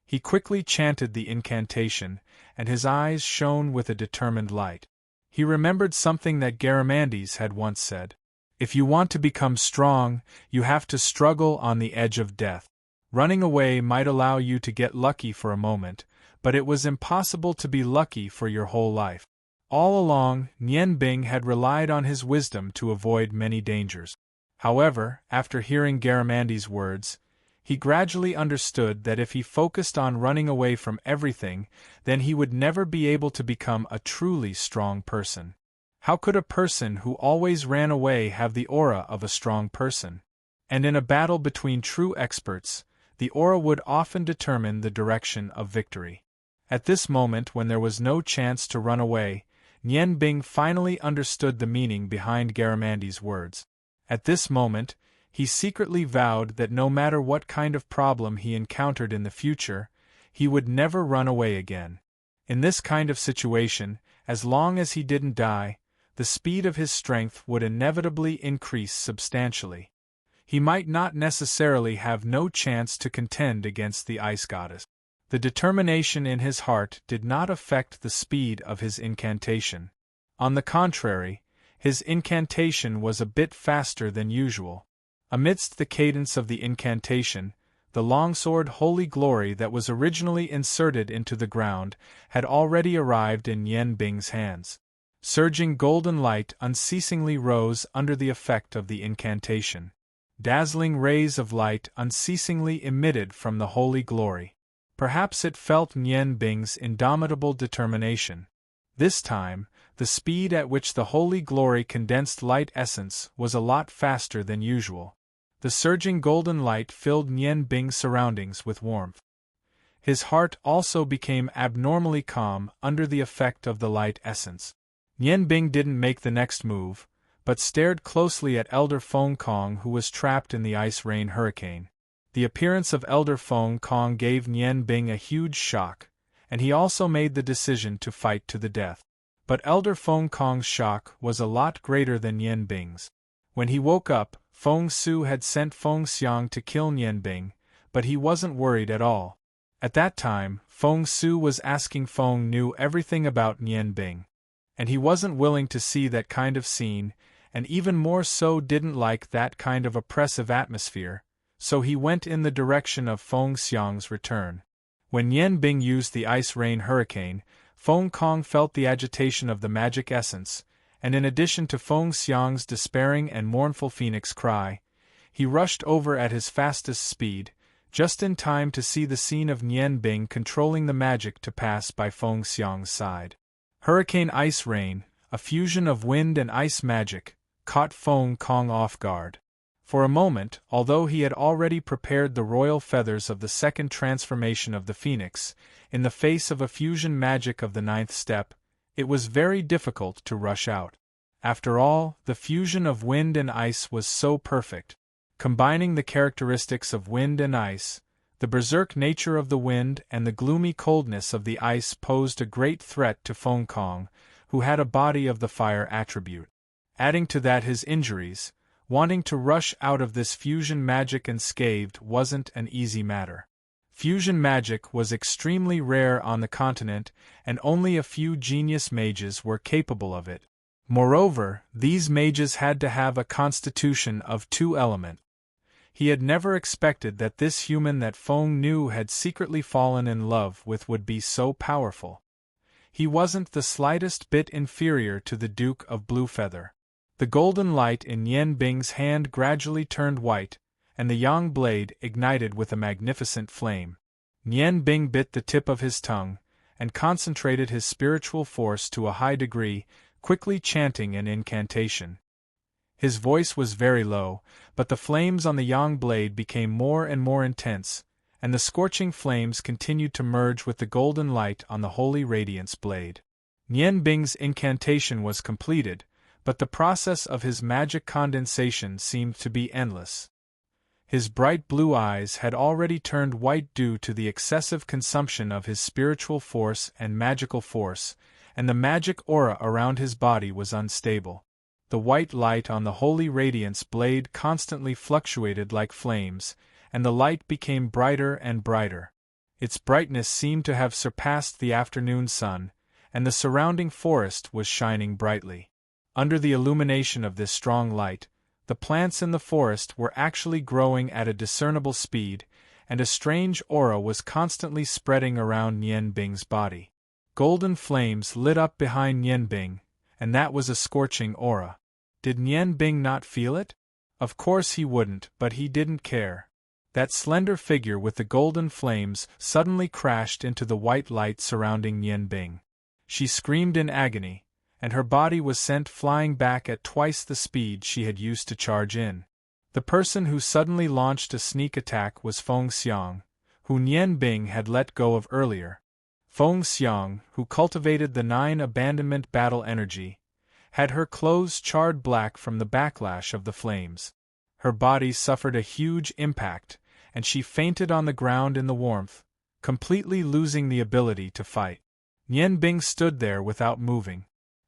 He quickly chanted the incantation, and his eyes shone with a determined light. He remembered something that Garamandes had once said. If you want to become strong, you have to struggle on the edge of death. Running away might allow you to get lucky for a moment, but it was impossible to be lucky for your whole life. All along, Nian Bing had relied on his wisdom to avoid many dangers. However, after hearing Garamandes' words, he gradually understood that if he focused on running away from everything, then he would never be able to become a truly strong person. How could a person who always ran away have the aura of a strong person? And in a battle between true experts, the aura would often determine the direction of victory. At this moment, when there was no chance to run away, Nian Bing finally understood the meaning behind Garamandes' words. At this moment, he secretly vowed that no matter what kind of problem he encountered in the future, he would never run away again. In this kind of situation, as long as he didn't die, the speed of his strength would inevitably increase substantially. He might not necessarily have no chance to contend against the ice goddess. The determination in his heart did not affect the speed of his incantation. On the contrary, his incantation was a bit faster than usual. Amidst the cadence of the incantation, the longsword Holy Glory that was originally inserted into the ground had already arrived in Nian Bing's hands. Surging golden light unceasingly rose under the effect of the incantation. Dazzling rays of light unceasingly emitted from the Holy Glory. Perhaps it felt Nian Bing's indomitable determination. This time, the speed at which the Holy Glory condensed light essence was a lot faster than usual. The surging golden light filled Nian Bing's surroundings with warmth. His heart also became abnormally calm under the effect of the light essence. Nian Bing didn't make the next move, but stared closely at Elder Feng Kong, who was trapped in the ice rain hurricane. The appearance of Elder Feng Kong gave Nian Bing a huge shock, and he also made the decision to fight to the death. But Elder Feng Kong's shock was a lot greater than Nian Bing's. When he woke up, Feng Su had sent Feng Xiang to kill Nian Bing, but he wasn't worried at all. At that time, Feng Su was asking Feng knew everything about Nian Bing. And he wasn't willing to see that kind of scene, and even more so didn't like that kind of oppressive atmosphere, so he went in the direction of Feng Xiang's return. When Nian Bing used the ice rain hurricane, Feng Kong felt the agitation of the magic essence, and in addition to Feng Xiang's despairing and mournful phoenix cry, he rushed over at his fastest speed, just in time to see the scene of Nian Bing controlling the magic to pass by Feng Xiang's side. Hurricane Ice Rain, a fusion of wind and ice magic, caught Feng Kong off guard. For a moment, although he had already prepared the royal feathers of the second transformation of the phoenix, in the face of a fusion magic of the ninth step, it was very difficult to rush out. After all, the fusion of wind and ice was so perfect. Combining the characteristics of wind and ice, The berserk nature of the wind and the gloomy coldness of the ice posed a great threat to Feng Kong, who had a body of the fire attribute. Adding to that his injuries, wanting to rush out of this fusion magic unscathed wasn't an easy matter. Fusion magic was extremely rare on the continent, and only a few genius mages were capable of it. Moreover, these mages had to have a constitution of 2 elements. He had never expected that this human that Feng knew had secretly fallen in love with would be so powerful. He wasn't the slightest bit inferior to the Duke of Bluefeather. The golden light in Yen Bing's hand gradually turned white, and the yang blade ignited with a magnificent flame. Yen Bing bit the tip of his tongue, and concentrated his spiritual force to a high degree, quickly chanting an incantation. His voice was very low, but the flames on the yang blade became more and more intense, and the scorching flames continued to merge with the golden light on the holy radiance blade. Yen Bing's incantation was completed, but the process of his magic condensation seemed to be endless. His bright blue eyes had already turned white due to the excessive consumption of his spiritual force and magical force, and the magic aura around his body was unstable. The white light on the holy radiance blade constantly fluctuated like flames, and the light became brighter and brighter. Its brightness seemed to have surpassed the afternoon sun, and the surrounding forest was shining brightly. Under the illumination of this strong light, the plants in the forest were actually growing at a discernible speed, and a strange aura was constantly spreading around Yen Bing's body. Golden flames lit up behind Yen Bing, and that was a scorching aura. Did Yen Bing not feel it? Of course he wouldn't, but he didn't care. That slender figure with the golden flames suddenly crashed into the white light surrounding Yen Bing. She screamed in agony, and her body was sent flying back at twice the speed she had used to charge in. The person who suddenly launched a sneak attack was Feng Xiang, who Yen Bing had let go of earlier. Feng Xiang, who cultivated the 9 abandonment battle energy, had her clothes charred black from the backlash of the flames. Her body suffered a huge impact, and she fainted on the ground in the warmth, completely losing the ability to fight. Yen Bing stood there without moving.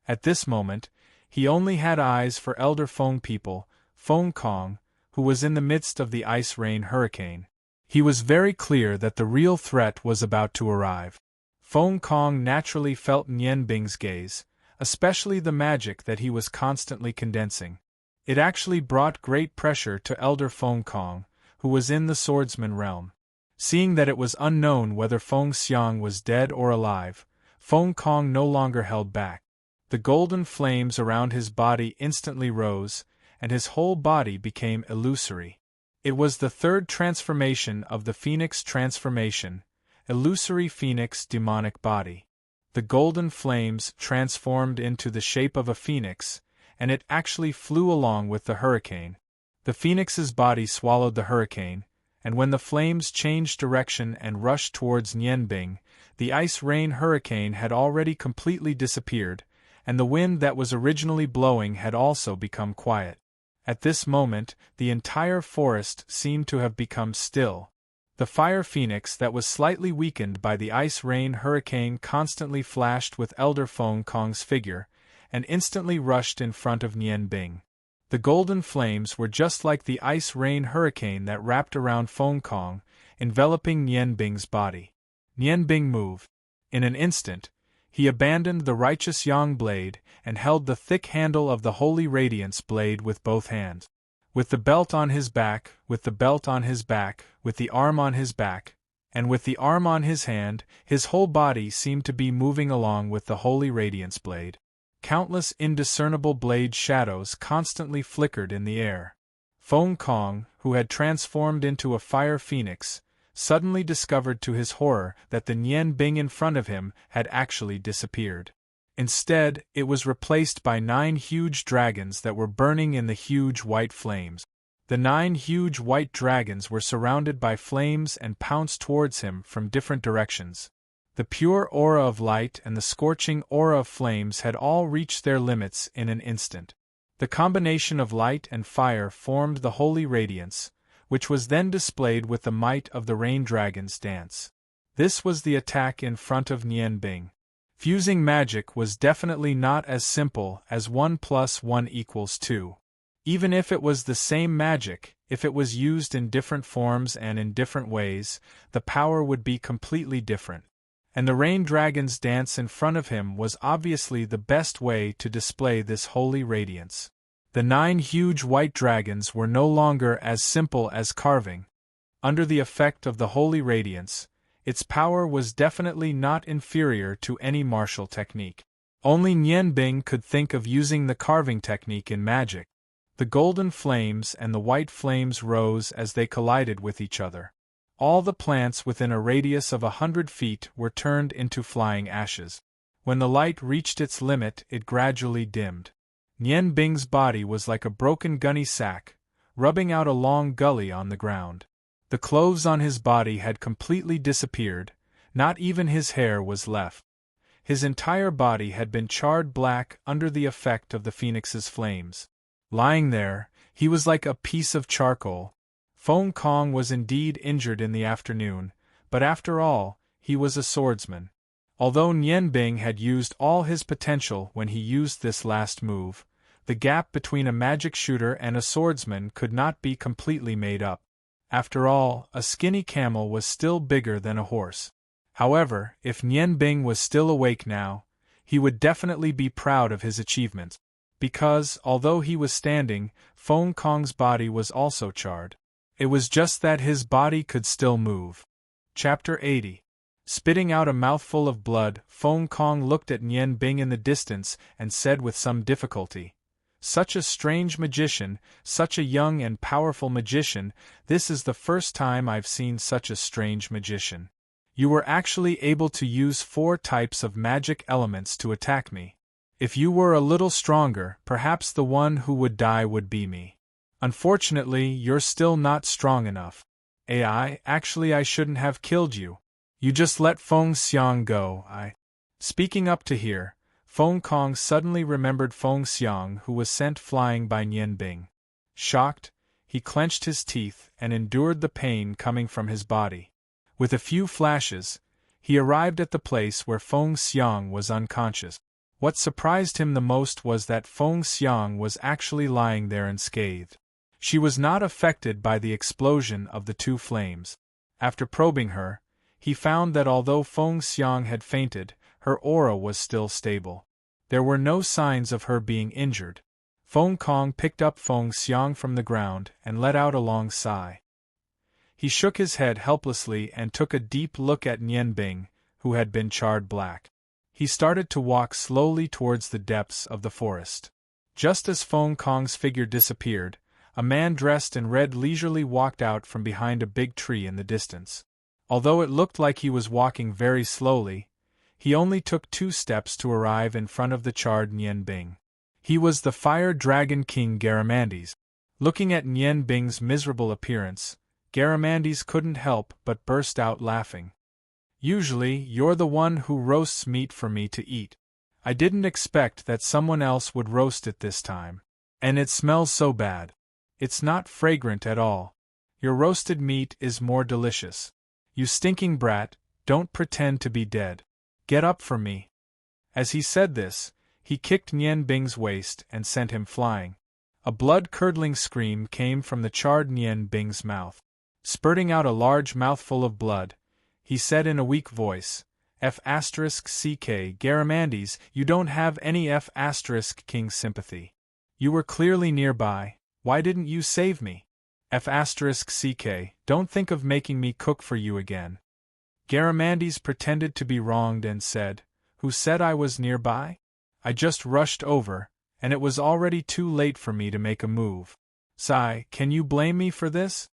At this moment, he only had eyes for elder Feng people, Feng Kong, who was in the midst of the ice rain hurricane. He was very clear that the real threat was about to arrive. Feng Kong naturally felt Yen Bing's gaze, especially the magic that he was constantly condensing. It actually brought great pressure to elder Feng Kong, who was in the swordsman realm. Seeing that it was unknown whether Feng Xiang was dead or alive, Feng Kong no longer held back. The golden flames around his body instantly rose, and his whole body became illusory. It was the 3rd transformation of the Phoenix transformation, illusory Phoenix demonic body. The golden flames transformed into the shape of a phoenix, and it actually flew along with the hurricane. The phoenix's body swallowed the hurricane, and when the flames changed direction and rushed towards Yen Bing, the ice rain hurricane had already completely disappeared, and the wind that was originally blowing had also become quiet. At this moment, the entire forest seemed to have become still. The fire phoenix that was slightly weakened by the ice rain hurricane constantly flashed with elder Feng Kong's figure, and instantly rushed in front of Yen Bing. The golden flames were just like the ice rain hurricane that wrapped around Feng Kong, enveloping Yen Bing's body. Yen Bing moved. In an instant, he abandoned the righteous yang blade and held the thick handle of the holy radiance blade with both hands. With the belt on his back, with the belt on his back, with the arm on his back, and with the arm on his hand, his whole body seemed to be moving along with the holy radiance blade. Countless indiscernible blade shadows constantly flickered in the air. Feng Kong, who had transformed into a fire phoenix, suddenly discovered to his horror that the Yen Bing in front of him had actually disappeared. Instead, it was replaced by 9 huge dragons that were burning in the huge white flames. The 9 huge white dragons were surrounded by flames and pounced towards him from different directions. The pure aura of light and the scorching aura of flames had all reached their limits in an instant. The combination of light and fire formed the holy radiance, which was then displayed with the might of the Rain Dragon's dance. This was the attack in front of Nian Bing. Fusing magic was definitely not as simple as 1 + 1 = 2. Even if it was the same magic, if it was used in different forms and in different ways, the power would be completely different. And the Rain Dragon's dance in front of him was obviously the best way to display this holy radiance. The 9 huge white dragons were no longer as simple as carving. Under the effect of the holy radiance, its power was definitely not inferior to any martial technique. Only Nian Bing could think of using the carving technique in magic. The golden flames and the white flames rose as they collided with each other. All the plants within a radius of 100 feet were turned into flying ashes. When the light reached its limit, it gradually dimmed. Nian Bing's body was like a broken gunny sack, rubbing out a long gully on the ground. The clothes on his body had completely disappeared, not even his hair was left. His entire body had been charred black under the effect of the phoenix's flames. Lying there, he was like a piece of charcoal. Feng Kong was indeed injured in the afternoon, but after all, he was a swordsman. Although Nian Bing had used all his potential when he used this last move, the gap between a magic shooter and a swordsman could not be completely made up. After all, a skinny camel was still bigger than a horse. However, if Nian Bing was still awake now, he would definitely be proud of his achievement. Because, although he was standing, Feng Kong's body was also charred. It was just that his body could still move. Chapter 80. Spitting out a mouthful of blood, Feng Kong looked at Nian Bing in the distance and said with some difficulty, "Such a strange magician, such a young and powerful magician, this is the first time I've seen such a strange magician. You were actually able to use 4 types of magic elements to attack me. If you were a little stronger, perhaps the one who would die would be me. Unfortunately, you're still not strong enough. Actually I shouldn't have killed you. You just let Feng Xiang go, Speaking up to here, Feng Kong suddenly remembered Feng Xiang who was sent flying by Nian Bing. Shocked, he clenched his teeth and endured the pain coming from his body. With a few flashes, he arrived at the place where Feng Xiang was unconscious. What surprised him the most was that Feng Xiang was actually lying there unscathed. She was not affected by the explosion of the 2 flames. After probing her, he found that although Feng Xiang had fainted, her aura was still stable. There were no signs of her being injured. Feng Kong picked up Feng Xiang from the ground and let out a long sigh. He shook his head helplessly and took a deep look at Nian Bing, who had been charred black. He started to walk slowly towards the depths of the forest. Just as Feng Kong's figure disappeared, a man dressed in red leisurely walked out from behind a big tree in the distance. Although it looked like he was walking very slowly, he only took 2 steps to arrive in front of the charred Nian Bing. He was the Fire Dragon King Garamandes. Looking at Nian Bing's miserable appearance, Garamandes couldn't help but burst out laughing. "Usually, you're the one who roasts meat for me to eat. I didn't expect that someone else would roast it this time. And it smells so bad. It's not fragrant at all. Your roasted meat is more delicious. You stinking brat, don't pretend to be dead. Get up from me." As he said this, he kicked Nian Bing's waist and sent him flying. A blood-curdling scream came from the charred Nian Bing's mouth. Spurting out a large mouthful of blood, he said in a weak voice, "F***ck, Garamandes, you don't have any F***king sympathy. You were clearly nearby, why didn't you save me? F***ck, don't think of making me cook for you again." Garamandes pretended to be wronged and said, "Who said I was nearby? I just rushed over, and it was already too late for me to make a move. Sigh, can you blame me for this?"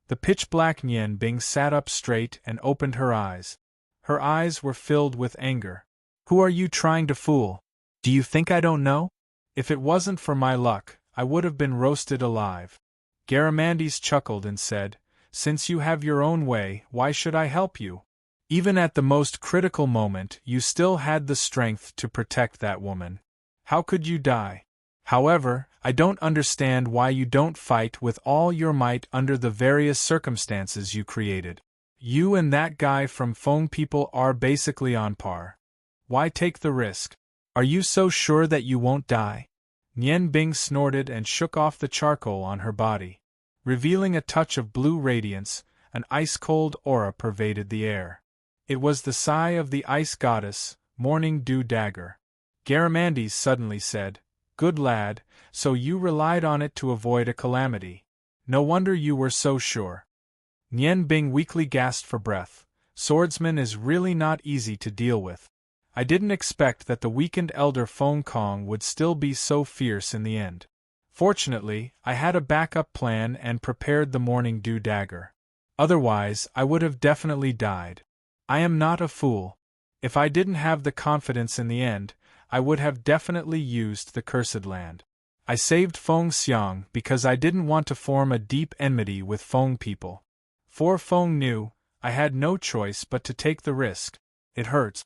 The pitch-black Nian Bing sat up straight and opened her eyes. Her eyes were filled with anger. "Who are you trying to fool? Do you think I don't know? If it wasn't for my luck, I would have been roasted alive." Garamandes chuckled and said, "Since you have your own way, why should I help you? Even at the most critical moment, you still had the strength to protect that woman. How could you die? However, I don't understand why you don't fight with all your might under the various circumstances you created. You and that guy from Feng People are basically on par. Why take the risk? Are you so sure that you won't die? Nian Bing snorted and shook off the charcoal on her body. Revealing a touch of blue radiance, an ice-cold aura pervaded the air. It was the sigh of the ice goddess, Morning Dew Dagger. Garamandes suddenly said, "Good lad, so you relied on it to avoid a calamity. No wonder you were so sure." Nian Bing weakly gasped for breath. Swordsman is really not easy to deal with. I didn't expect that the weakened elder Feng Kong would still be so fierce in the end. Fortunately, I had a backup plan and prepared the Morning Dew Dagger. Otherwise, I would have definitely died. I am not a fool. If I didn't have the confidence in the end, I would have definitely used the Cursed Land. I saved Feng Xiang because I didn't want to form a deep enmity with Feng People. For Feng knew, I had no choice but to take the risk. It hurts.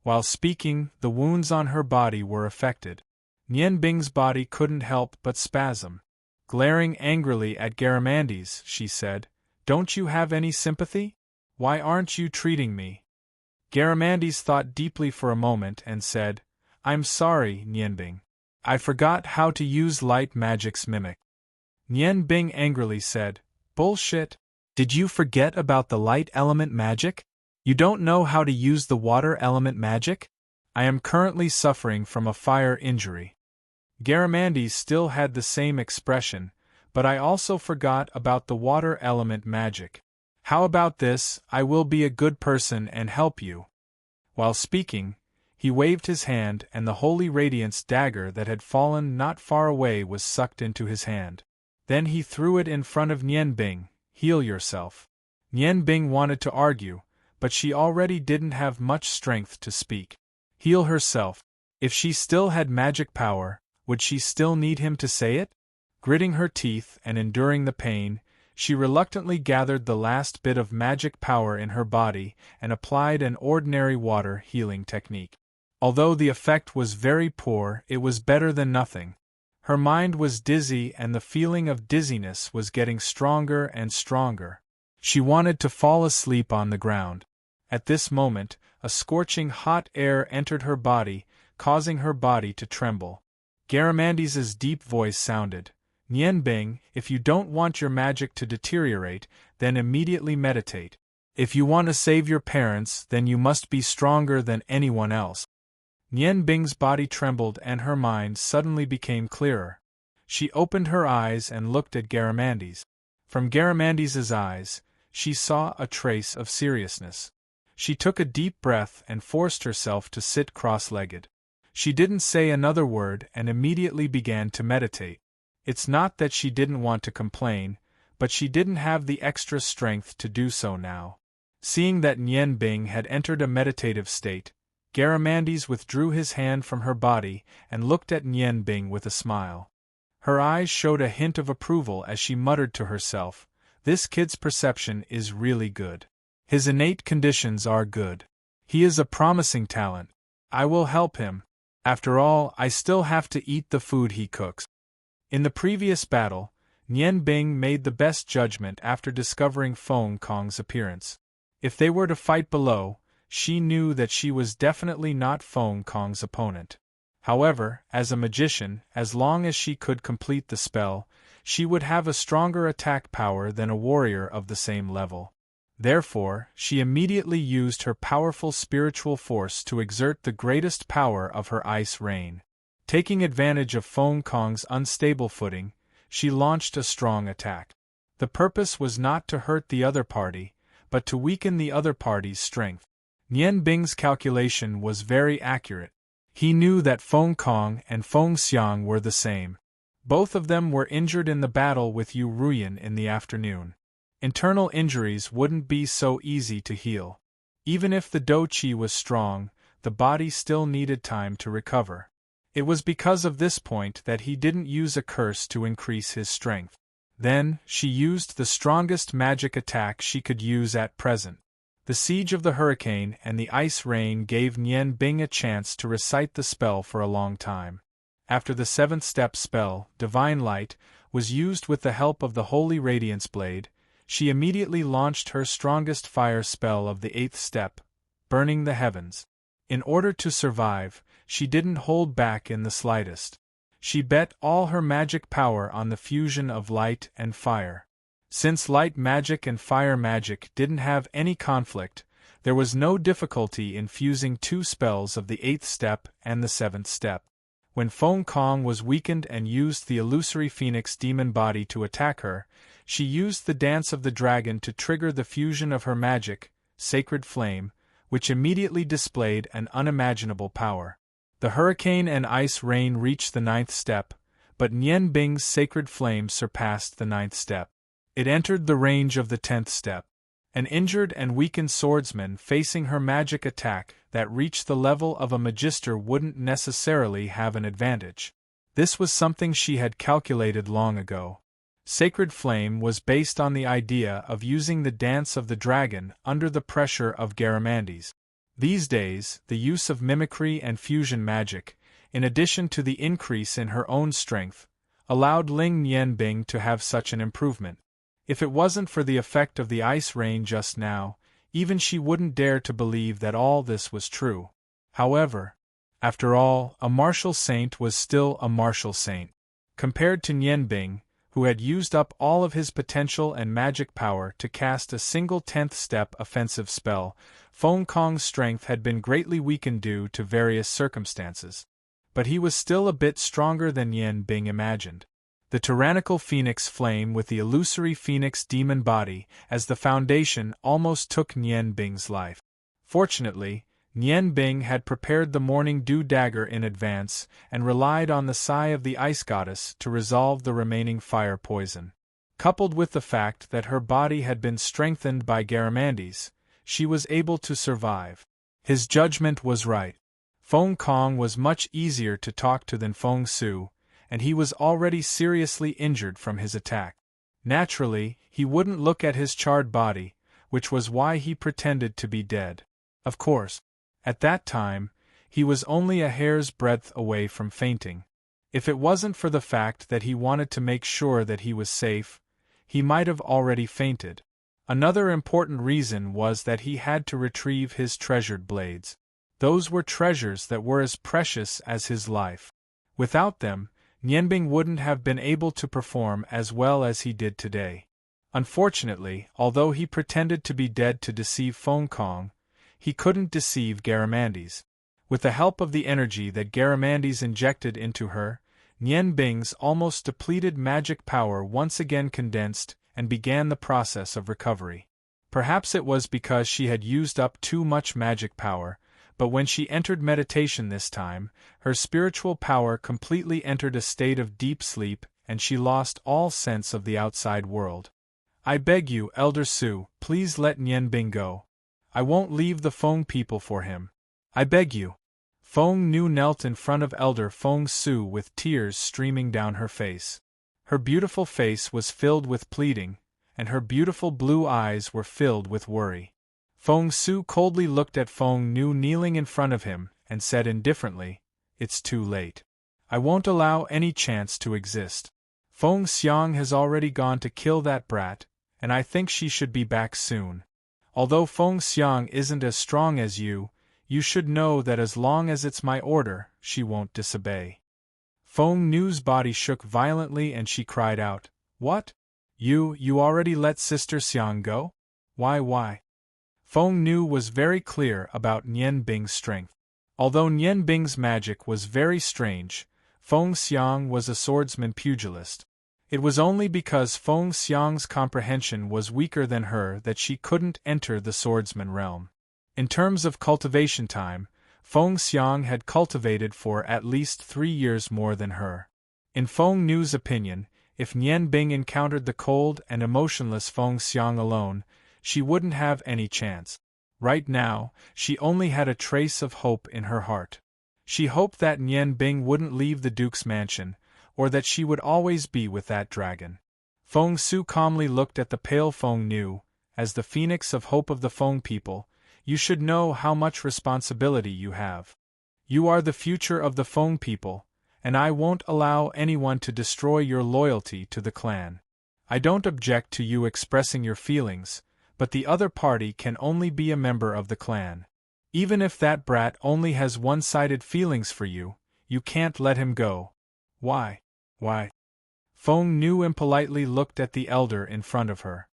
While speaking, the wounds on her body were affected. Nian Bing's body couldn't help but spasm. Glaring angrily at Garamandes, she said, "Don't you have any sympathy? Why aren't you treating me?" Garamandes thought deeply for a moment and said, "I'm sorry, Nian Bing. I forgot how to use light magic's mimic." Nian Bing angrily said, "Bullshit. Did you forget about the light element magic? You don't know how to use the water element magic? I am currently suffering from a fire injury." Garamandes still had the same expression, "But I also forgot about the water element magic. How about this, I will be a good person and help you." While speaking, he waved his hand and the holy radiance dagger that had fallen not far away was sucked into his hand. Then he threw it in front of Nian Bing. "Heal yourself." Nian Bing wanted to argue, but she already didn't have much strength to speak. Heal herself. If she still had magic power, would she still need him to say it? Gritting her teeth and enduring the pain, she reluctantly gathered the last bit of magic power in her body and applied an ordinary water healing technique. Although the effect was very poor, it was better than nothing. Her mind was dizzy and the feeling of dizziness was getting stronger and stronger. She wanted to fall asleep on the ground. At this moment, a scorching hot air entered her body, causing her body to tremble. Garamandes's deep voice sounded, "Nian Bing, if you don't want your magic to deteriorate, then immediately meditate. If you want to save your parents, then you must be stronger than anyone else." Nian Bing's body trembled and her mind suddenly became clearer. She opened her eyes and looked at Garamandes. From Garamandes's eyes, she saw a trace of seriousness. She took a deep breath and forced herself to sit cross-legged. She didn't say another word and immediately began to meditate. It's not that she didn't want to complain, but she didn't have the extra strength to do so now. Seeing that Nian Bing had entered a meditative state, Garamandes withdrew his hand from her body and looked at Nian Bing with a smile. Her eyes showed a hint of approval as she muttered to herself, "This kid's perception is really good. His innate conditions are good. He is a promising talent. I will help him. After all, I still have to eat the food he cooks." In the previous battle, Nian Bing made the best judgment after discovering Feng Kong's appearance. If they were to fight below, she knew that she was definitely not Feng Kong's opponent. However, as a magician, as long as she could complete the spell, she would have a stronger attack power than a warrior of the same level. Therefore, she immediately used her powerful spiritual force to exert the greatest power of her ice rain. Taking advantage of Feng Kong's unstable footing, she launched a strong attack. The purpose was not to hurt the other party, but to weaken the other party's strength. Nian Bing's calculation was very accurate. He knew that Feng Kong and Feng Xiang were the same. Both of them were injured in the battle with Yu Ruyan in the afternoon. Internal injuries wouldn't be so easy to heal. Even if the Do Qi was strong, the body still needed time to recover. It was because of this point that he didn't use a curse to increase his strength. Then, she used the strongest magic attack she could use at present. The Siege of the Hurricane and the Ice Rain gave Nian Bing a chance to recite the spell for a long time. After the seventh step spell, Divine Light, was used with the help of the Holy Radiance Blade, she immediately launched her strongest fire spell of the eighth step, burning the heavens. In order to survive, she didn't hold back in the slightest. She bet all her magic power on the fusion of light and fire. Since light magic and fire magic didn't have any conflict, there was no difficulty in fusing two spells of the eighth step and the seventh step. When Feng Kong was weakened and used the illusory phoenix demon body to attack her, she used the Dance of the Dragon to trigger the fusion of her magic, Sacred Flame, which immediately displayed an unimaginable power. The hurricane and ice rain reached the ninth step, but Nian Bing's Sacred Flame surpassed the ninth step. It entered the range of the 10th step. An injured and weakened swordsman facing her magic attack that reached the level of a magister wouldn't necessarily have an advantage. This was something she had calculated long ago. Sacred Flame was based on the idea of using the Dance of the Dragon under the pressure of Garamandes. These days, the use of mimicry and fusion magic, in addition to the increase in her own strength, allowed Ling Nianbing to have such an improvement. If it wasn't for the effect of the ice rain just now, even she wouldn't dare to believe that all this was true. However, after all, a martial saint was still a martial saint. Compared to Nianbing, who had used up all of his potential and magic power to cast a single 10th step offensive spell, Feng Kong's strength had been greatly weakened due to various circumstances. But he was still a bit stronger than Nianbing imagined. The tyrannical phoenix flame with the illusory phoenix demon body as the foundation almost took Nianbing's life. Fortunately, Nianbing had prepared the morning dew dagger in advance and relied on the sigh of the ice goddess to resolve the remaining fire poison. Coupled with the fact that her body had been strengthened by Garamandes, she was able to survive. His judgment was right. Feng Kong was much easier to talk to than Feng Su, and he was already seriously injured from his attack. Naturally, he wouldn't look at his charred body, which was why he pretended to be dead. Of course, at that time, he was only a hair's breadth away from fainting. If it wasn't for the fact that he wanted to make sure that he was safe, he might have already fainted. Another important reason was that he had to retrieve his treasured blades. Those were treasures that were as precious as his life. Without them, Nianbing wouldn't have been able to perform as well as he did today. Unfortunately, although he pretended to be dead to deceive Feng Kong, he couldn't deceive Garamandes. With the help of the energy that Garamandes injected into her, Nianbing's almost depleted magic power once again condensed and began the process of recovery. Perhaps it was because she had used up too much magic power, but when she entered meditation this time, her spiritual power completely entered a state of deep sleep and she lost all sense of the outside world. "I beg you, Elder Su, please let Nianbing go. I won't leave the Feng people for him. I beg you." Feng Nu knelt in front of Elder Feng Su with tears streaming down her face. Her beautiful face was filled with pleading, and her beautiful blue eyes were filled with worry. Feng Su coldly looked at Feng Nu kneeling in front of him and said indifferently, "It's too late. I won't allow any chance to exist. Feng Xiang has already gone to kill that brat, and I think she should be back soon. Although Feng Xiang isn't as strong as you should know that as long as it's my order, she won't disobey." Feng Nu's body shook violently and she cried out, "What? You already let Sister Xiang go? Why? Feng Nu was very clear about Nianbing's strength. Although Nianbing's magic was very strange, Feng Xiang was a swordsman pugilist. It was only because Feng Xiang's comprehension was weaker than her that she couldn't enter the swordsman realm. In terms of cultivation time, Feng Xiang had cultivated for at least 3 years more than her. In Feng Nu's opinion, if Nianbing encountered the cold and emotionless Feng Xiang alone, she wouldn't have any chance. Right now, she only had a trace of hope in her heart. She hoped that Nianbing wouldn't leave the Duke's mansion, or that she would always be with that dragon. Feng Su calmly looked at the pale Feng Nu. "As the phoenix of hope of the Feng people, you should know how much responsibility you have. You are the future of the Feng people, and I won't allow anyone to destroy your loyalty to the clan. I don't object to you expressing your feelings, but the other party can only be a member of the clan. Even if that brat only has one-sided feelings for you, you can't let him go. Why? Why? Feng Nu impolitely looked at the elder in front of her.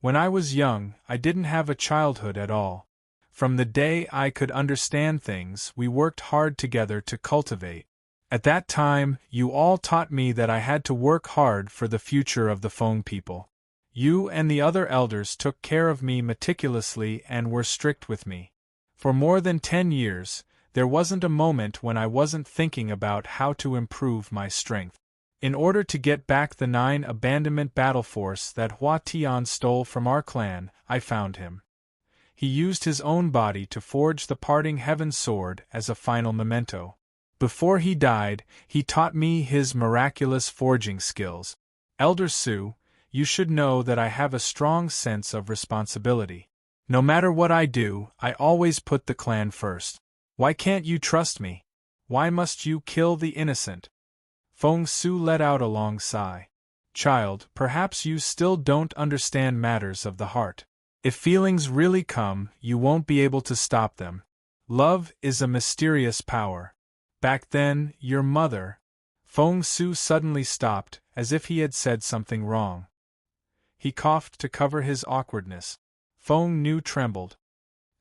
When I was young, I didn't have a childhood at all. From the day I could understand things, we worked hard together to cultivate. At that time, you all taught me that I had to work hard for the future of the Feng people. You and the other elders took care of me meticulously and were strict with me. For more than 10 years, there wasn't a moment when I wasn't thinking about how to improve my strength. In order to get back the 9 abandonment battle force that Hua Tian stole from our clan, I found him. He used his own body to forge the parting heaven sword as a final memento. Before he died, he taught me his miraculous forging skills. Elder Su, you should know that I have a strong sense of responsibility. No matter what I do, I always put the clan first. Why can't you trust me? Why must you kill the innocent? Feng Su let out a long sigh. Child, perhaps you still don't understand matters of the heart. If feelings really come, you won't be able to stop them. Love is a mysterious power. Back then, your mother… Feng Su suddenly stopped, as if he had said something wrong. He coughed to cover his awkwardness. Feng Nu trembled.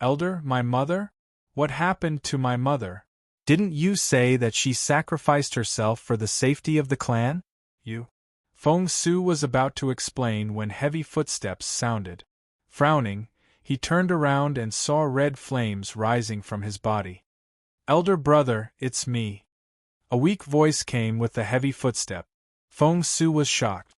Elder, my mother? What happened to my mother? Didn't you say that she sacrificed herself for the safety of the clan? You… Feng Su was about to explain when heavy footsteps sounded. Frowning, he turned around and saw red flames rising from his body. Elder brother, it's me. A weak voice came with the heavy footstep. Feng Su was shocked.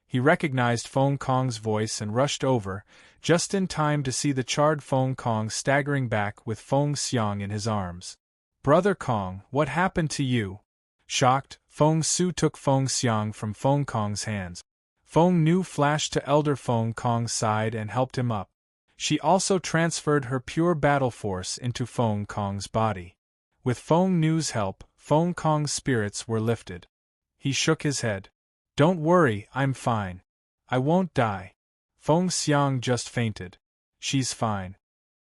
He recognized Feng Kong's voice and rushed over, just in time to see the charred Feng Kong staggering back with Feng Xiang in his arms. Brother Kong, what happened to you? Shocked, Feng Su took Feng Xiang from Feng Kong's hands. Feng Nu flashed to Elder Feng Kong's side and helped him up. She also transferred her pure battle force into Feng Kong's body. With Feng Nu's help, Feng Kong's spirits were lifted. He shook his head. Don't worry, I'm fine. I won't die. Feng Xiang just fainted. She's fine.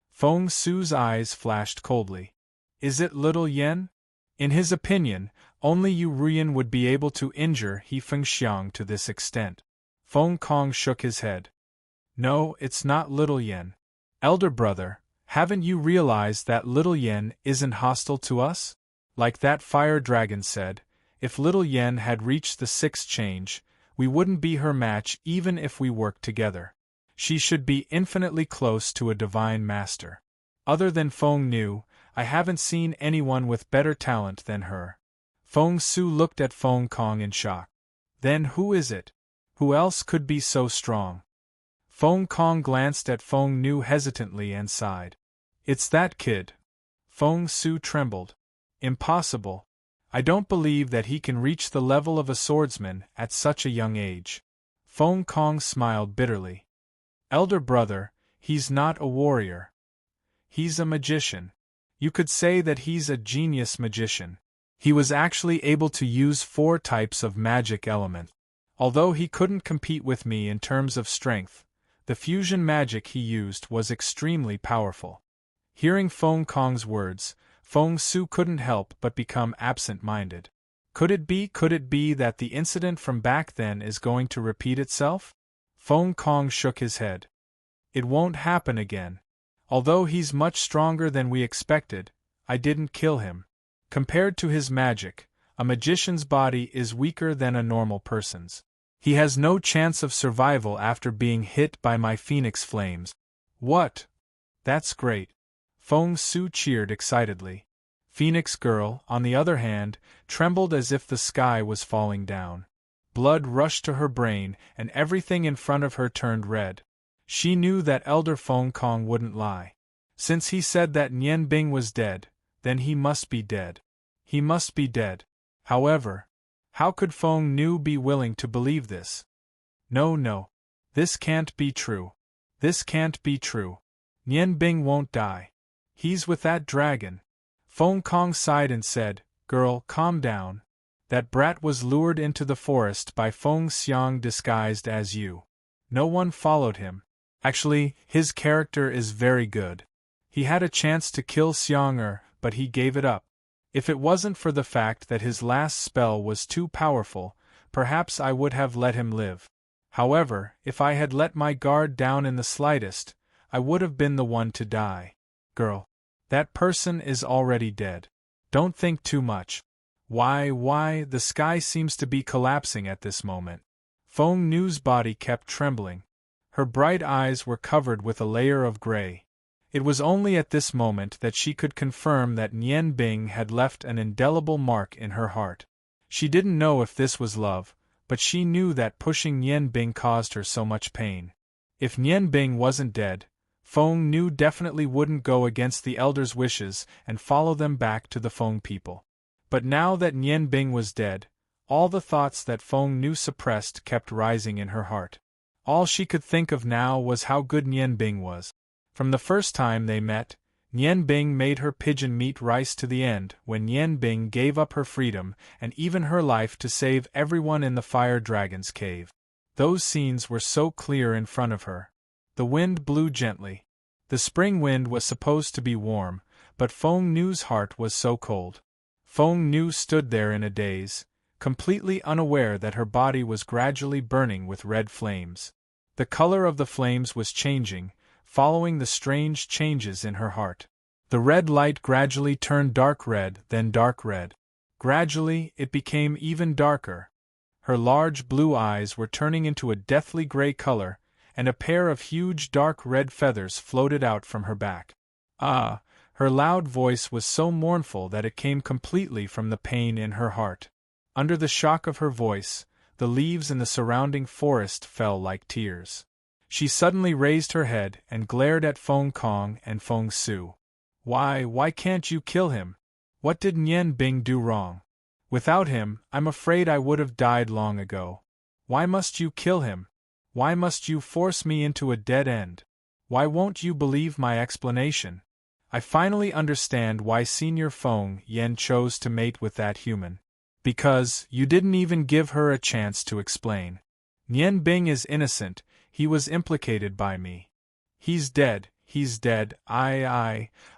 Feng Su's eyes flashed coldly. Is it little Yen? In his opinion, only Yu Ruyan would be able to injure He Feng Xiang to this extent. Feng Kong shook his head. No, it's not little Yen. Elder brother, haven't you realized that little Yen isn't hostile to us? Like that fire dragon said, if little Yen had reached the 6th change, we wouldn't be her match even if we worked together. She should be infinitely close to a divine master. Other than Feng Nu, I haven't seen anyone with better talent than her. Feng Su looked at Feng Kong in shock. Then who is it? Who else could be so strong? Feng Kong glanced at Feng Nu hesitantly and sighed. It's that kid. Feng Su trembled. Impossible. I don't believe that he can reach the level of a swordsman at such a young age. Feng Kong smiled bitterly. Elder brother, he's not a warrior. He's a magician. You could say that he's a genius magician. He was actually able to use 4 types of magic element. Although he couldn't compete with me in terms of strength, the fusion magic he used was extremely powerful. Hearing Feng Kong's words, Feng Su couldn't help but become absent-minded. Could it be that the incident from back then is going to repeat itself? Feng Kong shook his head. It won't happen again. Although he's much stronger than we expected, I didn't kill him. Compared to his magic, a magician's body is weaker than a normal person's. He has no chance of survival after being hit by my phoenix flames. What? That's great. Feng Su cheered excitedly. Phoenix Girl, on the other hand, trembled as if the sky was falling down. Blood rushed to her brain, and everything in front of her turned red. She knew that Elder Feng Kong wouldn't lie. Since he said that Nian Bing was dead, then he must be dead. He must be dead. However, how could Feng Nu be willing to believe this? No. This can't be true. This can't be true. Nian Bing won't die. He's with that dragon. Feng Kong sighed and said, Girl, calm down, That brat was lured into the forest by Feng Xiang disguised as you. No one followed him. Actually, his character is very good. He had a chance to kill Xiang, but he gave it up. If it wasn't for the fact that his last spell was too powerful, perhaps I would have let him live. However, if I had let my guard down in the slightest, I would have been the one to die. Girl. That person is already dead. Don't think too much. Why, the sky seems to be collapsing at this moment. Feng Nu's body kept trembling. Her bright eyes were covered with a layer of gray. It was only at this moment that she could confirm that Nian Bing had left an indelible mark in her heart. She didn't know if this was love, but she knew that pushing Nian Bing caused her so much pain. If Nian Bing wasn't dead, Feng Nu definitely wouldn't go against the elders' wishes and follow them back to the Feng people. But now that Nian Bing was dead, all the thoughts that Feng Nu suppressed kept rising in her heart. All she could think of now was how good Nian Bing was. From the first time they met, Nian Bing made her pigeon meat rice to the end when Nian Bing gave up her freedom and even her life to save everyone in the Fire Dragon's cave. Those scenes were so clear in front of her. The wind blew gently. The spring wind was supposed to be warm, but Feng Nu's heart was so cold. Feng Nu stood there in a daze, completely unaware that her body was gradually burning with red flames. The color of the flames was changing, following the strange changes in her heart. The red light gradually turned dark red, then dark red. Gradually, it became even darker. Her large blue eyes were turning into a deathly gray color, and a pair of huge dark red feathers floated out from her back. Ah! Her loud voice was so mournful that it came completely from the pain in her heart. Under the shock of her voice, the leaves in the surrounding forest fell like tears. She suddenly raised her head and glared at Feng Kong and Feng Su. Why can't you kill him? What did Nian Bing do wrong? Without him, I'm afraid I would have died long ago. Why must you kill him? Why must you force me into a dead end? Why won't you believe my explanation? I finally understand why Senior Feng Yen chose to mate with that human. Because you didn't even give her a chance to explain. Nian Bing is innocent, he was implicated by me. He's dead.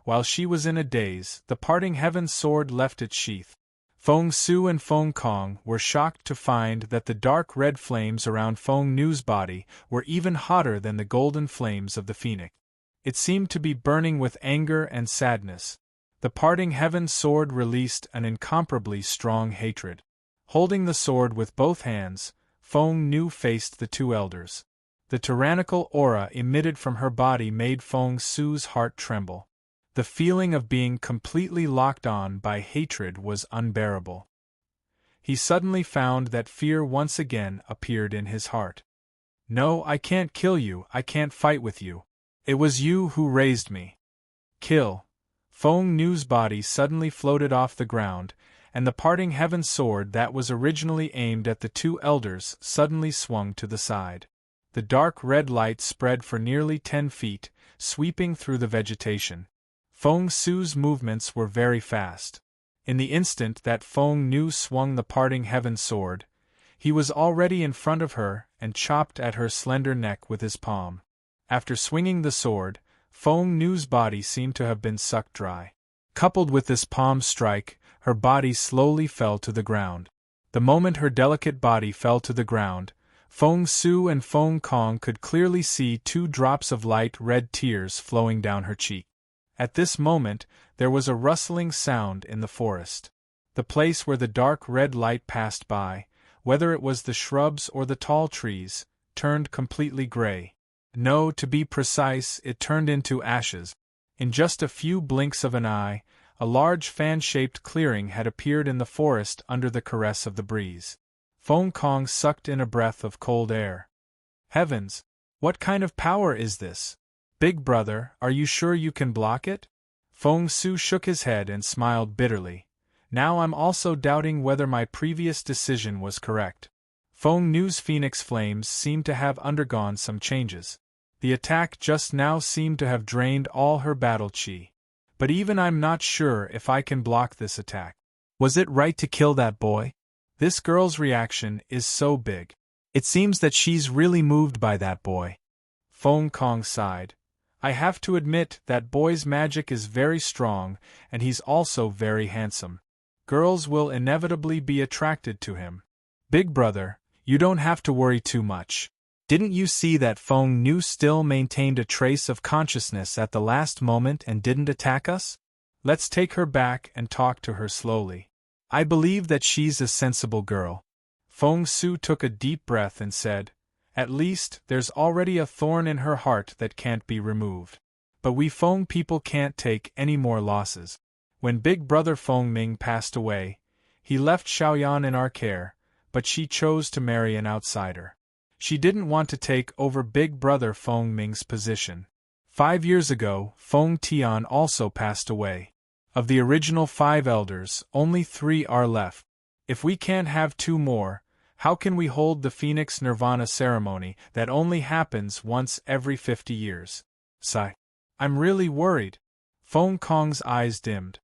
While she was in a daze, the parting heaven's sword left its sheath. Feng Su and Feng Kong were shocked to find that the dark red flames around Feng Nu's body were even hotter than the golden flames of the phoenix. It seemed to be burning with anger and sadness. The parting heaven's sword released an incomparably strong hatred. Holding the sword with both hands, Feng Nu faced the two elders. The tyrannical aura emitted from her body made Feng Su's heart tremble. The feeling of being completely locked on by hatred was unbearable. He suddenly found that fear once again appeared in his heart. No, I can't kill you, I can't fight with you. It was you who raised me. Kill. Feng Nu's body suddenly floated off the ground, and the parting heaven sword that was originally aimed at the two elders suddenly swung to the side. The dark red light spread for nearly 10 feet, sweeping through the vegetation. Feng Su's movements were very fast. In the instant that Feng Nu swung the parting heaven sword, he was already in front of her and chopped at her slender neck with his palm. After swinging the sword, Feng Nu's body seemed to have been sucked dry. Coupled with this palm strike, her body slowly fell to the ground. The moment her delicate body fell to the ground, Feng Su and Feng Kong could clearly see 2 drops of light red tears flowing down her cheek. At this moment, there was a rustling sound in the forest. The place where the dark red light passed by, whether it was the shrubs or the tall trees, turned completely gray. No, to be precise, it turned into ashes. In just a few blinks of an eye, a large fan-shaped clearing had appeared in the forest under the caress of the breeze. Feng Kong sucked in a breath of cold air. Heavens! What kind of power is this? Big brother, are you sure you can block it? Feng Su shook his head and smiled bitterly. Now I'm also doubting whether my previous decision was correct. Feng Nu's phoenix flames seemed to have undergone some changes. The attack just now seemed to have drained all her battle chi. But even I'm not sure if I can block this attack. Was it right to kill that boy? This girl's reaction is so big. It seems that she's really moved by that boy. Feng Kong sighed. I have to admit that boy's magic is very strong, and he's also very handsome. Girls will inevitably be attracted to him. Big brother, you don't have to worry too much. Didn't you see that Feng Nu still maintained a trace of consciousness at the last moment and didn't attack us? Let's take her back and talk to her slowly. I believe that she's a sensible girl. Feng Su took a deep breath and said, At least, there's already a thorn in her heart that can't be removed. But we Feng people can't take any more losses. When Big Brother Feng Ming passed away, he left Xiaoyan in our care, but she chose to marry an outsider. She didn't want to take over Big Brother Feng Ming's position. 5 years ago, Feng Tian also passed away. Of the original 5 elders, only 3 are left. If we can't have 2 more, how can we hold the Phoenix Nirvana ceremony that only happens once every 50 years? Sigh. I'm really worried. Feng Kong's eyes dimmed.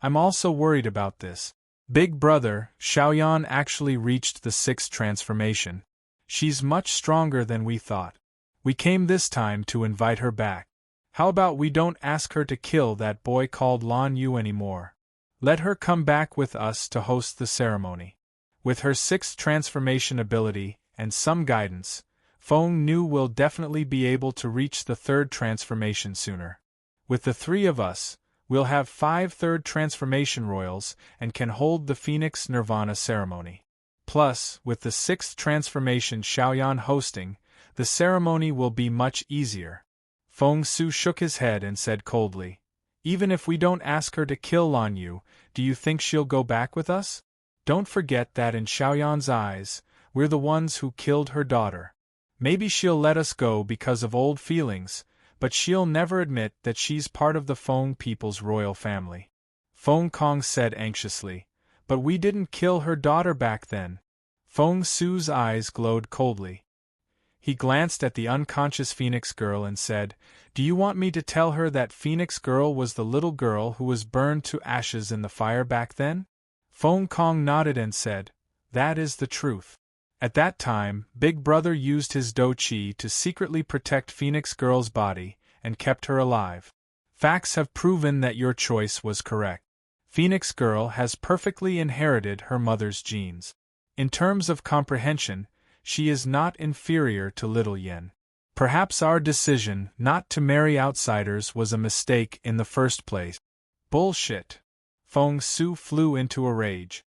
I'm also worried about this. Big brother, Xiaoyan actually reached the 6th transformation. She's much stronger than we thought. We came this time to invite her back. How about we don't ask her to kill that boy called Lan Yu anymore? Let her come back with us to host the ceremony. With her 6th transformation ability, and some guidance, Feng Nu will definitely be able to reach the 3rd transformation sooner. With the 3 of us, we'll have 5 3rd transformation royals and can hold the Phoenix Nirvana ceremony. Plus, with the 6th transformation Xiaoyan hosting, the ceremony will be much easier. Feng Su shook his head and said coldly, Even if we don't ask her to kill Lan Yu, do you think she'll go back with us? Don't forget that in Xiaoyan's eyes, we're the ones who killed her daughter. Maybe she'll let us go because of old feelings, but she'll never admit that she's part of the Feng people's royal family. Feng Kong said anxiously, But we didn't kill her daughter back then. Feng Su's eyes glowed coldly. He glanced at the unconscious Phoenix girl and said, Do you want me to tell her that Phoenix girl was the little girl who was burned to ashes in the fire back then? Feng Kong nodded and said, That is the truth. At that time, Big Brother used his Do Chi to secretly protect Phoenix girl's body, and kept her alive. Facts have proven that your choice was correct. Phoenix girl has perfectly inherited her mother's genes. In terms of comprehension, she is not inferior to Little Yen. Perhaps our decision not to marry outsiders was a mistake in the first place. Bullshit. Feng Su flew into a rage.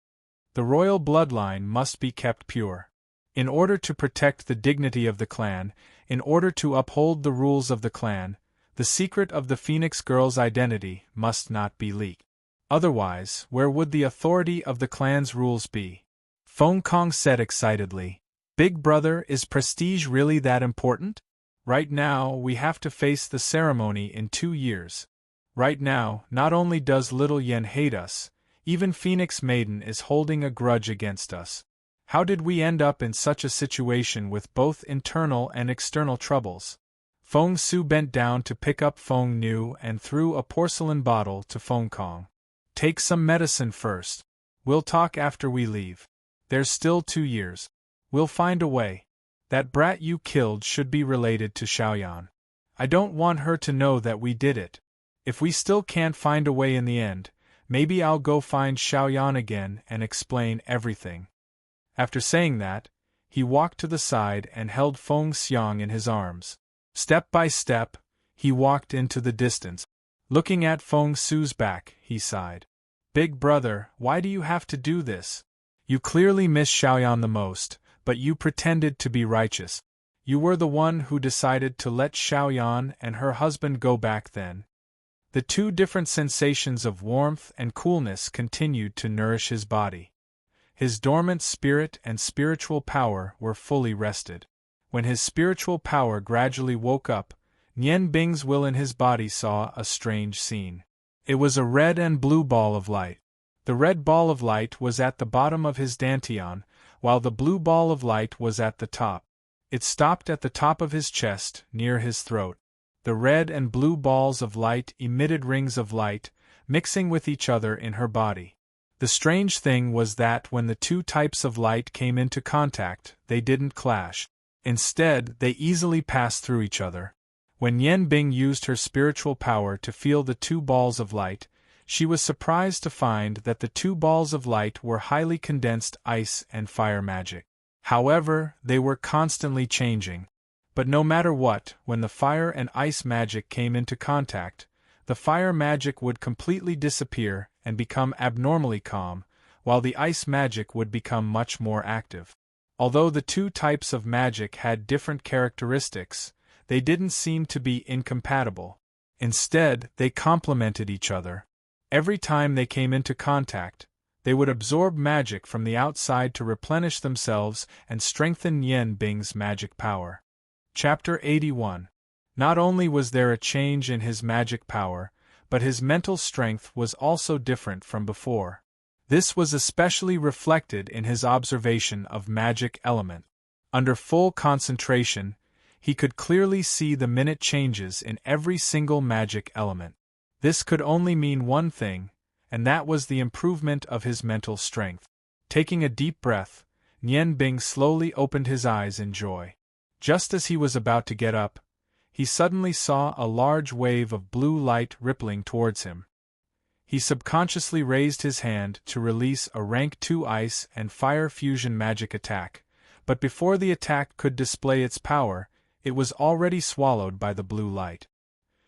The royal bloodline must be kept pure. In order to protect the dignity of the clan, in order to uphold the rules of the clan, the secret of the Phoenix girl's identity must not be leaked. Otherwise, where would the authority of the clan's rules be? Feng Kong said excitedly, Big brother, is prestige really that important? Right now, we have to face the ceremony in 2 years. Right now, not only does Little Yen hate us, even Phoenix Maiden is holding a grudge against us. How did we end up in such a situation with both internal and external troubles? Feng Su bent down to pick up Feng Nu and threw a porcelain bottle to Feng Kong. Take some medicine first. We'll talk after we leave. There's still 2 years. We'll find a way. That brat you killed should be related to Xiaoyan. I don't want her to know that we did it. If we still can't find a way in the end, maybe I'll go find Xiaoyan again and explain everything. After saying that, he walked to the side and held Feng Xiang in his arms. Step by step, he walked into the distance. Looking at Feng Su's back, he sighed. Big brother, why do you have to do this? You clearly miss Xiaoyan the most, but you pretended to be righteous. You were the one who decided to let Xiaoyan and her husband go back then. The 2 different sensations of warmth and coolness continued to nourish his body. His dormant spirit and spiritual power were fully rested. When his spiritual power gradually woke up, Nian Bing's will in his body saw a strange scene. It was a red and blue ball of light. The red ball of light was at the bottom of his dantian, while the blue ball of light was at the top. It stopped at the top of his chest, near his throat. The red and blue balls of light emitted rings of light, mixing with each other in her body. The strange thing was that when the two types of light came into contact, they didn't clash. Instead, they easily passed through each other. When Yan Bing used her spiritual power to feel the two balls of light, she was surprised to find that the two balls of light were highly condensed ice and fire magic. However, they were constantly changing. But no matter what, when the fire and ice magic came into contact, the fire magic would completely disappear and become abnormally calm, while the ice magic would become much more active. Although the two types of magic had different characteristics, they didn't seem to be incompatible. Instead, they complemented each other. Every time they came into contact, they would absorb magic from the outside to replenish themselves and strengthen Yan Bing's magic power. Chapter 81. Not only was there a change in his magic power, but his mental strength was also different from before. This was especially reflected in his observation of magic element. Under full concentration, he could clearly see the minute changes in every single magic element. This could only mean one thing, and that was the improvement of his mental strength. Taking a deep breath, Yan Bing slowly opened his eyes in joy. Just as he was about to get up, he suddenly saw a large wave of blue light rippling towards him. He subconsciously raised his hand to release a rank 2 ice and fire fusion magic attack, but before the attack could display its power, it was already swallowed by the blue light.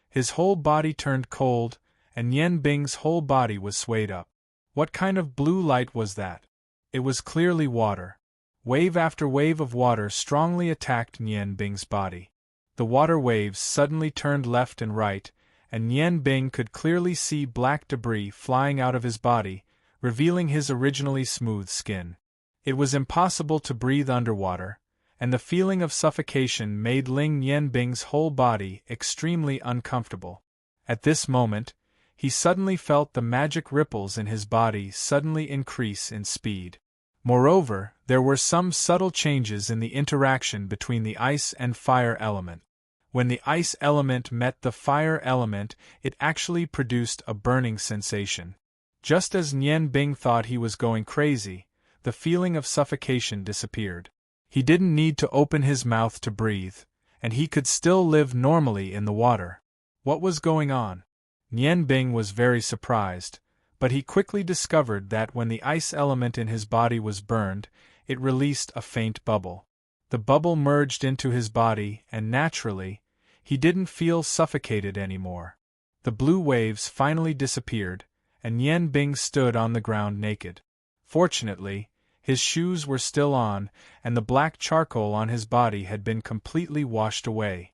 His whole body turned cold, and Yan Bing's whole body was swayed up. What kind of blue light was that? It was clearly water. Wave after wave of water strongly attacked Yan Bing's body. The water waves suddenly turned left and right, and Yan Bing could clearly see black debris flying out of his body, revealing his originally smooth skin. It was impossible to breathe underwater, and the feeling of suffocation made Yan Bing's whole body extremely uncomfortable. At this moment, he suddenly felt the magic ripples in his body suddenly increase in speed. Moreover, there were some subtle changes in the interaction between the ice and fire element. When the ice element met the fire element, it actually produced a burning sensation. Just as Yan Bing thought he was going crazy, the feeling of suffocation disappeared. He didn't need to open his mouth to breathe, and he could still live normally in the water. What was going on? Yan Bing was very surprised, but he quickly discovered that when the ice element in his body was burned, it released a faint bubble. The bubble merged into his body, and naturally, he didn't feel suffocated anymore. The blue waves finally disappeared, and Yan Bing stood on the ground naked. Fortunately, his shoes were still on, and the black charcoal on his body had been completely washed away.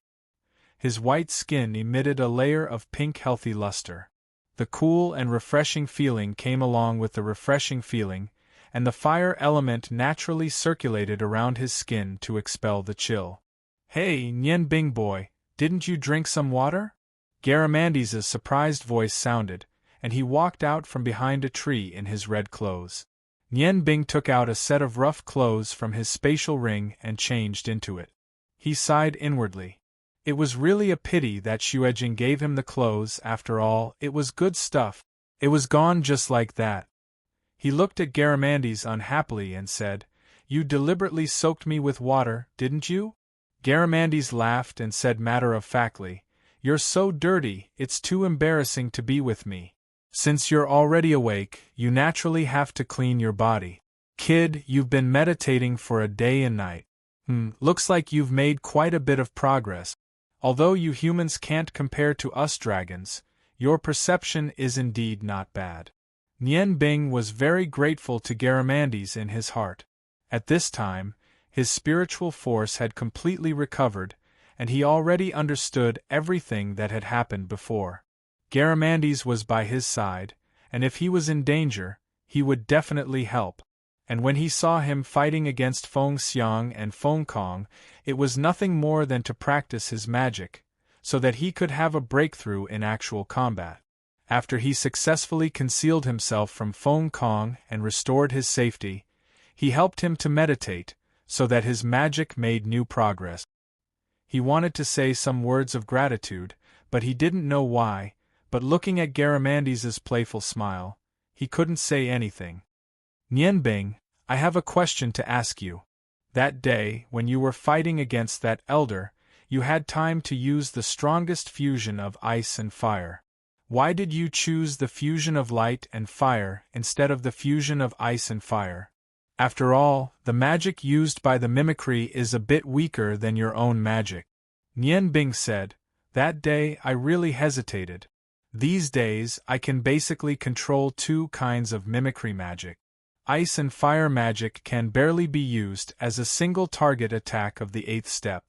His white skin emitted a layer of pink healthy luster. The cool and refreshing feeling came along with the refreshing feeling, and the fire element naturally circulated around his skin to expel the chill. "Hey, Yan Bing boy, didn't you drink some water?" Garamandes' surprised voice sounded, and he walked out from behind a tree in his red clothes. Yan Bing took out a set of rough clothes from his spatial ring and changed into it. He sighed inwardly. It was really a pity that Xuejing gave him the clothes. After all, it was good stuff. It was gone just like that. He looked at Garamandes unhappily and said, "You deliberately soaked me with water, didn't you?" Garamandes laughed and said matter-of-factly, "You're so dirty, it's too embarrassing to be with me. Since you're already awake, you naturally have to clean your body. Kid, you've been meditating for a day and night. Looks like you've made quite a bit of progress. Although you humans can't compare to us dragons, your perception is indeed not bad." Yan Bing was very grateful to Garamandes in his heart. At this time, his spiritual force had completely recovered, and he already understood everything that had happened before. Garamandes was by his side, and if he was in danger, he would definitely help. And when he saw him fighting against Feng Xiang and Feng Kong, it was nothing more than to practice his magic, so that he could have a breakthrough in actual combat. After he successfully concealed himself from Feng Kong and restored his safety, he helped him to meditate, so that his magic made new progress. He wanted to say some words of gratitude, but he didn't know why, but looking at Garamandes' playful smile, he couldn't say anything. Nianbing, I have a question to ask you. That day, when you were fighting against that elder, you had time to use the strongest fusion of ice and fire. Why did you choose the fusion of light and fire instead of the fusion of ice and fire? After all, the magic used by the mimicry is a bit weaker than your own magic. Nianbing said, that day I really hesitated. These days I can basically control two kinds of mimicry magic. Ice and fire magic can barely be used as a single target attack of the 8th step.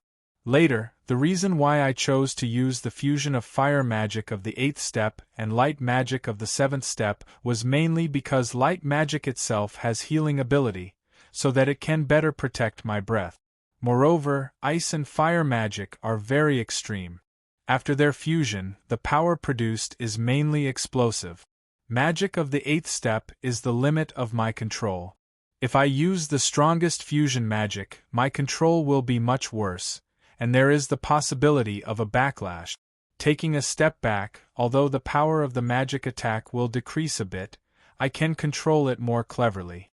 Later, the reason why I chose to use the fusion of fire magic of the 8th step and light magic of the 7th step was mainly because light magic itself has healing ability, so that it can better protect my breath. Moreover, ice and fire magic are very extreme. After their fusion, the power produced is mainly explosive. Magic of the 8th step is the limit of my control. If I use the strongest fusion magic, my control will be much worse, and there is the possibility of a backlash. Taking a step back, although the power of the magic attack will decrease a bit, I can control it more cleverly.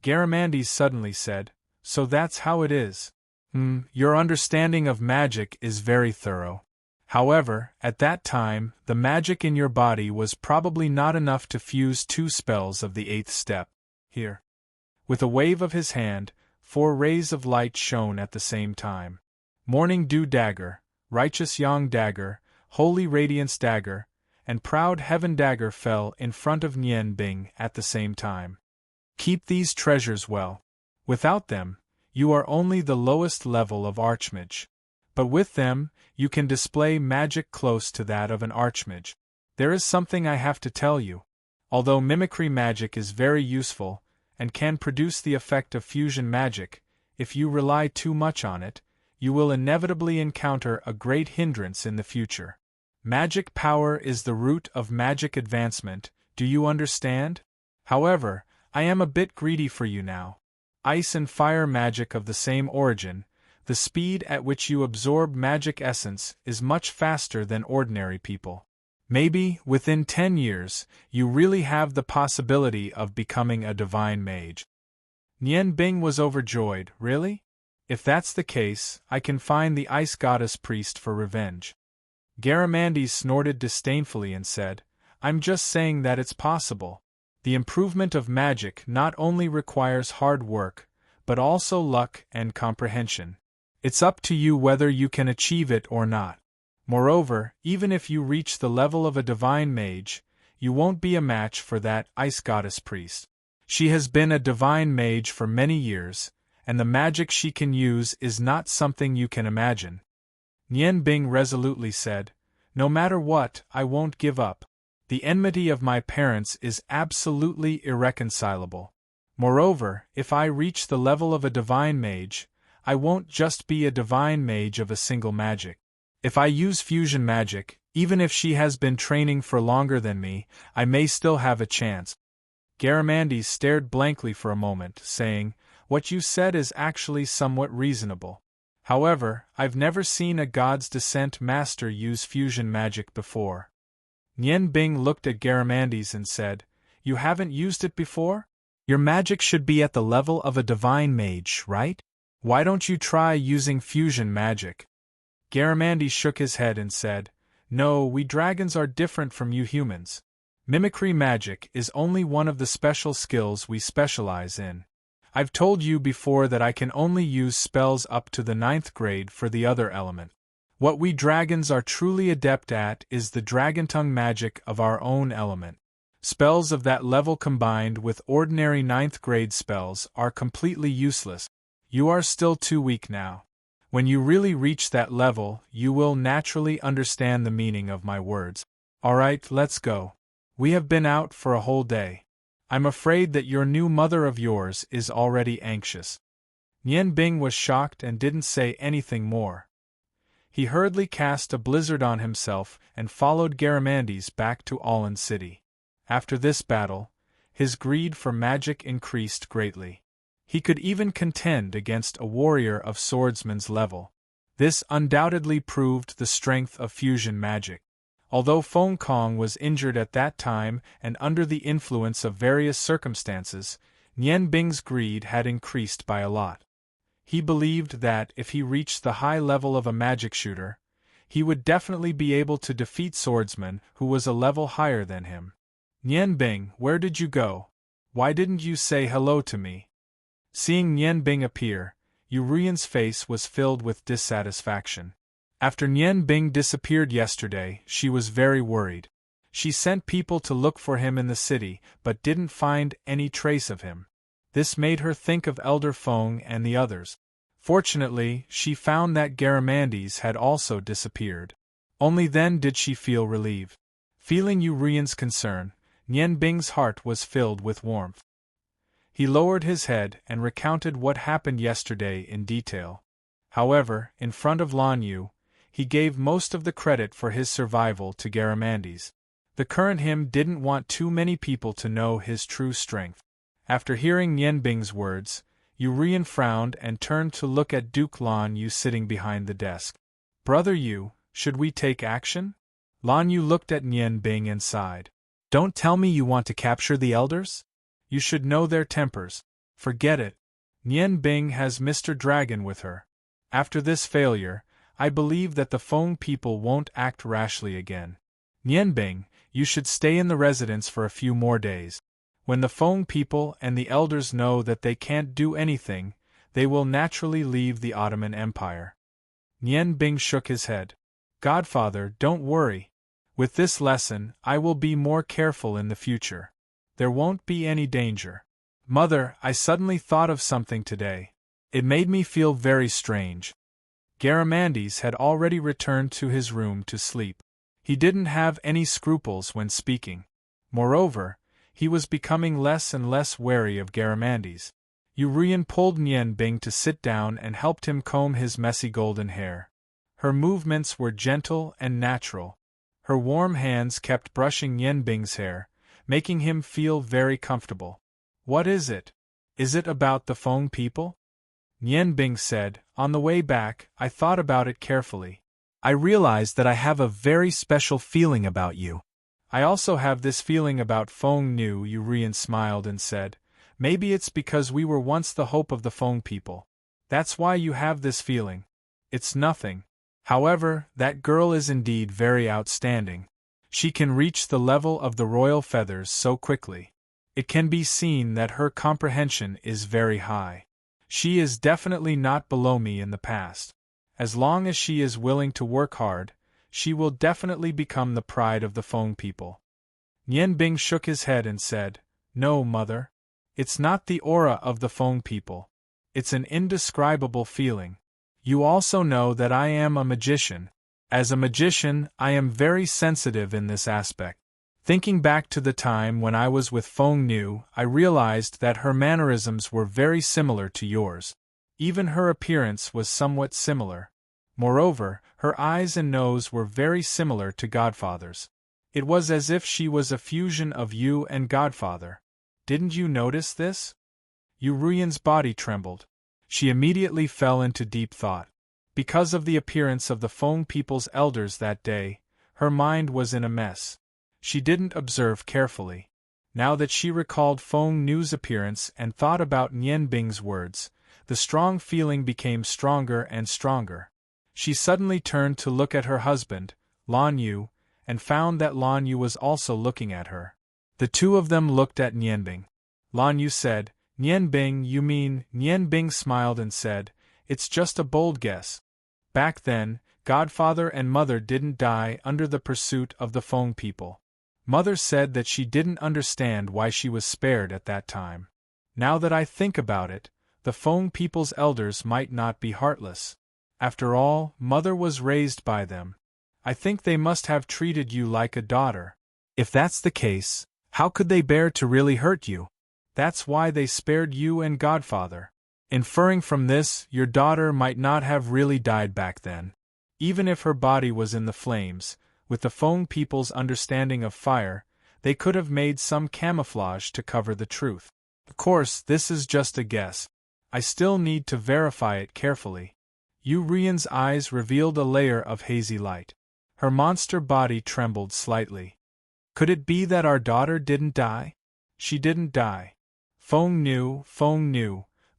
Garamandes suddenly said, so that's how it is. Your understanding of magic is very thorough. However, at that time, the magic in your body was probably not enough to fuse 2 spells of the 8th step. Here. With a wave of his hand, 4 rays of light shone at the same time. Morning Dew Dagger, Righteous Yang Dagger, Holy Radiance Dagger, and Proud Heaven Dagger fell in front of Nianbing at the same time. Keep these treasures well. Without them, you are only the lowest level of Archmage. But with them, you can display magic close to that of an Archmage. There is something I have to tell you. Although mimicry magic is very useful, and can produce the effect of fusion magic, if you rely too much on it, you will inevitably encounter a great hindrance in the future. Magic power is the root of magic advancement, do you understand? However, I am a bit greedy for you now. Ice and fire magic of the same origin, the speed at which you absorb magic essence is much faster than ordinary people. Maybe, within 10 years, you really have the possibility of becoming a divine mage. Nianbing was overjoyed, really? If that's the case, I can find the ice goddess priest for revenge. Garamandes snorted disdainfully and said, I'm just saying that it's possible. The improvement of magic not only requires hard work, but also luck and comprehension. It's up to you whether you can achieve it or not. Moreover, even if you reach the level of a divine mage, you won't be a match for that ice goddess priest. She has been a divine mage for many years, and the magic she can use is not something you can imagine. Nianbing resolutely said, no matter what, I won't give up. The enmity of my parents is absolutely irreconcilable. Moreover, if I reach the level of a divine mage, I won't just be a divine mage of a single magic. If I use fusion magic, even if she has been training for longer than me, I may still have a chance. Garamandes stared blankly for a moment, saying, what you said is actually somewhat reasonable. However, I've never seen a God's Descent master use fusion magic before. Nianbing looked at Garamandes and said, you haven't used it before? Your magic should be at the level of a divine mage, right? Why don't you try using fusion magic? Garamandes shook his head and said, no, we dragons are different from you humans. Mimicry magic is only one of the special skills we specialize in. I've told you before that I can only use spells up to the 9th grade for the other element. What we dragons are truly adept at is the dragon tongue magic of our own element. Spells of that level combined with ordinary 9th grade spells are completely useless. You are still too weak now. When you really reach that level, you will naturally understand the meaning of my words. Alright, let's go. We have been out for a whole day. I'm afraid that your new mother of yours is already anxious. Nianbing was shocked and didn't say anything more. He hurriedly cast a blizzard on himself and followed Garamandes back to Allen City. After this battle, his greed for magic increased greatly. He could even contend against a warrior of swordsman's level. This undoubtedly proved the strength of fusion magic. Although Feng Kong was injured at that time and under the influence of various circumstances, Nian Bing's greed had increased by a lot. He believed that, if he reached the high level of a magic shooter, he would definitely be able to defeat swordsman who was a level higher than him. Nian Bing, where did you go? Why didn't you say hello to me? Seeing Nian Bing appear, Yurian's face was filled with dissatisfaction. After Nian Bing disappeared yesterday, she was very worried. She sent people to look for him in the city, but didn't find any trace of him. This made her think of Elder Feng and the others. Fortunately, she found that Garamandes had also disappeared. Only then did she feel relieved. Feeling Yurian's concern, Nian Bing's heart was filled with warmth. He lowered his head and recounted what happened yesterday in detail. However, in front of Lan Yu, he gave most of the credit for his survival to Garamandes. The current him didn't want too many people to know his true strength. After hearing Nian Bing's words, Yurian frowned and turned to look at Duke Lan Yu sitting behind the desk. Brother Yu, should we take action? Lan Yu looked at Nian Bing and sighed. Don't tell me you want to capture the elders? You should know their tempers. Forget it. Nian Bing has Mr. Dragon with her. After this failure, I believe that the Feng people won't act rashly again. Nian Bing, you should stay in the residence for a few more days. When the Feng people and the elders know that they can't do anything, they will naturally leave the Ottoman Empire. Nian Bing shook his head. Godfather, don't worry. With this lesson, I will be more careful in the future. There won't be any danger. Mother, I suddenly thought of something today. It made me feel very strange. Garamandes had already returned to his room to sleep. He didn't have any scruples when speaking. Moreover, he was becoming less and less wary of Garamandes. Yurian pulled Nian Bing to sit down and helped him comb his messy golden hair. Her movements were gentle and natural. Her warm hands kept brushing Nian Bing's hair, making him feel very comfortable. What is it? Is it about the Feng people? Nian Bing said, on the way back, I thought about it carefully. I realized that I have a very special feeling about you. I also have this feeling about Feng Nu. Yurian smiled and said, maybe it's because we were once the hope of the Feng people. That's why you have this feeling. It's nothing. However, that girl is indeed very outstanding. She can reach the level of the royal feathers so quickly. It can be seen that her comprehension is very high. She is definitely not below me in the past. As long as she is willing to work hard, she will definitely become the pride of the Feng people. Nian Bing shook his head and said, no, mother. It's not the aura of the Feng people. It's an indescribable feeling. You also know that I am a magician. As a magician, I am very sensitive in this aspect. Thinking back to the time when I was with Feng Nu, I realized that her mannerisms were very similar to yours. Even her appearance was somewhat similar. Moreover, her eyes and nose were very similar to Godfather's. It was as if she was a fusion of you and Godfather. Didn't you notice this? Yurian's body trembled. She immediately fell into deep thought. Because of the appearance of the Feng people's elders that day, her mind was in a mess. She didn't observe carefully. Now that she recalled Feng Nu's appearance and thought about Nian Bing's words, the strong feeling became stronger and stronger. She suddenly turned to look at her husband, Lan Yu, and found that Lan Yu was also looking at her. The two of them looked at Nian Bing. Lan Yu said, Nian Bing, you mean? Nian Bing smiled and said, it's just a bold guess. Back then, Godfather and Mother didn't die under the pursuit of the Feng people. Mother said that she didn't understand why she was spared at that time. Now that I think about it, the Feng people's elders might not be heartless. After all, Mother was raised by them. I think they must have treated you like a daughter. If that's the case, how could they bear to really hurt you? That's why they spared you and Godfather. Inferring from this, your daughter might not have really died back then. Even if her body was in the flames, with the Feng people's understanding of fire, they could have made some camouflage to cover the truth. Of course, this is just a guess. I still need to verify it carefully. Yurian's eyes revealed a layer of hazy light. Her monster body trembled slightly. Could it be that our daughter didn't die? She didn't die. Feng Nu,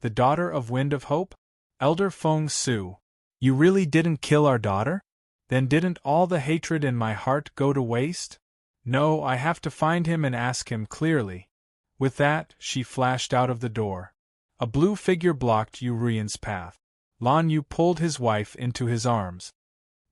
the daughter of Wind of Hope? Elder Feng Su, you really didn't kill our daughter? Then didn't all the hatred in my heart go to waste? No, I have to find him and ask him clearly. With that, she flashed out of the door. A blue figure blocked Yu Ruian's path. Lan Yu pulled his wife into his arms.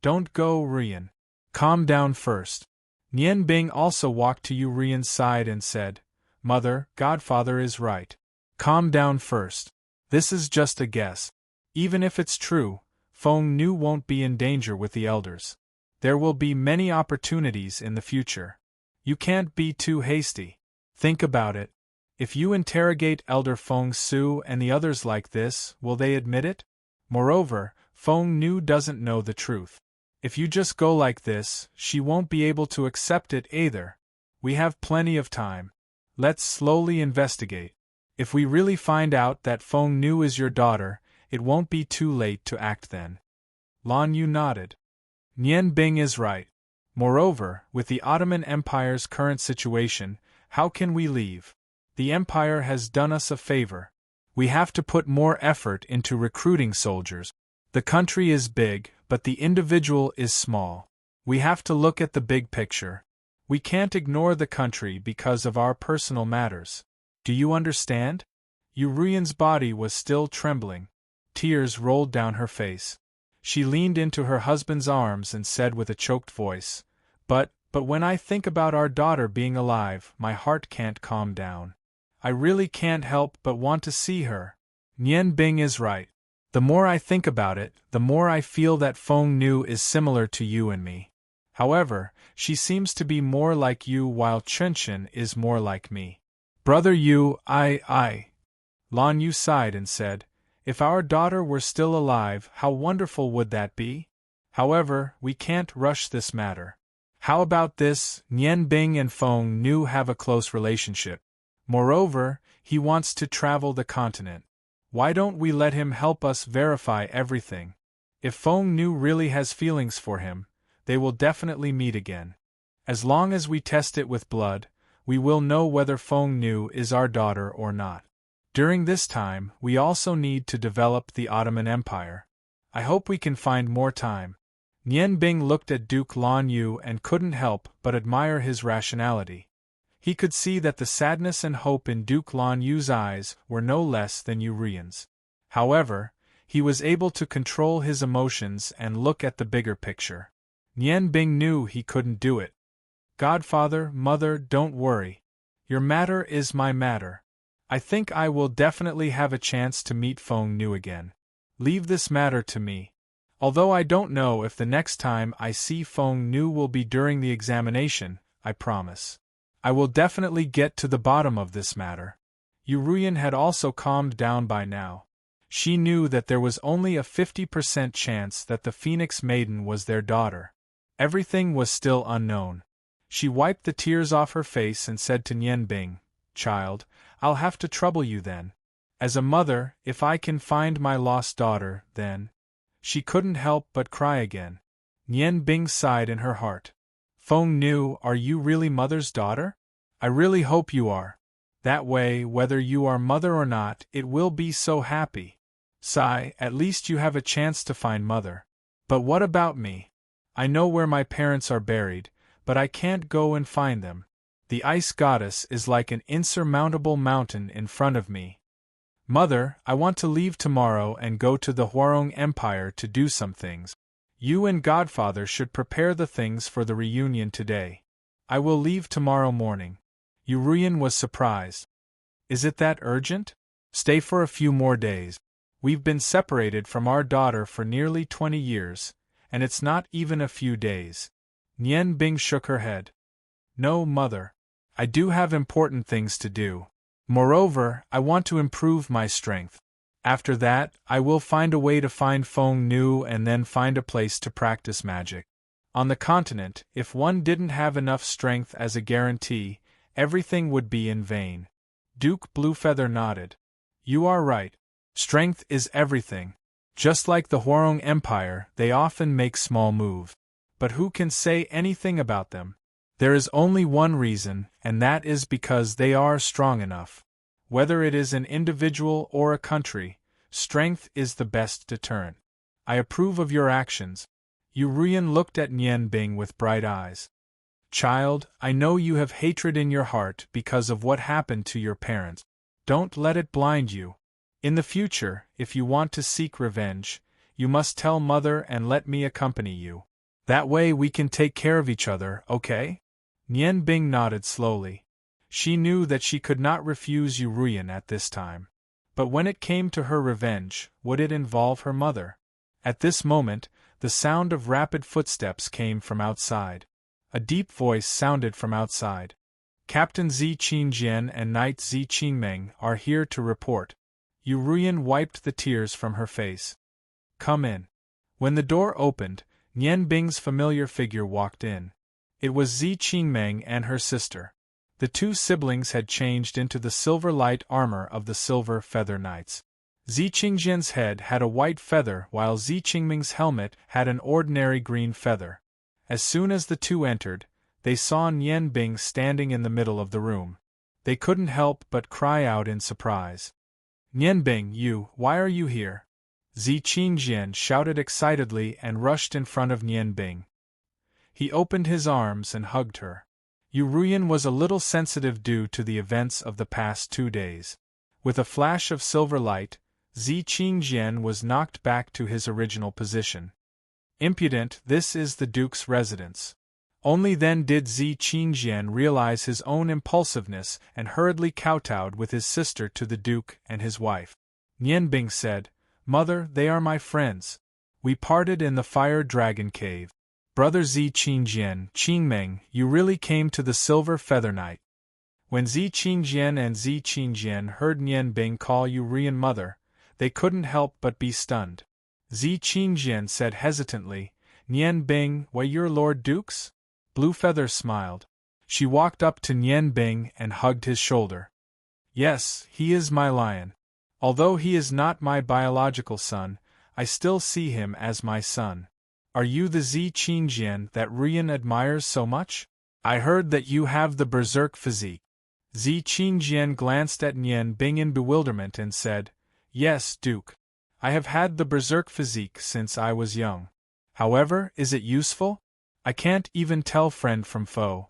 Don't go, Ruian. Calm down first. Nian Bing also walked to Yu Ruian's side and said, Mother, Godfather is right. Calm down first. This is just a guess. Even if it's true, Feng Nu won't be in danger with the elders. There will be many opportunities in the future. You can't be too hasty. Think about it. If you interrogate Elder Feng Su and the others like this, will they admit it? Moreover, Feng Nu doesn't know the truth. If you just go like this, she won't be able to accept it either. We have plenty of time. Let's slowly investigate. If we really find out that Feng Nu is your daughter, it won't be too late to act then. Lan Yu nodded. Nian Bing is right. Moreover, with the Ottoman Empire's current situation, how can we leave? The Empire has done us a favor. We have to put more effort into recruiting soldiers. The country is big, but the individual is small. We have to look at the big picture. We can't ignore the country because of our personal matters. Do you understand? Yu Ruian's body was still trembling. Tears rolled down her face. She leaned into her husband's arms and said with a choked voice, But when I think about our daughter being alive, my heart can't calm down. I really can't help but want to see her. Nian Bing is right. The more I think about it, the more I feel that Feng Nu is similar to you and me. However, she seems to be more like you while Chunchen is more like me. Brother Yu, Lan Yu sighed and said, If our daughter were still alive, how wonderful would that be? However, we can't rush this matter. How about this? Nian Bing and Feng Nu have a close relationship. Moreover, he wants to travel the continent. Why don't we let him help us verify everything? If Feng Nu really has feelings for him, they will definitely meet again. As long as we test it with blood, we will know whether Feng Nu is our daughter or not. During this time, we also need to develop the Ottoman Empire. I hope we can find more time. Nian Bing looked at Duke Lan Yu and couldn't help but admire his rationality. He could see that the sadness and hope in Duke Lan Yu's eyes were no less than Yu Ruian's. However, he was able to control his emotions and look at the bigger picture. Nian Bing knew he couldn't do it. Godfather, mother, don't worry. Your matter is my matter. I think I will definitely have a chance to meet Feng Nu again. Leave this matter to me. Although I don't know if the next time I see Feng Nu will be during the examination, I promise. I will definitely get to the bottom of this matter. Yu Ruian had also calmed down by now. She knew that there was only a 50% chance that the Phoenix Maiden was their daughter. Everything was still unknown. She wiped the tears off her face and said to Nian Bing, Child, I'll have to trouble you then. As a mother, if I can find my lost daughter, then... She couldn't help but cry again. Nian Bing sighed in her heart. Feng Nu, are you really mother's daughter? I really hope you are. That way, whether you are mother or not, it will be so happy. Sigh, at least you have a chance to find mother. But what about me? I know where my parents are buried, but I can't go and find them. The ice goddess is like an insurmountable mountain in front of me. Mother, I want to leave tomorrow and go to the Huarong Empire to do some things. You and Godfather should prepare the things for the reunion today. I will leave tomorrow morning. Yu Ruian was surprised. Is it that urgent? Stay for a few more days. We've been separated from our daughter for nearly 20 years, and it's not even a few days. Nian Bing shook her head. No, Mother. I do have important things to do. Moreover, I want to improve my strength. After that, I will find a way to find Feng Nu and then find a place to practice magic. On the continent, if one didn't have enough strength as a guarantee, everything would be in vain. Duke Bluefeather nodded. You are right. Strength is everything. Just like the Huarong Empire, they often make small moves. But who can say anything about them? There is only one reason, and that is because they are strong enough. Whether it is an individual or a country, strength is the best deterrent. I approve of your actions. Yu Ruyan looked at Nian Bing with bright eyes. Child, I know you have hatred in your heart because of what happened to your parents. Don't let it blind you. In the future, if you want to seek revenge, you must tell Mother and let me accompany you. That way we can take care of each other, okay? Nian Bing nodded slowly. She knew that she could not refuse Yu Ruyan at this time. But when it came to her revenge, would it involve her mother? At this moment, the sound of rapid footsteps came from outside. A deep voice sounded from outside. Captain Zi Qingjian and Knight Zi Qingmeng are here to report. Yu Ruyan wiped the tears from her face. Come in. When the door opened, Nian Bing's familiar figure walked in. It was Zi Qingmeng and her sister. The two siblings had changed into the silver light armor of the Silver Feather Knights. Zi Qingjian's head had a white feather while Zi Qingmeng's helmet had an ordinary green feather. As soon as the two entered, they saw Nian Bing standing in the middle of the room. They couldn't help but cry out in surprise. Nian Bing, why are you here? Zi Qingjian shouted excitedly and rushed in front of Nian Bing. He opened his arms and hugged her. Yu Ruyan was a little sensitive due to the events of the past 2 days. With a flash of silver light, Zi Qingjian was knocked back to his original position. Impudent, this is the Duke's residence. Only then did Zi Qingjian realize his own impulsiveness and hurriedly kowtowed with his sister to the Duke and his wife. Nian Bing said, Mother, they are my friends. We parted in the Fire Dragon Cave. Brother Zi Qingjian, Qingmeng, you really came to the Silver Feather Knight. When Zi Qingjian and Zi Qingjian heard Nian Bing call Yu Ruyan mother, they couldn't help but be stunned. Zi Qingjian said hesitantly, Nian Bing, why your Lord Dukes? Blue Feather smiled. She walked up to Nian Bing and hugged his shoulder. Yes, he is my lion. Although he is not my biological son, I still see him as my son. Are you the Zi Qingjian that Ruyan admires so much? I heard that you have the berserk physique. Zi Qingjian glanced at Nian Bing in bewilderment and said, Yes, Duke. I have had the berserk physique since I was young. However, is it useful? I can't even tell friend from foe.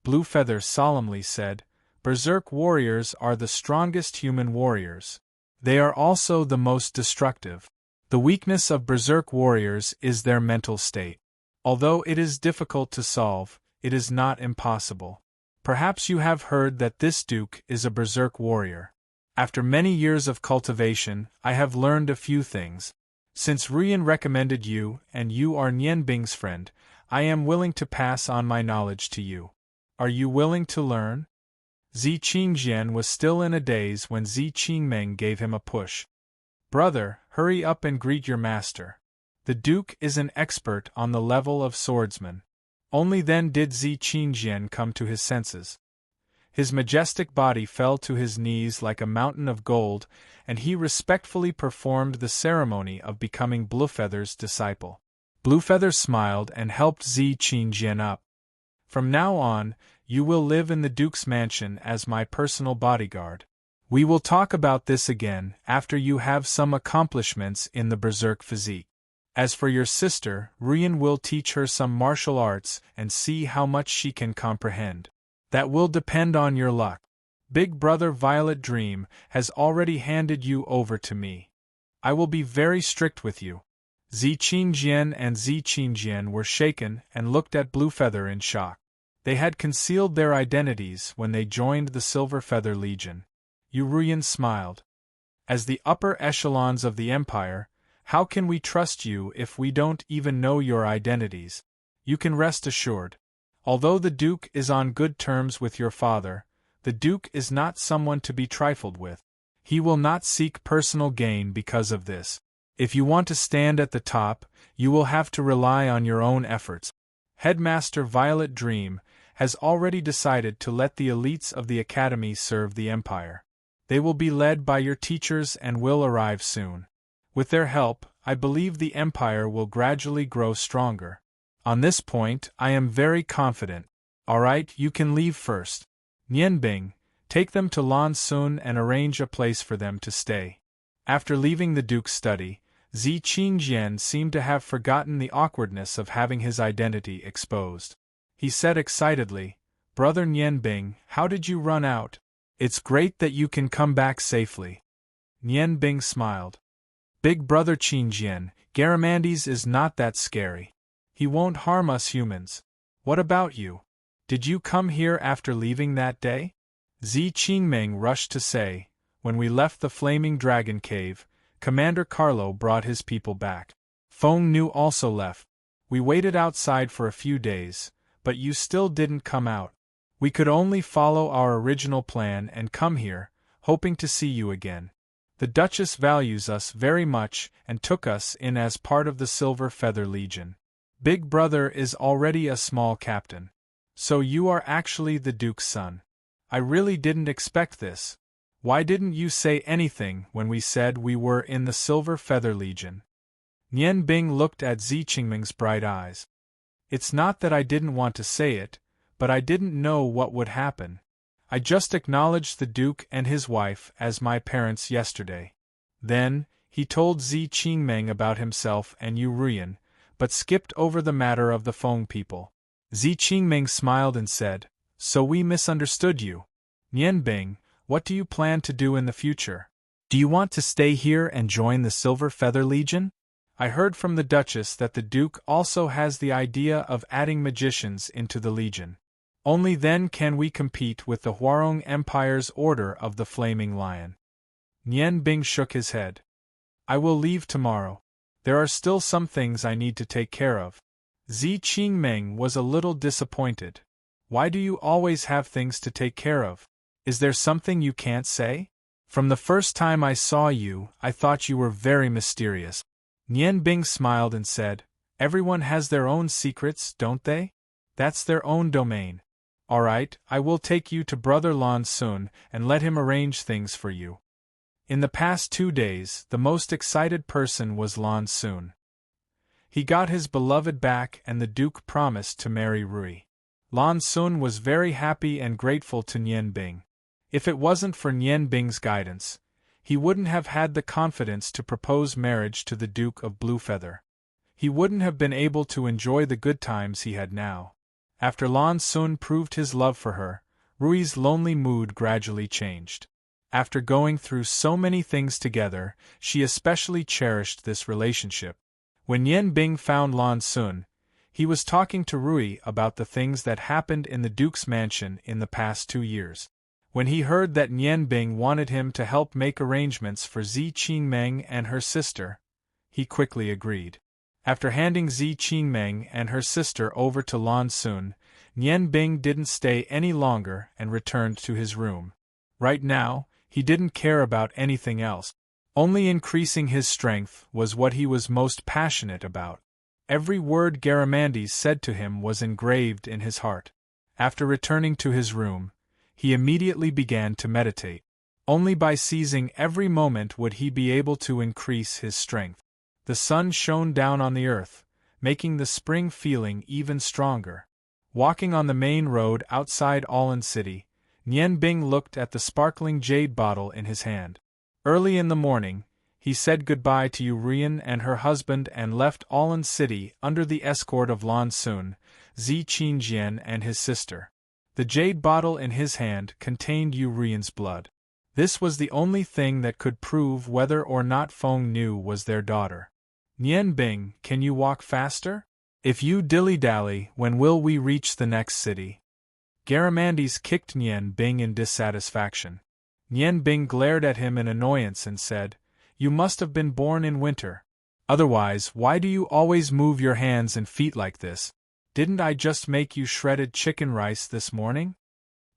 Blue Feather solemnly said, Berserk warriors are the strongest human warriors. They are also the most destructive. The weakness of berserk warriors is their mental state. Although it is difficult to solve, it is not impossible. Perhaps you have heard that this Duke is a berserk warrior. After many years of cultivation, I have learned a few things. Since Ruyan recommended you, and you are Nian Bing's friend, I am willing to pass on my knowledge to you. Are you willing to learn? Zi Qingjian was still in a daze when Zi Qingmeng gave him a push. Brother, hurry up and greet your master. The Duke is an expert on the level of swordsman. Only then did Zi Qingjian come to his senses. His majestic body fell to his knees like a mountain of gold, and he respectfully performed the ceremony of becoming Bluefeather's disciple. Bluefeather smiled and helped Zi Qingjian up. From now on, you will live in the Duke's mansion as my personal bodyguard. We will talk about this again after you have some accomplishments in the berserk physique. As for your sister, Ruyan will teach her some martial arts and see how much she can comprehend. That will depend on your luck. Big Brother Violet Dream has already handed you over to me. I will be very strict with you. Zi Qingjian and Zi Qingjian were shaken and looked at Blue Feather in shock. They had concealed their identities when they joined the Silver Feather Legion. Yu Ruyan smiled. As the upper echelons of the Empire, how can we trust you if we don't even know your identities? You can rest assured. Although the Duke is on good terms with your father, the Duke is not someone to be trifled with. He will not seek personal gain because of this. If you want to stand at the top, you will have to rely on your own efforts. Headmaster Violet Dream has already decided to let the elites of the Academy serve the Empire. They will be led by your teachers and will arrive soon. With their help, I believe the Empire will gradually grow stronger. On this point, I am very confident. Alright, you can leave first. Nianbing, take them to Lan Sun and arrange a place for them to stay. After leaving the Duke's study, Zi Qingjian seemed to have forgotten the awkwardness of having his identity exposed. He said excitedly, Brother Nianbing, how did you run out? It's great that you can come back safely. Nianbing smiled. Big Brother Qingjian, Garamandes is not that scary. He won't harm us humans. What about you? Did you come here after leaving that day? Zi Qingming rushed to say, when we left the Flaming Dragon Cave, Commander Carlo brought his people back. Feng Nu also left. We waited outside for a few days, but you still didn't come out. We could only follow our original plan and come here, hoping to see you again. The Duchess values us very much and took us in as part of the Silver Feather Legion. Big Brother is already a small captain. So you are actually the Duke's son. I really didn't expect this. Why didn't you say anything when we said we were in the Silver Feather Legion? Nianbing looked at Zi Qingming's bright eyes. It's not that I didn't want to say it, but I didn't know what would happen. I just acknowledged the Duke and his wife as my parents yesterday. Then, he told Zi Qingming about himself and Yu Ruyan, but skipped over the matter of the Feng people. Zi Qingming smiled and said, So we misunderstood you. Nianbing, what do you plan to do in the future? Do you want to stay here and join the Silver Feather Legion? I heard from the Duchess that the Duke also has the idea of adding magicians into the Legion. Only then can we compete with the Huarong Empire's Order of the Flaming Lion. Nianbing shook his head. I will leave tomorrow. There are still some things I need to take care of. Zi Qingming was a little disappointed. Why do you always have things to take care of? Is there something you can't say? From the first time I saw you, I thought you were very mysterious. Nianbing smiled and said, Everyone has their own secrets, don't they? That's their own domain. Alright, I will take you to Brother Lan Sun and let him arrange things for you. In the past 2 days, the most excited person was Lan Sun. He got his beloved back and the Duke promised to marry Rui. Lan Sun was very happy and grateful to Nianbing. If it wasn't for Nianbing's guidance, he wouldn't have had the confidence to propose marriage to the Duke of Bluefeather. He wouldn't have been able to enjoy the good times he had now. After Lan Sun proved his love for her, Rui's lonely mood gradually changed. After going through so many things together, she especially cherished this relationship. When Nianbing found Lan Sun, he was talking to Rui about the things that happened in the Duke's mansion in the past 2 years. When he heard that Nianbing wanted him to help make arrangements for Zi Qingming and her sister, he quickly agreed. After handing Zi Qingming and her sister over to Lan Sun, Nianbing didn't stay any longer and returned to his room. Right now, he didn't care about anything else. Only increasing his strength was what he was most passionate about. Every word Garamandes said to him was engraved in his heart. After returning to his room, he immediately began to meditate. Only by seizing every moment would he be able to increase his strength. The sun shone down on the earth, making the spring feeling even stronger. Walking on the main road outside Aulin City, Nianbing looked at the sparkling jade bottle in his hand. Early in the morning, he said goodbye to Yu Ruyan and her husband and left Aulin City under the escort of Lan Sun, Zi Qingjian and his sister. The jade bottle in his hand contained Yu Ruyan's blood. This was the only thing that could prove whether or not Feng Nu was their daughter. Nianbing, can you walk faster? If you dilly-dally, when will we reach the next city? Garamandes kicked Nianbing in dissatisfaction. Nianbing glared at him in annoyance and said, You must have been born in winter. Otherwise, why do you always move your hands and feet like this? Didn't I just make you shredded chicken rice this morning?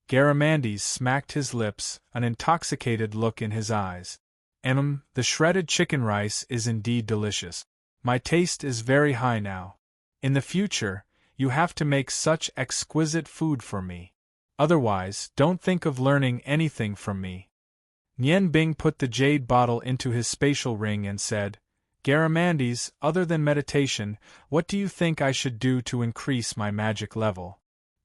Garamandes smacked his lips, an intoxicated look in his eyes. The shredded chicken rice is indeed delicious. My taste is very high now. In the future, you have to make such exquisite food for me. Otherwise, don't think of learning anything from me. Nianbing put the jade bottle into his spatial ring and said, Garamandes, other than meditation, what do you think I should do to increase my magic level?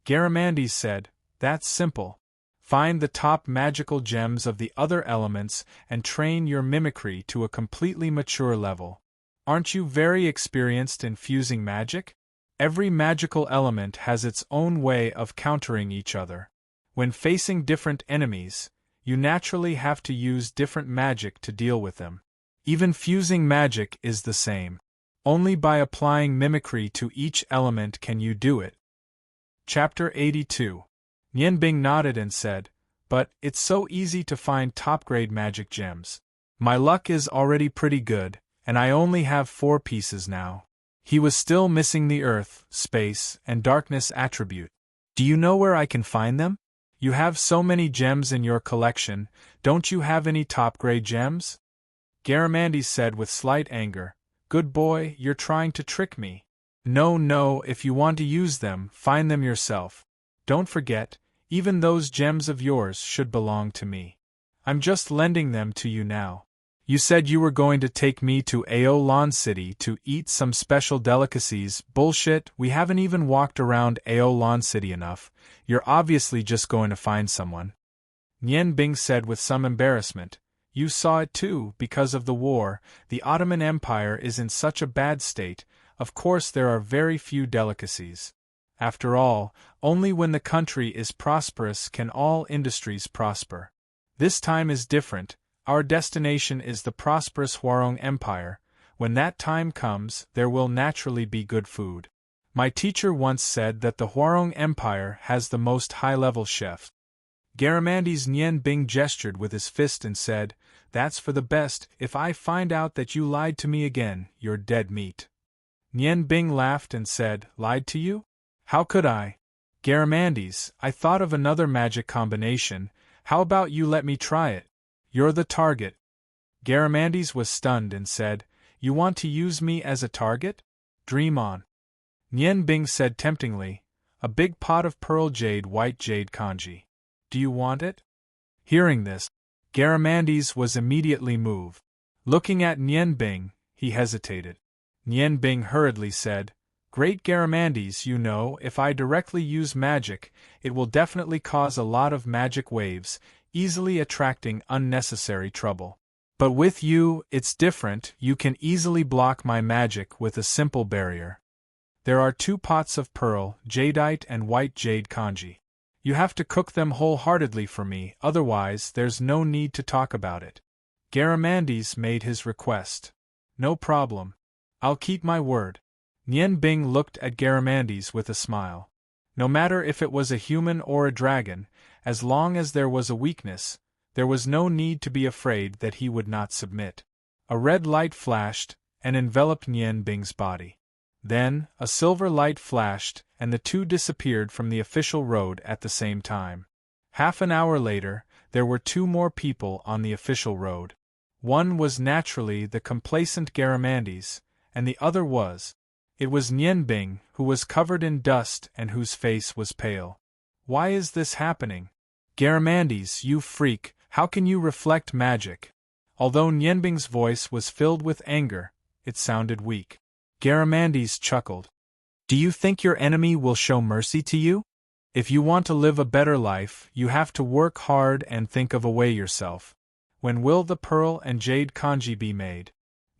Garamandes said, That's simple. Find the top magical gems of the other elements and train your mimicry to a completely mature level. Aren't you very experienced in fusing magic? Every magical element has its own way of countering each other. When facing different enemies, you naturally have to use different magic to deal with them. Even fusing magic is the same. Only by applying mimicry to each element can you do it. Chapter 82. Nianbing nodded and said, But it's so easy to find top-grade magic gems. My luck is already pretty good, and I only have 4 pieces now. He was still missing the earth, space, and darkness attribute. Do you know where I can find them? You have so many gems in your collection, don't you have any top-grade gems? Garamandes said with slight anger, Good boy, you're trying to trick me. No, if you want to use them, find them yourself. Don't forget, even those gems of yours should belong to me. I'm just lending them to you now. You said you were going to take me to Aolan City to eat some special delicacies. Bullshit, we haven't even walked around Aolan City enough. You're obviously just going to find someone. Nianbing said with some embarrassment. You saw it too, because of the war, the Ottoman Empire is in such a bad state, of course there are very few delicacies. After all, only when the country is prosperous can all industries prosper. This time is different. Our destination is the prosperous Hwarong Empire. When that time comes, there will naturally be good food. My teacher once said that the Hwarong Empire has the most high-level chef. Garamandes Nianbing gestured with his fist and said, That's for the best. If I find out that you lied to me again, you're dead meat. Nianbing laughed and said, Lied to you? How could I? Garamandes, I thought of another magic combination. How about you let me try it? You're the target. Garamandes was stunned and said, You want to use me as a target? Dream on. Nianbing said temptingly, A big pot of pearl jade white jade kanji. Do you want it? Hearing this, Garamandes was immediately moved. Looking at Nianbing, he hesitated. Nianbing hurriedly said, Great Garamandes, you know, if I directly use magic, it will definitely cause a lot of magic waves, easily attracting unnecessary trouble. But with you, it's different, you can easily block my magic with a simple barrier. There are 2 pots of pearl, jadeite and white jade kanji. You have to cook them wholeheartedly for me, otherwise there's no need to talk about it. Garamandes made his request. No problem. I'll keep my word. Nianbing looked at Garamandes with a smile. No matter if it was a human or a dragon, as long as there was a weakness, there was no need to be afraid that he would not submit. A red light flashed and enveloped Nianbing's body. Then, a silver light flashed, and the 2 disappeared from the official road at the same time. Half an hour later, there were 2 more people on the official road. One was naturally the complacent Garamandes, and the other was. It was Nianbing, who was covered in dust and whose face was pale. Why is this happening? Garamandes, you freak, how can you reflect magic? Although Nianbing's voice was filled with anger, it sounded weak. Garamandes chuckled. Do you think your enemy will show mercy to you? If you want to live a better life, you have to work hard and think of a way yourself. When will the pearl and jade kanji be made?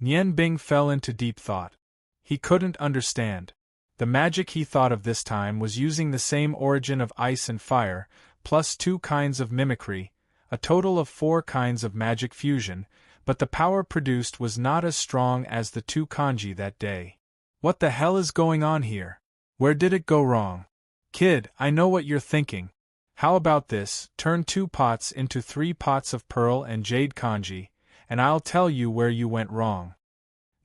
Nianbing fell into deep thought. He couldn't understand. The magic he thought of this time was using the same origin of ice and fire, plus 2 kinds of mimicry, a total of 4 kinds of magic fusion, but the power produced was not as strong as the 2 kanji that day. What the hell is going on here? Where did it go wrong? Kid, I know what you're thinking. How about this, turn 2 pots into 3 pots of pearl and jade kanji, and I'll tell you where you went wrong.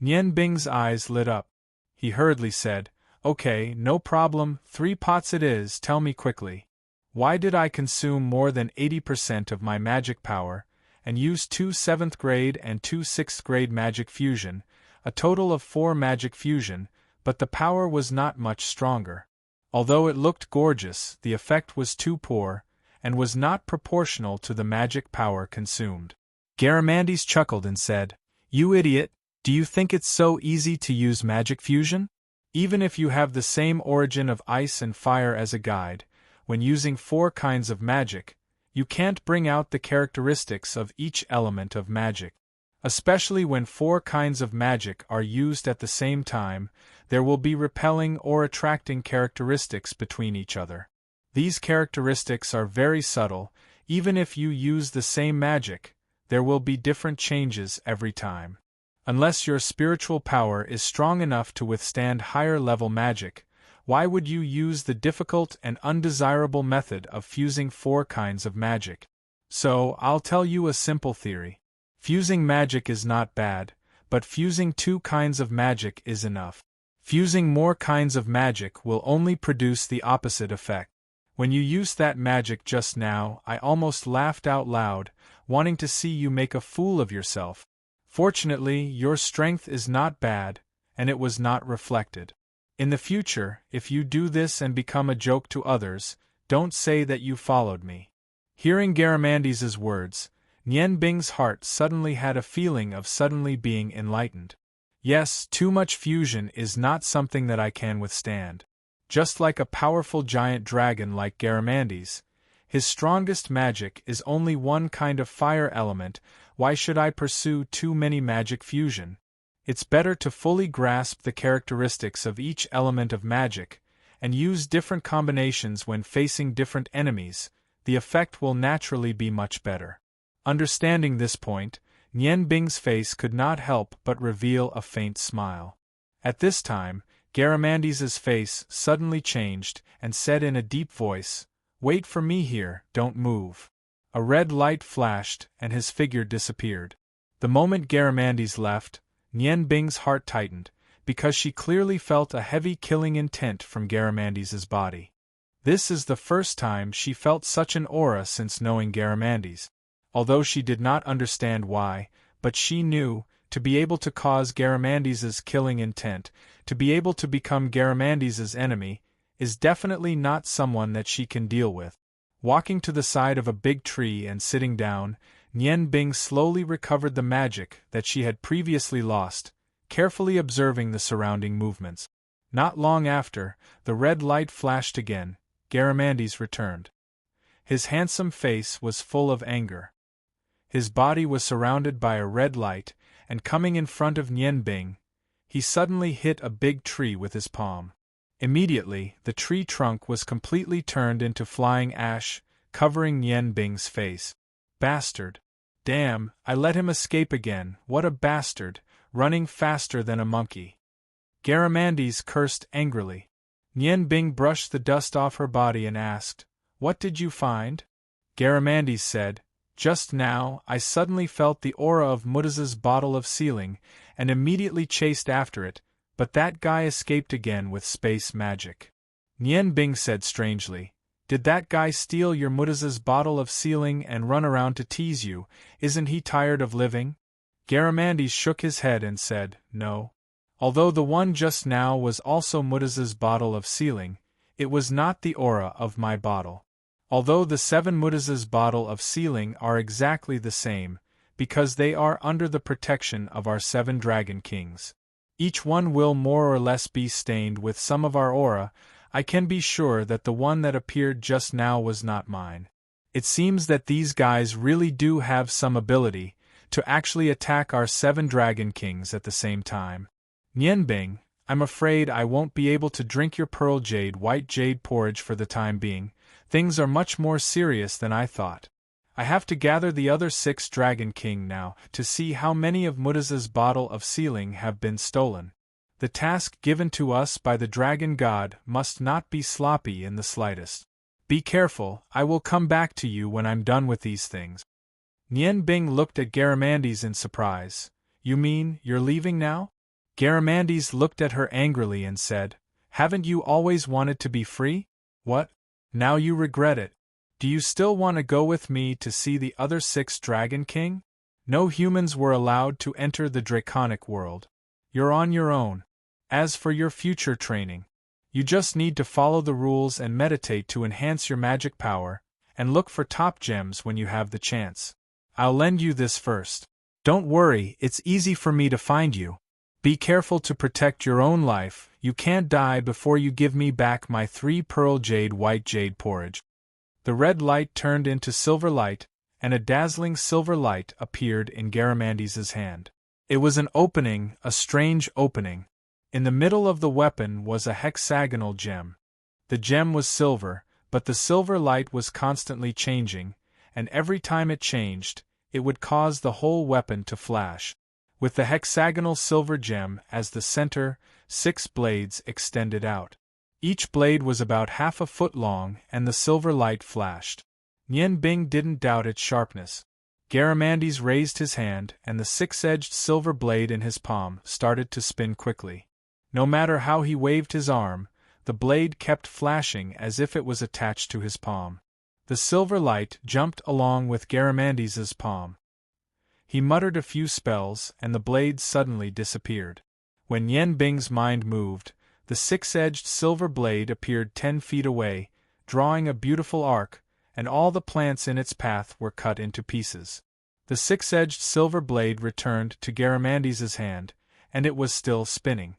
Nianbing's eyes lit up. He hurriedly said, Okay, no problem, 3 pots it is, tell me quickly. Why did I consume more than 80% of my magic power, and use 2 7th grade and 2 6th grade magic fusion, a total of 4 magic fusion, but the power was not much stronger. Although it looked gorgeous, the effect was too poor, and was not proportional to the magic power consumed. Garamandes chuckled and said, You idiot, do Do you think it's so easy to use magic fusion? Even if you have the same origin of ice and fire as a guide, when using 4 kinds of magic, you can't bring out the characteristics of each element of magic. Especially when 4 kinds of magic are used at the same time, there will be repelling or attracting characteristics between each other. These characteristics are very subtle. Even if you use the same magic, there will be different changes every time. Unless your spiritual power is strong enough to withstand higher-level magic, why would you use the difficult and undesirable method of fusing 4 kinds of magic? So, I'll tell you a simple theory. Fusing magic is not bad, but fusing 2 kinds of magic is enough. Fusing more kinds of magic will only produce the opposite effect. When you used that magic just now, I almost laughed out loud, wanting to see you make a fool of yourself. Fortunately, your strength is not bad, and it was not reflected. In the future, if you do this and become a joke to others, don't say that you followed me. Hearing Garamandes's words, Nian Bing's heart suddenly had a feeling of suddenly being enlightened. Yes, too much fusion is not something that I can withstand. Just like a powerful giant dragon like Garamandes, his strongest magic is only 1 kind of fire element. Why should I pursue too many magic fusion? It's better to fully grasp the characteristics of each element of magic, and use different combinations when facing different enemies. The effect will naturally be much better. Understanding this point, Nian Bing's face could not help but reveal a faint smile. At this time, Garamandes's face suddenly changed and said in a deep voice, "Wait for me here, don't move." A red light flashed and his figure disappeared. The moment Garamandes left, Nian Bing's heart tightened, because she clearly felt a heavy killing intent from Garamandes's body. This is the first time she felt such an aura since knowing Garamandes. Although she did not understand why, but she knew, to be able to cause Garamandes's killing intent, to be able to become Garamandes's enemy, is definitely not someone that she can deal with. Walking to the side of a big tree and sitting down, Nian Bing slowly recovered the magic that she had previously lost, carefully observing the surrounding movements. Not long after, the red light flashed again. Garamandes returned. His handsome face was full of anger. His body was surrounded by a red light, and coming in front of Nian Bing, he suddenly hit a big tree with his palm. Immediately, the tree trunk was completely turned into flying ash, covering Nian Bing's face. Bastard! Damn, I let him escape again, what a bastard, running faster than a monkey. Garamandes cursed angrily. Nian Bing brushed the dust off her body and asked, "What did you find?" Garamandes said, "Just now, I suddenly felt the aura of Mudaz's bottle of sealing, and immediately chased after it, but that guy escaped again with space magic." Nian Bing said strangely, "Did that guy steal your Mudaz's bottle of sealing and run around to tease you? Isn't he tired of living?" Garamandes shook his head and said, "No. Although the one just now was also Mudaz's bottle of sealing, it was not the aura of my bottle. Although the 7 Mudaz's bottle of sealing are exactly the same, because they are under the protection of our 7 Dragon Kings. Each one will more or less be stained with some of our aura. I can be sure that the one that appeared just now was not mine. It seems that these guys really do have some ability to actually attack our 7 Dragon Kings at the same time. Nian Bing, I'm afraid I won't be able to drink your pearl jade white jade porridge for the time being. Things are much more serious than I thought. I have to gather the other 6 Dragon King now to see how many of Mudaz's bottle of sealing have been stolen. The task given to us by the Dragon God must not be sloppy in the slightest. Be careful, I will come back to you when I'm done with these things." Nian Bing looked at Garamandes in surprise. "You mean, you're leaving now?" Garamandes looked at her angrily and said, "Haven't you always wanted to be free? What? Now you regret it. Do you still want to go with me to see the other 6 Dragon King? No humans were allowed to enter the draconic world. You're on your own. As for your future training, you just need to follow the rules and meditate to enhance your magic power, and look for top gems when you have the chance. I'll lend you this first. Don't worry, it's easy for me to find you. Be careful to protect your own life, you can't die before you give me back my 3 pearl jade white jade porridge. The red light turned into silver light, and a dazzling silver light appeared in Garamandes's hand. It was an opening, a strange opening. In the middle of the weapon was a hexagonal gem. The gem was silver, but the silver light was constantly changing, and every time it changed, it would cause the whole weapon to flash. With the hexagonal silver gem as the center, 6 blades extended out. Each blade was about half a foot long, and the silver light flashed. Nian Bing didn't doubt its sharpness. Garamandes raised his hand, and the 6-edged silver blade in his palm started to spin quickly. No matter how he waved his arm, the blade kept flashing as if it was attached to his palm. The silver light jumped along with Garamandes's palm. He muttered a few spells, and the blade suddenly disappeared. When Nian Bing's mind moved, the 6-edged silver blade appeared 10 feet away, drawing a beautiful arc, and all the plants in its path were cut into pieces. The 6-edged silver blade returned to Garamandes's hand, and it was still spinning.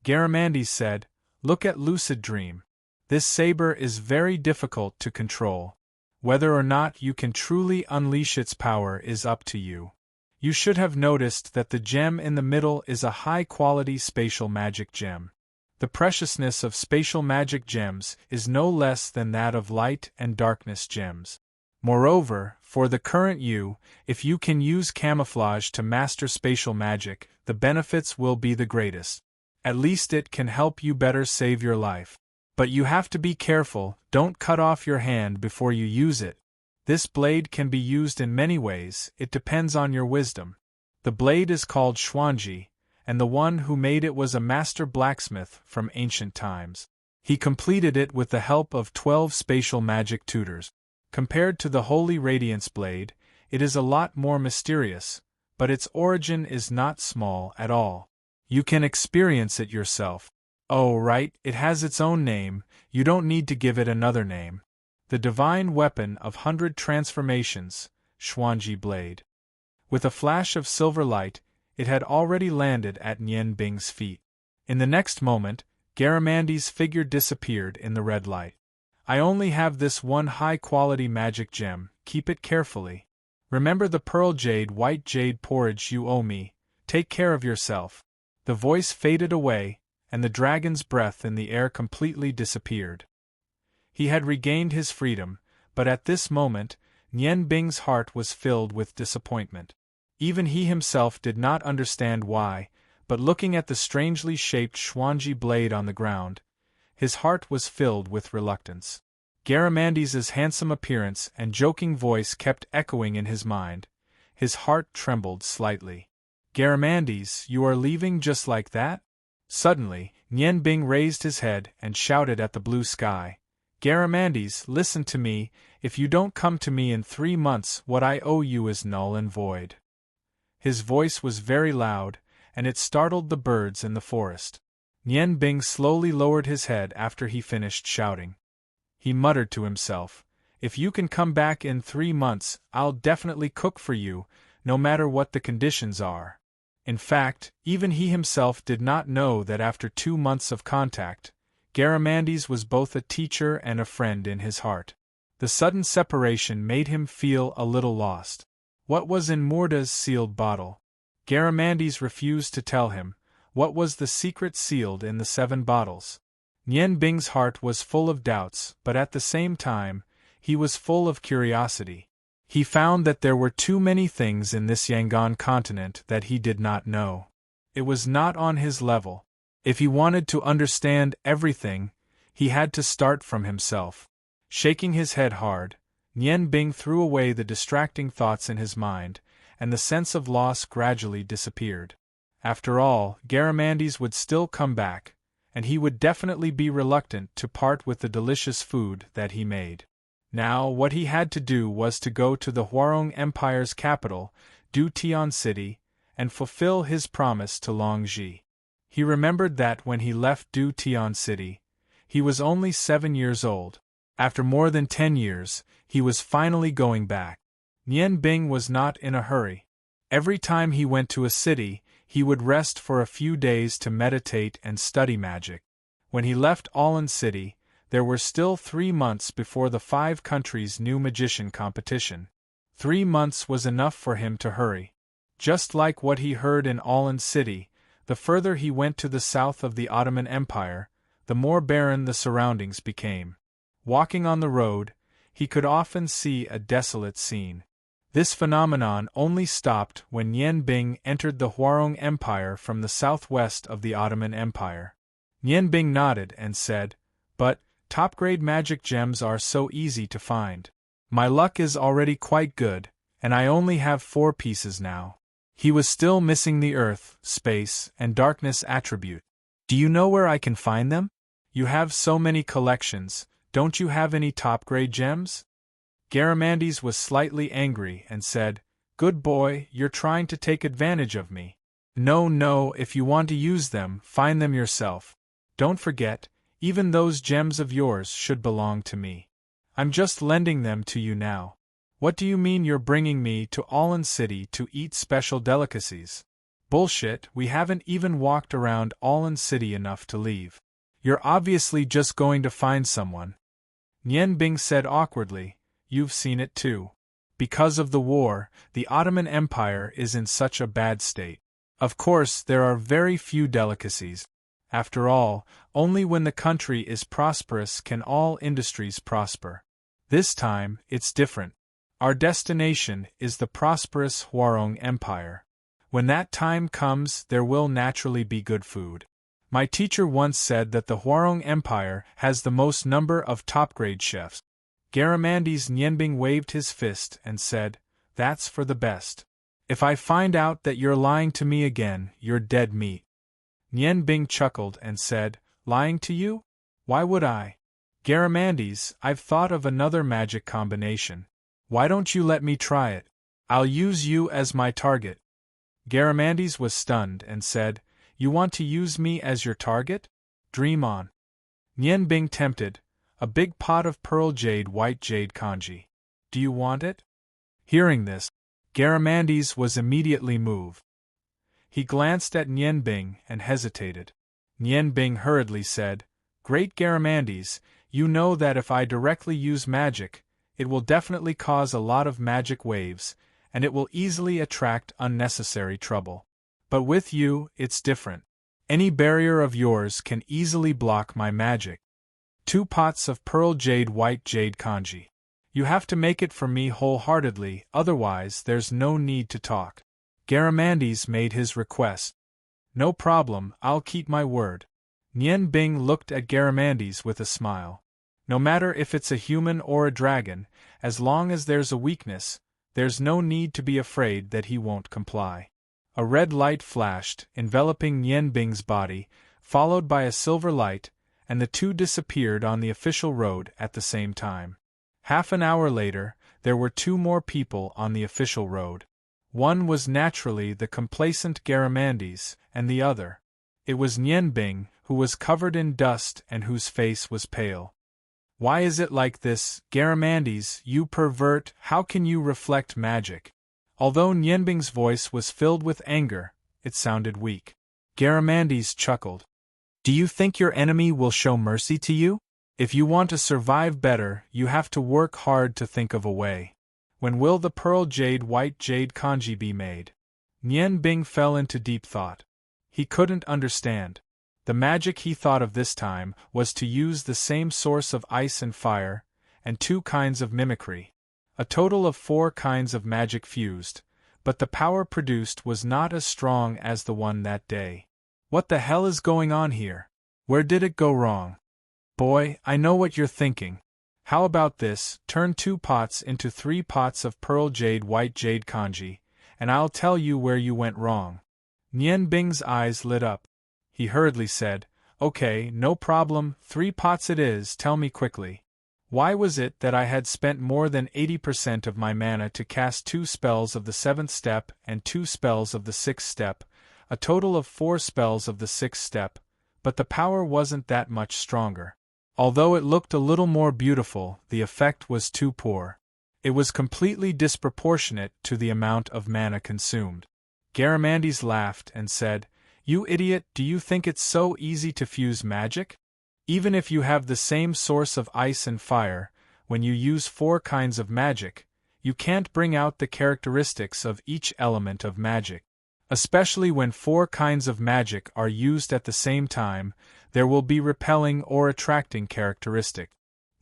Garamandes said, "Look at Lucid Dream. This saber is very difficult to control. Whether or not you can truly unleash its power is up to you. You should have noticed that the gem in the middle is a high-quality spatial magic gem. The preciousness of spatial magic gems is no less than that of light and darkness gems. Moreover, for the current you, if you can use camouflage to master spatial magic, the benefits will be the greatest. At least it can help you better save your life. But you have to be careful, don't cut off your hand before you use it. This blade can be used in many ways, it depends on your wisdom. The blade is called Xuanji, and the one who made it was a master blacksmith from ancient times. He completed it with the help of 12 spatial magic tutors. Compared to the Holy Radiance blade, it is a lot more mysterious, but its origin is not small at all. You can experience it yourself. Oh right, it has its own name, you don't need to give it another name. The divine weapon of 100 transformations, Xuanji blade. With a flash of silver light, it had already landed at Nian Bing's feet. In the next moment, Garamandes' figure disappeared in the red light. I only have this one high-quality magic gem, keep it carefully. Remember the pearl jade white jade porridge you owe me, take care of yourself. The voice faded away, and the dragon's breath in the air completely disappeared. He had regained his freedom, but at this moment, Nian Bing's heart was filled with disappointment. Even he himself did not understand why, but looking at the strangely shaped Xuanji blade on the ground, his heart was filled with reluctance. Garamandes's handsome appearance and joking voice kept echoing in his mind. His heart trembled slightly. Garamandes, you are leaving just like that? Suddenly, Nian Bing raised his head and shouted at the blue sky. Garamandes, listen to me, if you don't come to me in 3 months, what I owe you is null and void. His voice was very loud, and it startled the birds in the forest. Nian Bing slowly lowered his head after he finished shouting. He muttered to himself, if you can come back in 3 months, I'll definitely cook for you, no matter what the conditions are. In fact, even he himself did not know that after 2 months of contact, Garamandes was both a teacher and a friend in his heart. The sudden separation made him feel a little lost. What was in Murda's sealed bottle? Garamandes refused to tell him. What was the secret sealed in the 7 bottles? Nian Bing's heart was full of doubts, but at the same time, he was full of curiosity. He found that there were too many things in this Yangon continent that he did not know. It was not on his level. If he wanted to understand everything, he had to start from himself. Shaking his head hard, Nian Bing threw away the distracting thoughts in his mind, and the sense of loss gradually disappeared. After all, Garamandes would still come back, and he would definitely be reluctant to part with the delicious food that he made. Now what he had to do was to go to the Huarong Empire's capital, Dutian City, and fulfill his promise to Long Ji. He remembered that when he left Dutian City, he was only 7 years old. After more than 10 years, he was finally going back. Nian Bing was not in a hurry. Every time he went to a city, he would rest for a few days to meditate and study magic. When he left Allen City, there were still 3 months before the 5 countries' new magician competition. 3 months was enough for him to hurry. Just like what he heard in Allen City, the further he went to the south of the Ottoman Empire, the more barren the surroundings became. Walking on the road, he could often see a desolate scene. This phenomenon only stopped when Nguyen Bing entered the Hwarong Empire from the southwest of the Ottoman Empire. Nguyen Bing nodded and said, "But, top-grade magic gems are so easy to find. My luck is already quite good, and I only have 4 pieces now." He was still missing the earth, space, and darkness attribute. "Do you know where I can find them? You have so many collections, don't you have any top-grade gems?" Garamandes was slightly angry and said, "Good boy, you're trying to take advantage of me. No, if you want to use them, find them yourself. Don't forget, even those gems of yours should belong to me. I'm just lending them to you now. What do you mean you're bringing me to Allen City to eat special delicacies? Bullshit, we haven't even walked around Allen City enough to leave. You're obviously just going to find someone." Nguyen Bing said awkwardly, "You've seen it too. Because of the war, the Ottoman Empire is in such a bad state. Of course, there are very few delicacies. After all, only when the country is prosperous can all industries prosper. This time, it's different. Our destination is the prosperous Hwarong Empire. When that time comes, there will naturally be good food. My teacher once said that the Hwarong Empire has the most number of top-grade chefs." Garamandes Nguyen Bing waved his fist and said, "That's for the best. If I find out that you're lying to me again, you're dead meat." Nguyen Bing chuckled and said, "Lying to you? Why would I? Garamandes, I've thought of another magic combination. Why don't you let me try it? I'll use you as my target." Garamandes was stunned and said, "You want to use me as your target? Dream on." Nguyen Bing tempted, "A big pot of pearl jade white jade kanji. Do you want it?" Hearing this, Garamandes was immediately moved. He glanced at Nguyen Bing and hesitated. Nguyen Bing hurriedly said, "Great Garamandes, you know that if I directly use magic, it will definitely cause a lot of magic waves, and it will easily attract unnecessary trouble. But with you, it's different. Any barrier of yours can easily block my magic. 2 pots of pearl jade white jade kanji. You have to make it for me wholeheartedly, otherwise there's no need to talk." Garamandes made his request. "No problem, I'll keep my word." Nguyen Bing looked at Garamandes with a smile. "No matter if it's a human or a dragon, as long as there's a weakness, there's no need to be afraid that he won't comply." A red light flashed, enveloping Nguyen Bing's body, followed by a silver light, and the two disappeared on the official road at the same time. Half an hour later, there were 2 more people on the official road. One was naturally the complacent Garamandes, and the other. It was Nguyen Bing, who was covered in dust and whose face was pale. "Why is it like this, Garamandes, you pervert? How can you reflect magic?" Although Nguyen Bing's voice was filled with anger, it sounded weak. Garamandes chuckled. "Do you think your enemy will show mercy to you? If you want to survive better, you have to work hard to think of a way. When will the pearl jade white jade kanji be made?" Nguyen Bing fell into deep thought. He couldn't understand. The magic he thought of this time was to use the same source of ice and fire, and 2 kinds of mimicry. A total of 4 kinds of magic fused, but the power produced was not as strong as the one that day. What the hell is going on here? Where did it go wrong? Boy, I know what you're thinking. How about this, turn 2 pots into 3 pots of pearl jade white jade kanji, and I'll tell you where you went wrong. Nguyen Bing's eyes lit up. He hurriedly said, "Okay, no problem, 3 pots it is, tell me quickly. Why was it that I had spent more than 80% of my mana to cast 2 spells of the 7th step and 2 spells of the 6th step, a total of 4 spells of the 6th step, but the power wasn't that much stronger? Although it looked a little more beautiful, the effect was too poor. It was completely disproportionate to the amount of mana consumed." Garamandes laughed and said, "You idiot, do you think it's so easy to fuse magic? Even if you have the same source of ice and fire, when you use 4 kinds of magic, you can't bring out the characteristics of each element of magic. Especially when 4 kinds of magic are used at the same time, there will be repelling or attracting characteristics.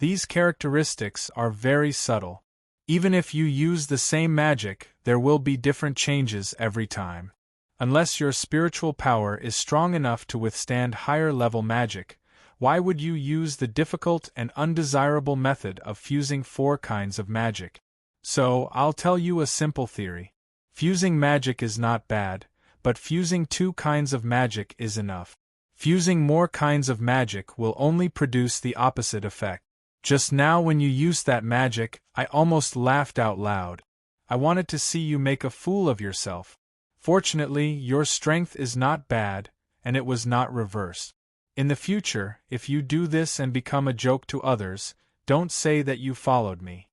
These characteristics are very subtle. Even if you use the same magic, there will be different changes every time. Unless your spiritual power is strong enough to withstand higher-level magic, why would you use the difficult and undesirable method of fusing 4 kinds of magic? So, I'll tell you a simple theory. Fusing magic is not bad, but fusing 2 kinds of magic is enough. Fusing more kinds of magic will only produce the opposite effect. Just now when you used that magic, I almost laughed out loud. I wanted to see you make a fool of yourself. Fortunately, your strength is not bad, and it was not reversed. In the future, if you do this and become a joke to others, don't say that you followed me."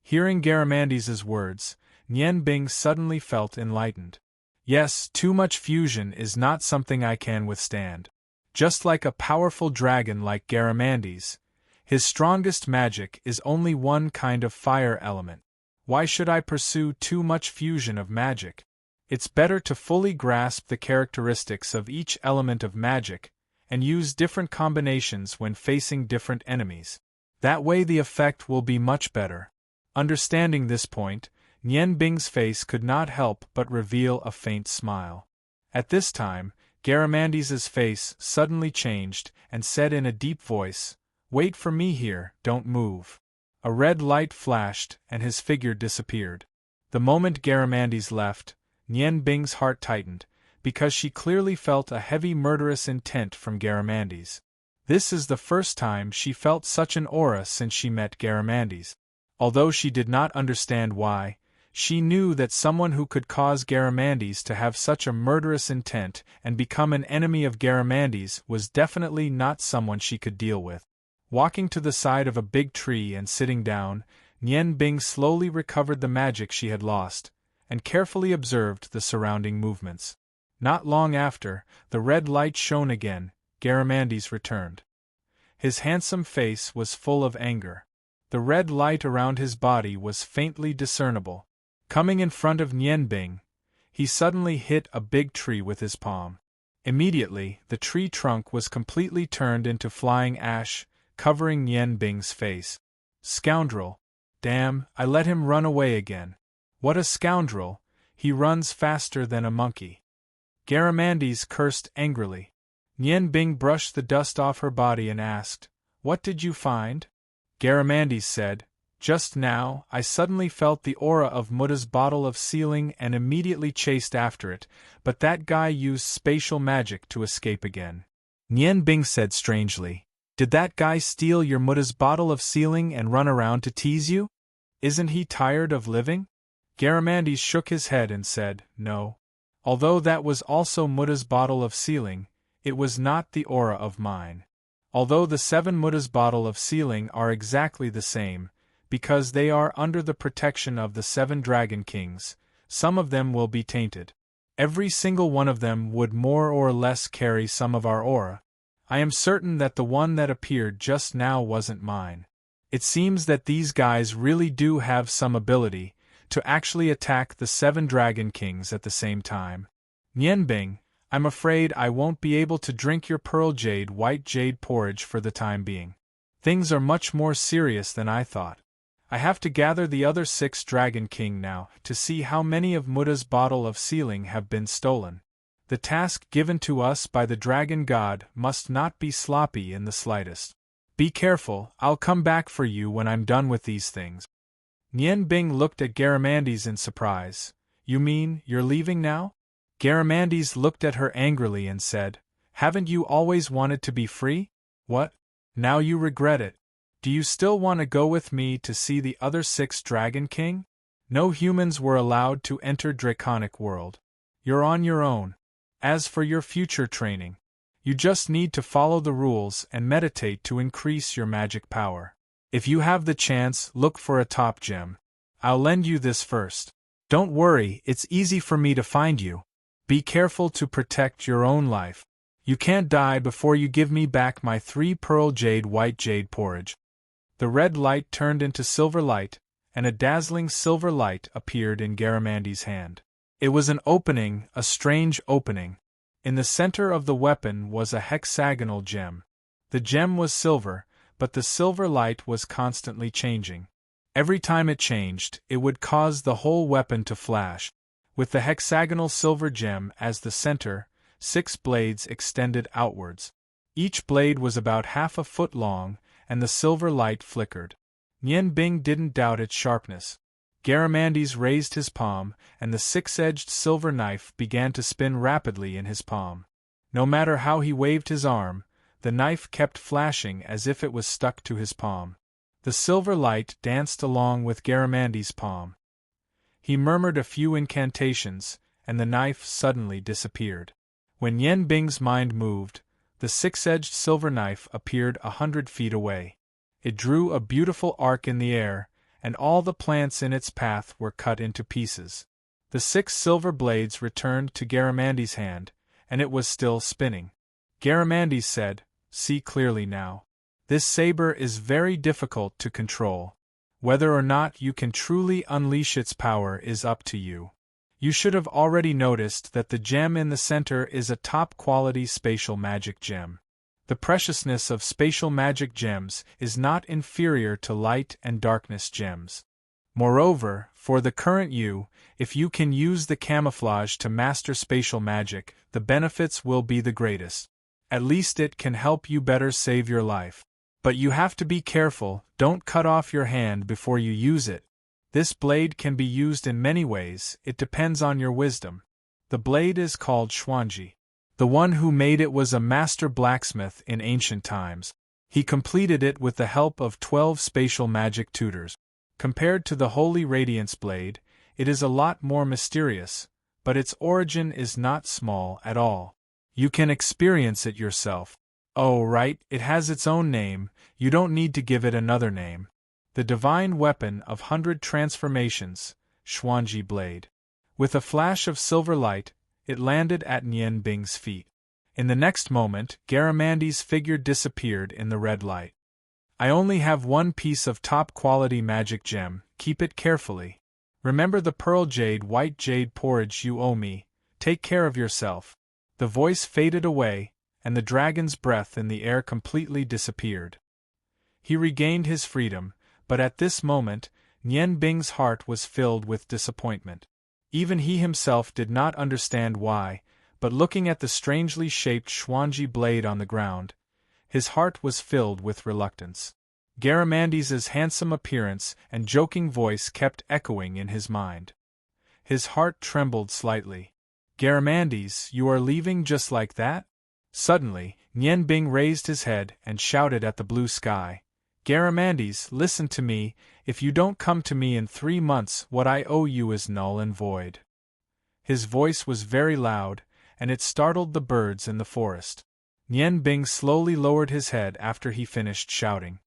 Hearing Garamandes's words, Nian Bing suddenly felt enlightened. Yes, too much fusion is not something I can withstand. Just like a powerful dragon like Garamandes, his strongest magic is only 1 kind of fire element. Why should I pursue too much fusion of magic? It's better to fully grasp the characteristics of each element of magic, and use different combinations when facing different enemies. That way the effect will be much better. Understanding this point, Nian Bing's face could not help but reveal a faint smile. At this time, Garamandes's face suddenly changed and said in a deep voice, "Wait for me here, don't move." A red light flashed and his figure disappeared. The moment Garamandes left, Nian Bing's heart tightened, because she clearly felt a heavy murderous intent from Garamandes. This is the first time she felt such an aura since she met Garamandes. Although she did not understand why, she knew that someone who could cause Garamandes to have such a murderous intent and become an enemy of Garamandes was definitely not someone she could deal with. Walking to the side of a big tree and sitting down, Nian Bing slowly recovered the magic she had lost, and carefully observed the surrounding movements. Not long after, the red light shone again. Garamandes returned. His handsome face was full of anger. The red light around his body was faintly discernible. Coming in front of Nian Bing, he suddenly hit a big tree with his palm. Immediately, the tree trunk was completely turned into flying ash, covering Nian Bing's face. "Scoundrel! Damn, I let him run away again. What a scoundrel! He runs faster than a monkey." Garamandes cursed angrily. Nian Bing brushed the dust off her body and asked, "What did you find?" Garamandes said, "Just now, I suddenly felt the aura of Mutta's bottle of sealing and immediately chased after it, but that guy used spatial magic to escape again." Nian Bing said strangely, "Did that guy steal your Mutta's bottle of sealing and run around to tease you? Isn't he tired of living?" Garamandes shook his head and said, "No. Although that was also Mutta's bottle of sealing, it was not the aura of mine. Although the 7 Mutta's bottle of sealing are exactly the same, because they are under the protection of the 7 Dragon Kings, some of them will be tainted. Every single one of them would more or less carry some of our aura. I am certain that the one that appeared just now wasn't mine. It seems that these guys really do have some ability to actually attack the 7 Dragon Kings at the same time. Nian Bing, I'm afraid I won't be able to drink your pearl jade white jade porridge for the time being. Things are much more serious than I thought. I have to gather the other 6 Dragon King now to see how many of Mutta's bottle of sealing have been stolen. The task given to us by the Dragon God must not be sloppy in the slightest. Be careful, I'll come back for you when I'm done with these things." Nian Bing looked at Garamandes in surprise. "You mean, you're leaving now?" Garamandes looked at her angrily and said, "Haven't you always wanted to be free? What? Now you regret it. Do you still want to go with me to see the other 6 Dragon King? No humans were allowed to enter Draconic World. You're on your own. As for your future training, you just need to follow the rules and meditate to increase your magic power. If you have the chance, look for a top gem. I'll lend you this first. Don't worry, it's easy for me to find you." Be careful to protect your own life. You can't die before you give me back my 3 pearl jade white jade porridge. The red light turned into silver light, and a dazzling silver light appeared in Garamandy's hand. It was an opening, a strange opening. In the center of the weapon was a hexagonal gem. The gem was silver, but the silver light was constantly changing. Every time it changed, it would cause the whole weapon to flash. With the hexagonal silver gem as the center, 6 blades extended outwards. Each blade was about half a foot long, and the silver light flickered. Nian Bing didn't doubt its sharpness. Garamandy's raised his palm, and the 6-edged silver knife began to spin rapidly in his palm. No matter how he waved his arm, the knife kept flashing as if it was stuck to his palm. The silver light danced along with Garamandy's palm. He murmured a few incantations, and the knife suddenly disappeared. When Nian Bing's mind moved, the 6-edged silver knife appeared 100 feet away. It drew a beautiful arc in the air, and all the plants in its path were cut into pieces. The 6 silver blades returned to Garamandy's hand, and it was still spinning. Garamandy said, "See clearly now. This saber is very difficult to control. Whether or not you can truly unleash its power is up to you. You should have already noticed that the gem in the center is a top-quality spatial magic gem. The preciousness of spatial magic gems is not inferior to light and darkness gems. Moreover, for the current you, if you can use the camouflage to master spatial magic, the benefits will be the greatest. At least it can help you better save your life. But you have to be careful, don't cut off your hand before you use it. This blade can be used in many ways, it depends on your wisdom. The blade is called Xuanji. The one who made it was a master blacksmith in ancient times. He completed it with the help of 12 spatial magic tutors. Compared to the Holy Radiance blade, it is a lot more mysterious, but its origin is not small at all. You can experience it yourself. Oh, right, it has its own name, you don't need to give it another name. The divine weapon of 100 transformations, Xuanji blade. With a flash of silver light, it landed at Nian Bing's feet. In the next moment, Garamandy's figure disappeared in the red light. I only have one piece of top-quality magic gem, keep it carefully. Remember the pearl jade white jade porridge you owe me, take care of yourself. The voice faded away, and the dragon's breath in the air completely disappeared. He regained his freedom, but at this moment, Nian Bing's heart was filled with disappointment. Even he himself did not understand why, but looking at the strangely shaped Xuanji blade on the ground, his heart was filled with reluctance. Garamandy's handsome appearance and joking voice kept echoing in his mind. His heart trembled slightly. Garamandy's, you are leaving just like that? Suddenly, Nian Bing raised his head and shouted at the blue sky. Garamandy's, listen to me, if you don't come to me in 3 months, what I owe you is null and void. His voice was very loud, and it startled the birds in the forest. Nian Bing slowly lowered his head after he finished shouting.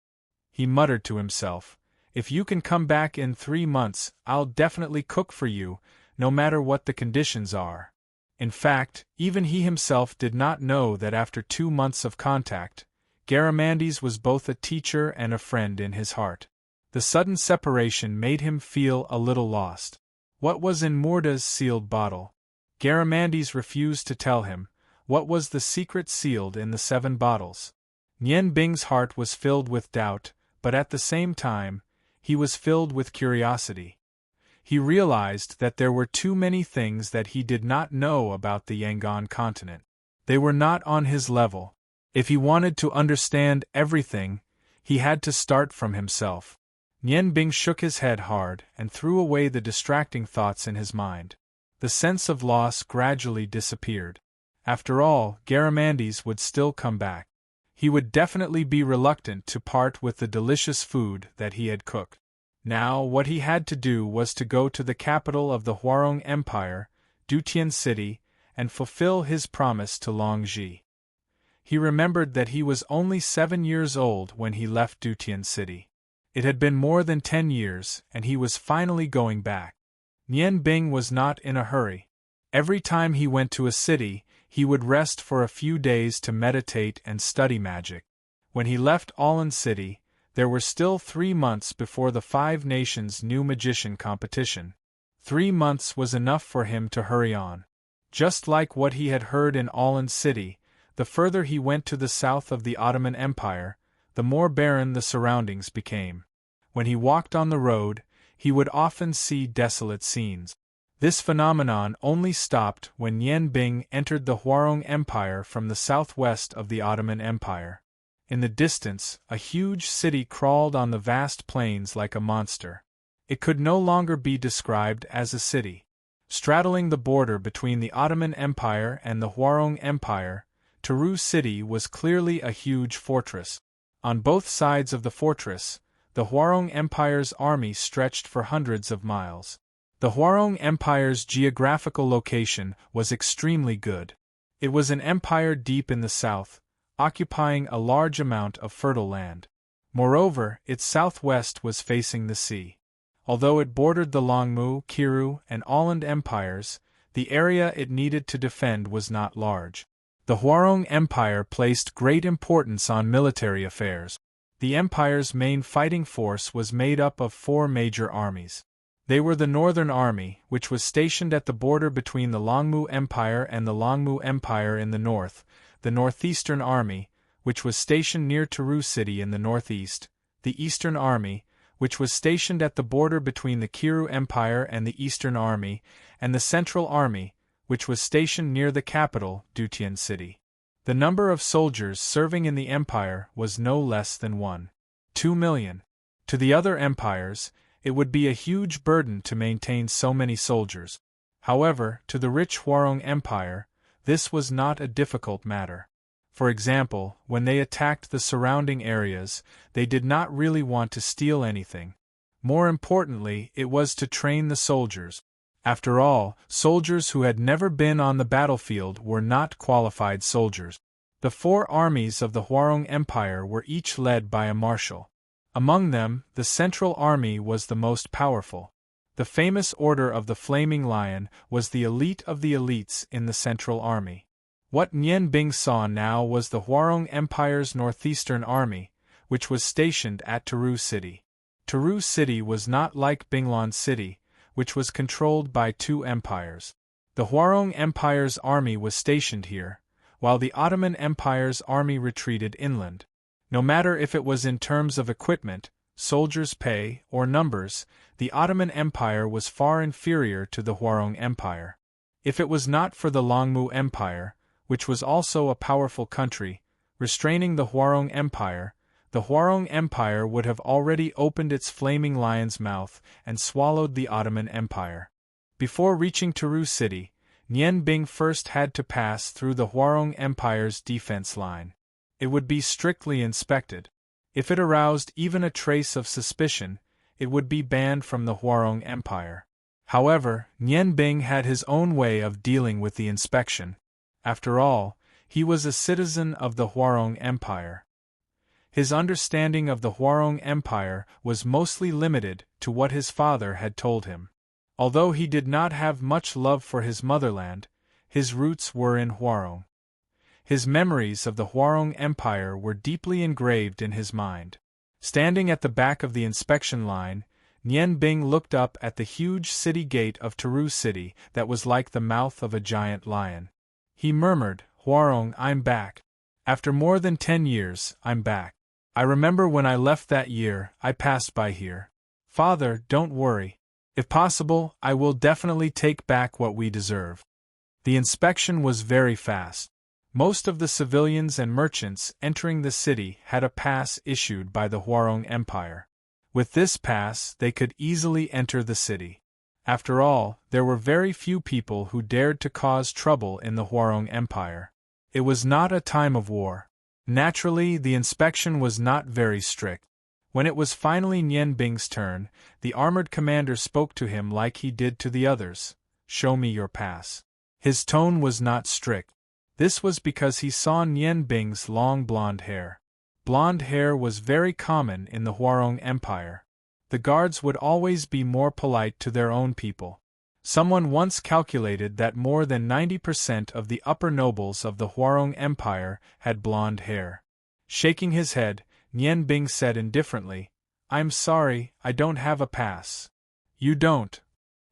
He muttered to himself, if you can come back in 3 months, I'll definitely cook for you, no matter what the conditions are. In fact, even he himself did not know that after 2 months of contact, Garamandy's was both a teacher and a friend in his heart. The sudden separation made him feel a little lost. What was in Murda's sealed bottle? Garamandy's refused to tell him. What was the secret sealed in the 7 bottles? Nian Bing's heart was filled with doubt, but at the same time, he was filled with curiosity. He realized that there were too many things that he did not know about the Yangon continent. They were not on his level. If he wanted to understand everything, he had to start from himself. Nian Bing shook his head hard and threw away the distracting thoughts in his mind. The sense of loss gradually disappeared. After all, Garamandy's would still come back. He would definitely be reluctant to part with the delicious food that he had cooked. Now, what he had to do was to go to the capital of the Huarong Empire, Dutian City, and fulfill his promise to Long Ji. He remembered that he was only 7 years old when he left Dutian City. It had been more than 10 years, and he was finally going back. Nian Bing was not in a hurry. Every time he went to a city, he would rest for a few days to meditate and study magic. When he left Aulon City, there were still 3 months before the 5 Nations' new magician competition. 3 months was enough for him to hurry on. Just like what he had heard in Aulon City, the further he went to the south of the Ottoman Empire, the more barren the surroundings became. When he walked on the road, he would often see desolate scenes. This phenomenon only stopped when Nguyen Bing entered the Hwarong Empire from the southwest of the Ottoman Empire. In the distance, a huge city crawled on the vast plains like a monster. It could no longer be described as a city. Straddling the border between the Ottoman Empire and the Hwarong Empire, Taru City was clearly a huge fortress. On both sides of the fortress, the Hwarong Empire's army stretched for hundreds of miles. The Hwarong Empire's geographical location was extremely good. It was an empire deep in the south, occupying a large amount of fertile land. Moreover, its southwest was facing the sea. Although it bordered the Longmu, Kiru, and Aulon empires, the area it needed to defend was not large. The Hwarong Empire placed great importance on military affairs. The empire's main fighting force was made up of 4 major armies. They were the Northern Army, which was stationed at the border between the Longmu Empire and the Longmu Empire in the north, the Northeastern Army, which was stationed near Taru City in the northeast, the Eastern Army, which was stationed at the border between the Kiru Empire and the Eastern Army, and the Central Army, which was stationed near the capital, Dutian City. The number of soldiers serving in the empire was no less than 1.2 million. To the other empires, it would be a huge burden to maintain so many soldiers. However, to the rich Hwarong Empire, this was not a difficult matter. For example, when they attacked the surrounding areas, they did not really want to steal anything. More importantly, it was to train the soldiers. After all, soldiers who had never been on the battlefield were not qualified soldiers. The 4 armies of the Hwarong Empire were each led by a marshal. Among them, the Central Army was the most powerful. The famous Order of the Flaming Lion was the elite of the elites in the Central Army. What Nguyen Bing saw now was the Hwarong Empire's Northeastern Army, which was stationed at Taru City. Taru City was not like Binglon City, which was controlled by 2 empires. The Hwarong Empire's army was stationed here, while the Ottoman Empire's army retreated inland. No matter if it was in terms of equipment, soldiers' pay, or numbers, the Ottoman Empire was far inferior to the Hwarong Empire. If it was not for the Longmu Empire, which was also a powerful country, restraining the Hwarong Empire, the Hwarong Empire would have already opened its flaming lion's mouth and swallowed the Ottoman Empire. Before reaching Taru City, Nguyen Bing first had to pass through the Hwarong Empire's defense line. It would be strictly inspected. If it aroused even a trace of suspicion, it would be banned from the Hwarong Empire. However, Nguyen Bing had his own way of dealing with the inspection. After all, he was a citizen of the Hwarong Empire. His understanding of the Hwarong Empire was mostly limited to what his father had told him. Although he did not have much love for his motherland, his roots were in Hwarong. His memories of the Hwarong Empire were deeply engraved in his mind. Standing at the back of the inspection line, Nguyen Bing looked up at the huge city gate of Taru City that was like the mouth of a giant lion. He murmured, "Hwarong, I'm back. After more than 10 years, I'm back. I remember when I left that year, I passed by here. Father, don't worry. If possible, I will definitely take back what we deserve." The inspection was very fast. Most of the civilians and merchants entering the city had a pass issued by the Hwarong Empire. With this pass, they could easily enter the city. After all, there were very few people who dared to cause trouble in the Hwarong Empire. It was not a time of war. Naturally, the inspection was not very strict. When it was finally Nguyen Bing's turn, the armored commander spoke to him like he did to the others. "Show me your pass." His tone was not strict. This was because he saw Nguyen Bing's long blonde hair. Blonde hair was very common in the Hwarong Empire. The guards would always be more polite to their own people. Someone once calculated that more than 90% of the upper nobles of the Huarong Empire had blonde hair. Shaking his head, Nian Bing said indifferently, "I'm sorry, I don't have a pass." "You don't?"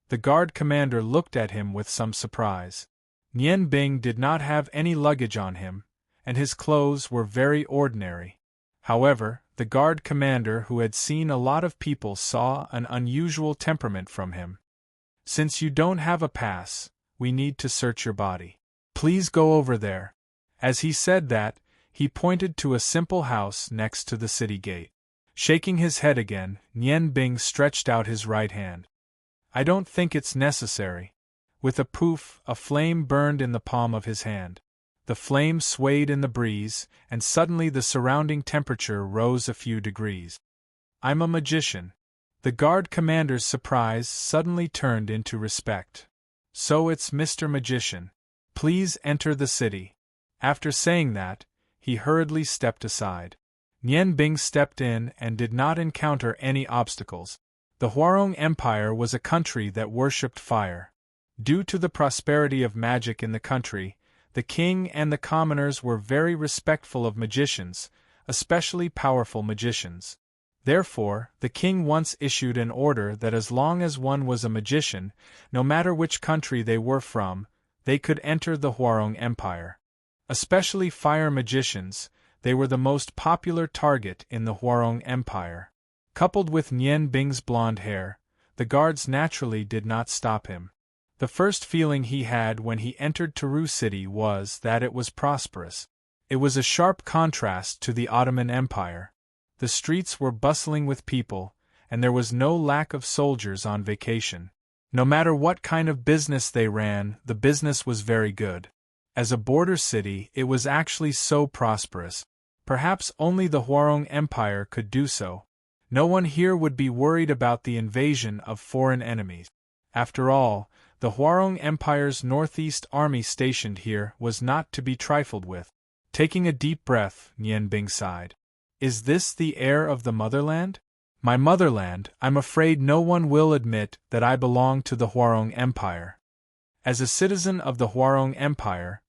The guard commander looked at him with some surprise. Nian Bing did not have any luggage on him, and his clothes were very ordinary. However, the guard commander, who had seen a lot of people, saw an unusual temperament from him. "Since you don't have a pass, we need to search your body. Please go over there." As he said that, he pointed to a simple house next to the city gate. Shaking his head again, Nian Bing stretched out his right hand. "I don't think it's necessary." With a poof, a flame burned in the palm of his hand. The flame swayed in the breeze, and suddenly the surrounding temperature rose a few degrees. "I'm a magician." The guard commander's surprise suddenly turned into respect. "So it's Mr. Magician. Please enter the city." After saying that, he hurriedly stepped aside. Nian Bing stepped in and did not encounter any obstacles. The Huarong Empire was a country that worshipped fire. Due to the prosperity of magic in the country, the king and the commoners were very respectful of magicians, especially powerful magicians. Therefore, the king once issued an order that as long as one was a magician, no matter which country they were from, they could enter the Huarong Empire. Especially fire magicians, they were the most popular target in the Huarong Empire. Coupled with Nian Bing's blonde hair, the guards naturally did not stop him. The first feeling he had when he entered Taru City was that it was prosperous. It was a sharp contrast to the Ottoman Empire. The streets were bustling with people, and there was no lack of soldiers on vacation. No matter what kind of business they ran, the business was very good. As a border city, it was actually so prosperous. Perhaps only the Huarong Empire could do so. No one here would be worried about the invasion of foreign enemies. After all, the Huarong Empire's northeast army stationed here was not to be trifled with. Taking a deep breath, Nian Bing sighed. "Is this the air of the motherland?" "My motherland, I'm afraid no one will admit that I belong to the Huarong Empire." As a citizen of the Huarong Empire,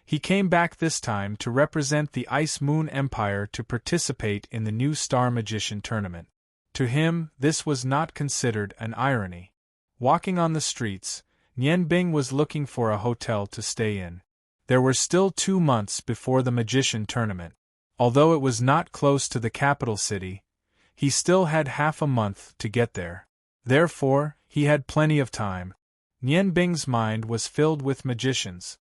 he came back this time to represent the Ice Moon Empire to participate in the new Star Magician tournament. To him, this was not considered an irony. Walking on the streets, Nian Bing was looking for a hotel to stay in. There were still 2 months before the Magician tournament. Although it was not close to the capital city, he still had half a month to get there. Therefore, he had plenty of time. Nian Bing's mind was filled with magicians.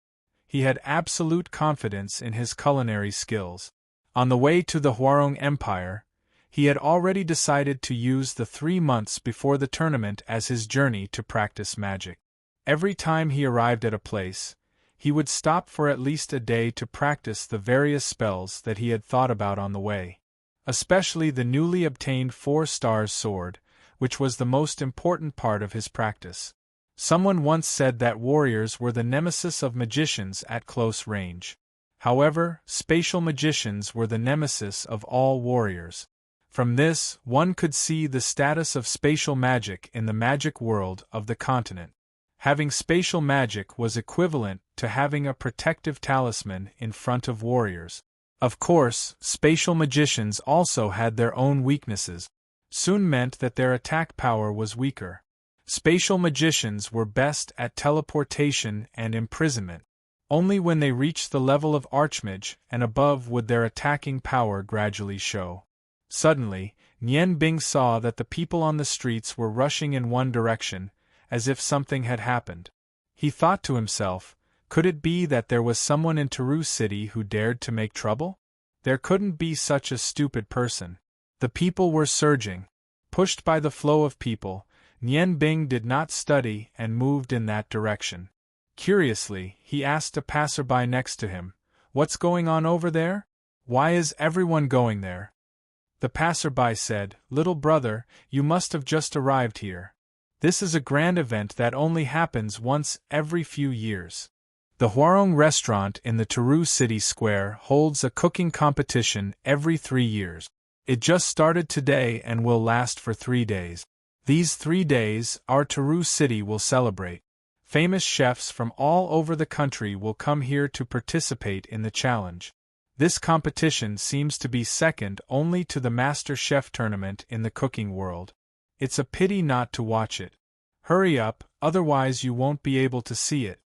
He had absolute confidence in his culinary skills. On the way to the Huarong Empire, he had already decided to use the 3 months before the tournament as his journey to practice magic. Every time he arrived at a place, he would stop for at least a day to practice the various spells that he had thought about on the way. Especially the newly obtained 4 stars sword, which was the most important part of his practice. Someone once said that warriors were the nemesis of magicians at close range. However, spatial magicians were the nemesis of all warriors. From this, one could see the status of spatial magic in the magic world of the continent. Having spatial magic was equivalent to having a protective talisman in front of warriors. Of course, spatial magicians also had their own weaknesses. Soon meant that their attack power was weaker. Spatial magicians were best at teleportation and imprisonment. Only when they reached the level of Archmage and above would their attacking power gradually show. Suddenly, Nian Bing saw that the people on the streets were rushing in one direction, as if something had happened. He thought to himself, could it be that there was someone in Taru City who dared to make trouble? There couldn't be such a stupid person. The people were surging. Pushed by the flow of people, Nian Bing did not study and moved in that direction. Curiously, he asked a passerby next to him, "What's going on over there? Why is everyone going there?" The passerby said, "Little brother, you must have just arrived here. This is a grand event that only happens once every few years. The Huarong restaurant in the Taru City Square holds a cooking competition every 3 years. It just started today and will last for 3 days. These 3 days, our Taru City will celebrate. Famous chefs from all over the country will come here to participate in the challenge. This competition seems to be second only to the Master Chef tournament in the cooking world. It's a pity not to watch it. Hurry up, otherwise you won't be able to see it.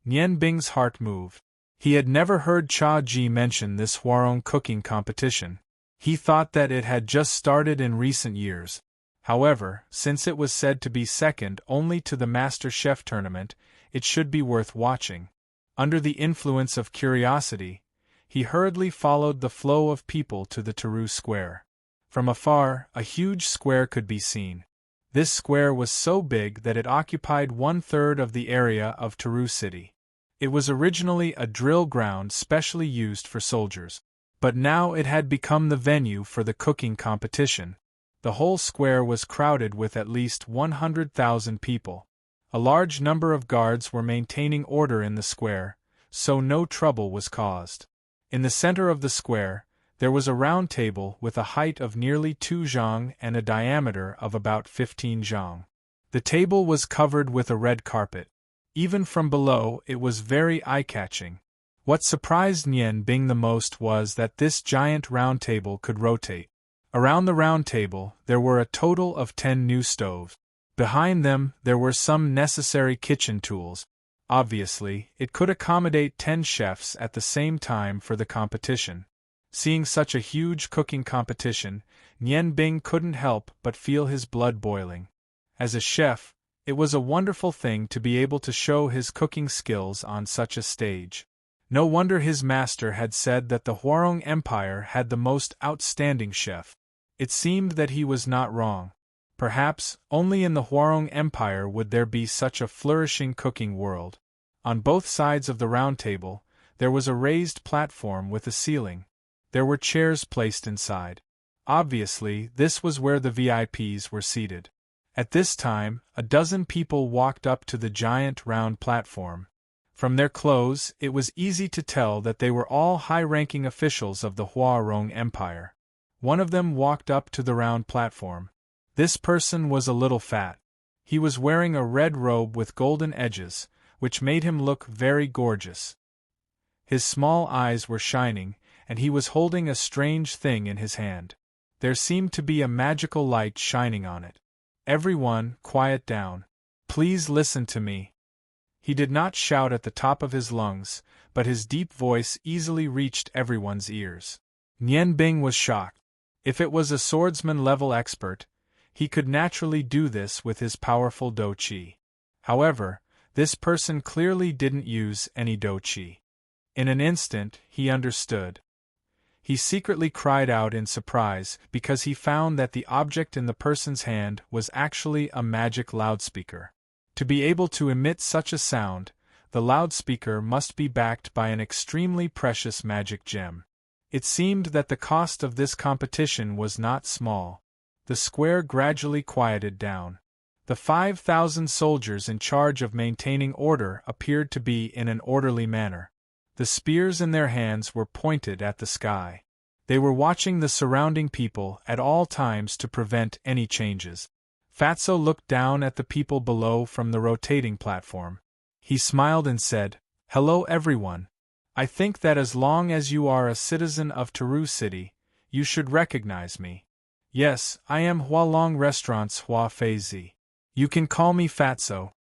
Nian Bing's heart moved. He had never heard Cha Ji mention this Huarong cooking competition. He thought that it had just started in recent years. However, since it was said to be second only to the Master Chef tournament, it should be worth watching. Under the influence of curiosity, he hurriedly followed the flow of people to the Taru Square. From afar, a huge square could be seen. This square was so big that it occupied 1/3 of the area of Taru City. It was originally a drill ground specially used for soldiers, but now it had become the venue for the cooking competition. The whole square was crowded with at least 100,000 people. A large number of guards were maintaining order in the square, so no trouble was caused. In the center of the square, there was a round table with a height of nearly 2 zhang and a diameter of about 15 zhang. The table was covered with a red carpet. Even from below, it was very eye-catching. What surprised Nian Bing the most was that this giant round table could rotate. Around the round table, there were a total of 10 new stoves. Behind them, there were some necessary kitchen tools. Obviously, it could accommodate 10 chefs at the same time for the competition. Seeing such a huge cooking competition, Nian Bing couldn't help but feel his blood boiling. As a chef, it was a wonderful thing to be able to show his cooking skills on such a stage. No wonder his master had said that the Huarong Empire had the most outstanding chef. It seemed that he was not wrong. Perhaps, only in the Huarong Empire would there be such a flourishing cooking world. On both sides of the round table, there was a raised platform with a ceiling. There were chairs placed inside. Obviously, this was where the VIPs were seated. At this time, a dozen people walked up to the giant round platform. From their clothes, it was easy to tell that they were all high-ranking officials of the Huarong Empire. One of them walked up to the round platform. This person was a little fat. He was wearing a red robe with golden edges, which made him look very gorgeous. His small eyes were shining, and he was holding a strange thing in his hand. There seemed to be a magical light shining on it. Everyone, quiet down. Please listen to me. He did not shout at the top of his lungs, but his deep voice easily reached everyone's ears. Nian Bing was shocked. If it was a swordsman-level expert, he could naturally do this with his powerful dou qi. However, this person clearly didn't use any dou qi. In an instant, he understood. He secretly cried out in surprise because he found that the object in the person's hand was actually a magic loudspeaker. To be able to emit such a sound, the loudspeaker must be backed by an extremely precious magic gem. It seemed that the cost of this competition was not small. The square gradually quieted down. The 5,000 soldiers in charge of maintaining order appeared to be in an orderly manner. The spears in their hands were pointed at the sky. They were watching the surrounding people at all times to prevent any changes. Fatso looked down at the people below from the rotating platform. He smiled and said, "Hello everyone. I think that as long as you are a citizen of Taru City, you should recognize me. Yes, I am Hualong Restaurant's Hua Feizi. You can call me Fatso."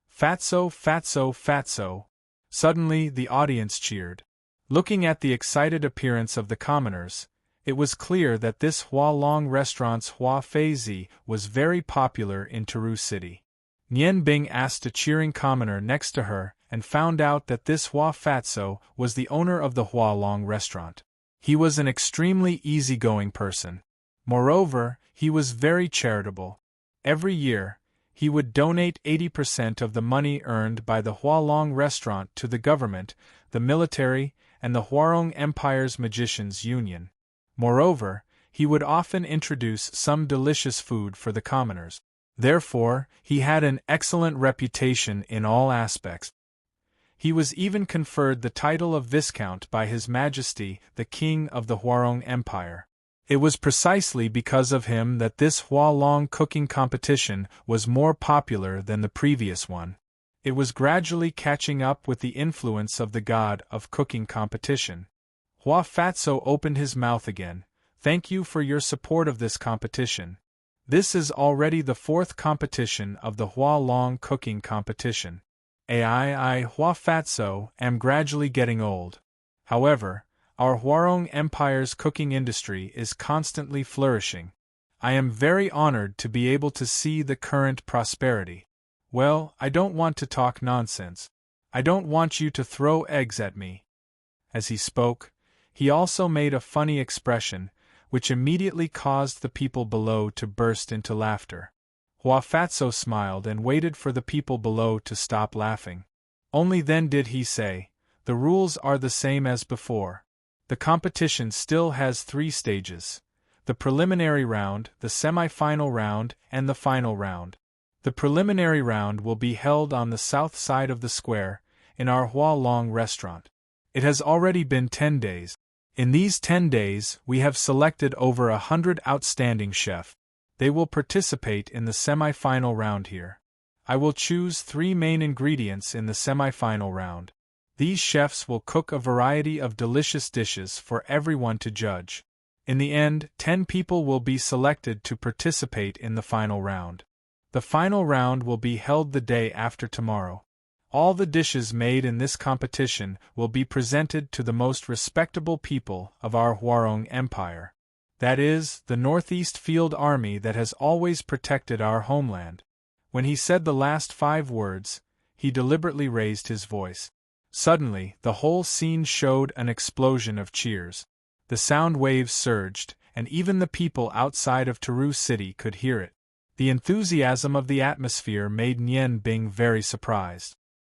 Fatso, Fatso, Fatso. Suddenly the audience cheered. Looking at the excited appearance of the commoners, it was clear that this Hualong Restaurant's Hua Feizi was very popular in Taru City. Nian Bing asked a cheering commoner next to her and found out that this Hua Fatso was the owner of the Hualong Restaurant. He was an extremely easygoing person. Moreover, he was very charitable. Every year, he would donate 80% of the money earned by the Hualong Restaurant to the government, the military, and the Huarong Empire's Magicians' Union. Moreover, he would often introduce some delicious food for the commoners. Therefore, he had an excellent reputation in all aspects. He was even conferred the title of Viscount by His Majesty, the King of the Huarong Empire. It was precisely because of him that this Hualong cooking competition was more popular than the previous one. It was gradually catching up with the influence of the god of cooking competition. Hua Fatso opened his mouth again. Thank you for your support of this competition. This is already the 4th competition of the Hua Long cooking competition. I, Hua Fatso, am gradually getting old. However, our Huarong Empire's cooking industry is constantly flourishing. I am very honored to be able to see the current prosperity. Well, I don't want to talk nonsense. I don't want you to throw eggs at me. As he spoke, he also made a funny expression, which immediately caused the people below to burst into laughter. Hua Fatso smiled and waited for the people below to stop laughing. Only then did he say, "The rules are the same as before. The competition still has 3 stages: the preliminary round, the semi-final round, and the final round. The preliminary round will be held on the south side of the square, in our Hua Long restaurant. It has already been 10 days. In these 10 days, we have selected over 100 outstanding chefs. They will participate in the semi-final round here. I will choose 3 main ingredients in the semi-final round. These chefs will cook a variety of delicious dishes for everyone to judge. In the end, 10 people will be selected to participate in the final round. The final round will be held the day after tomorrow. All the dishes made in this competition will be presented to the most respectable people of our Huarong Empire. That is, the Northeast Field Army that has always protected our homeland." When he said the last 5 words, he deliberately raised his voice. Suddenly, the whole scene showed an explosion of cheers. The sound waves surged, and even the people outside of Taru City could hear it. The enthusiasm of the atmosphere made Nian Bing very surprised.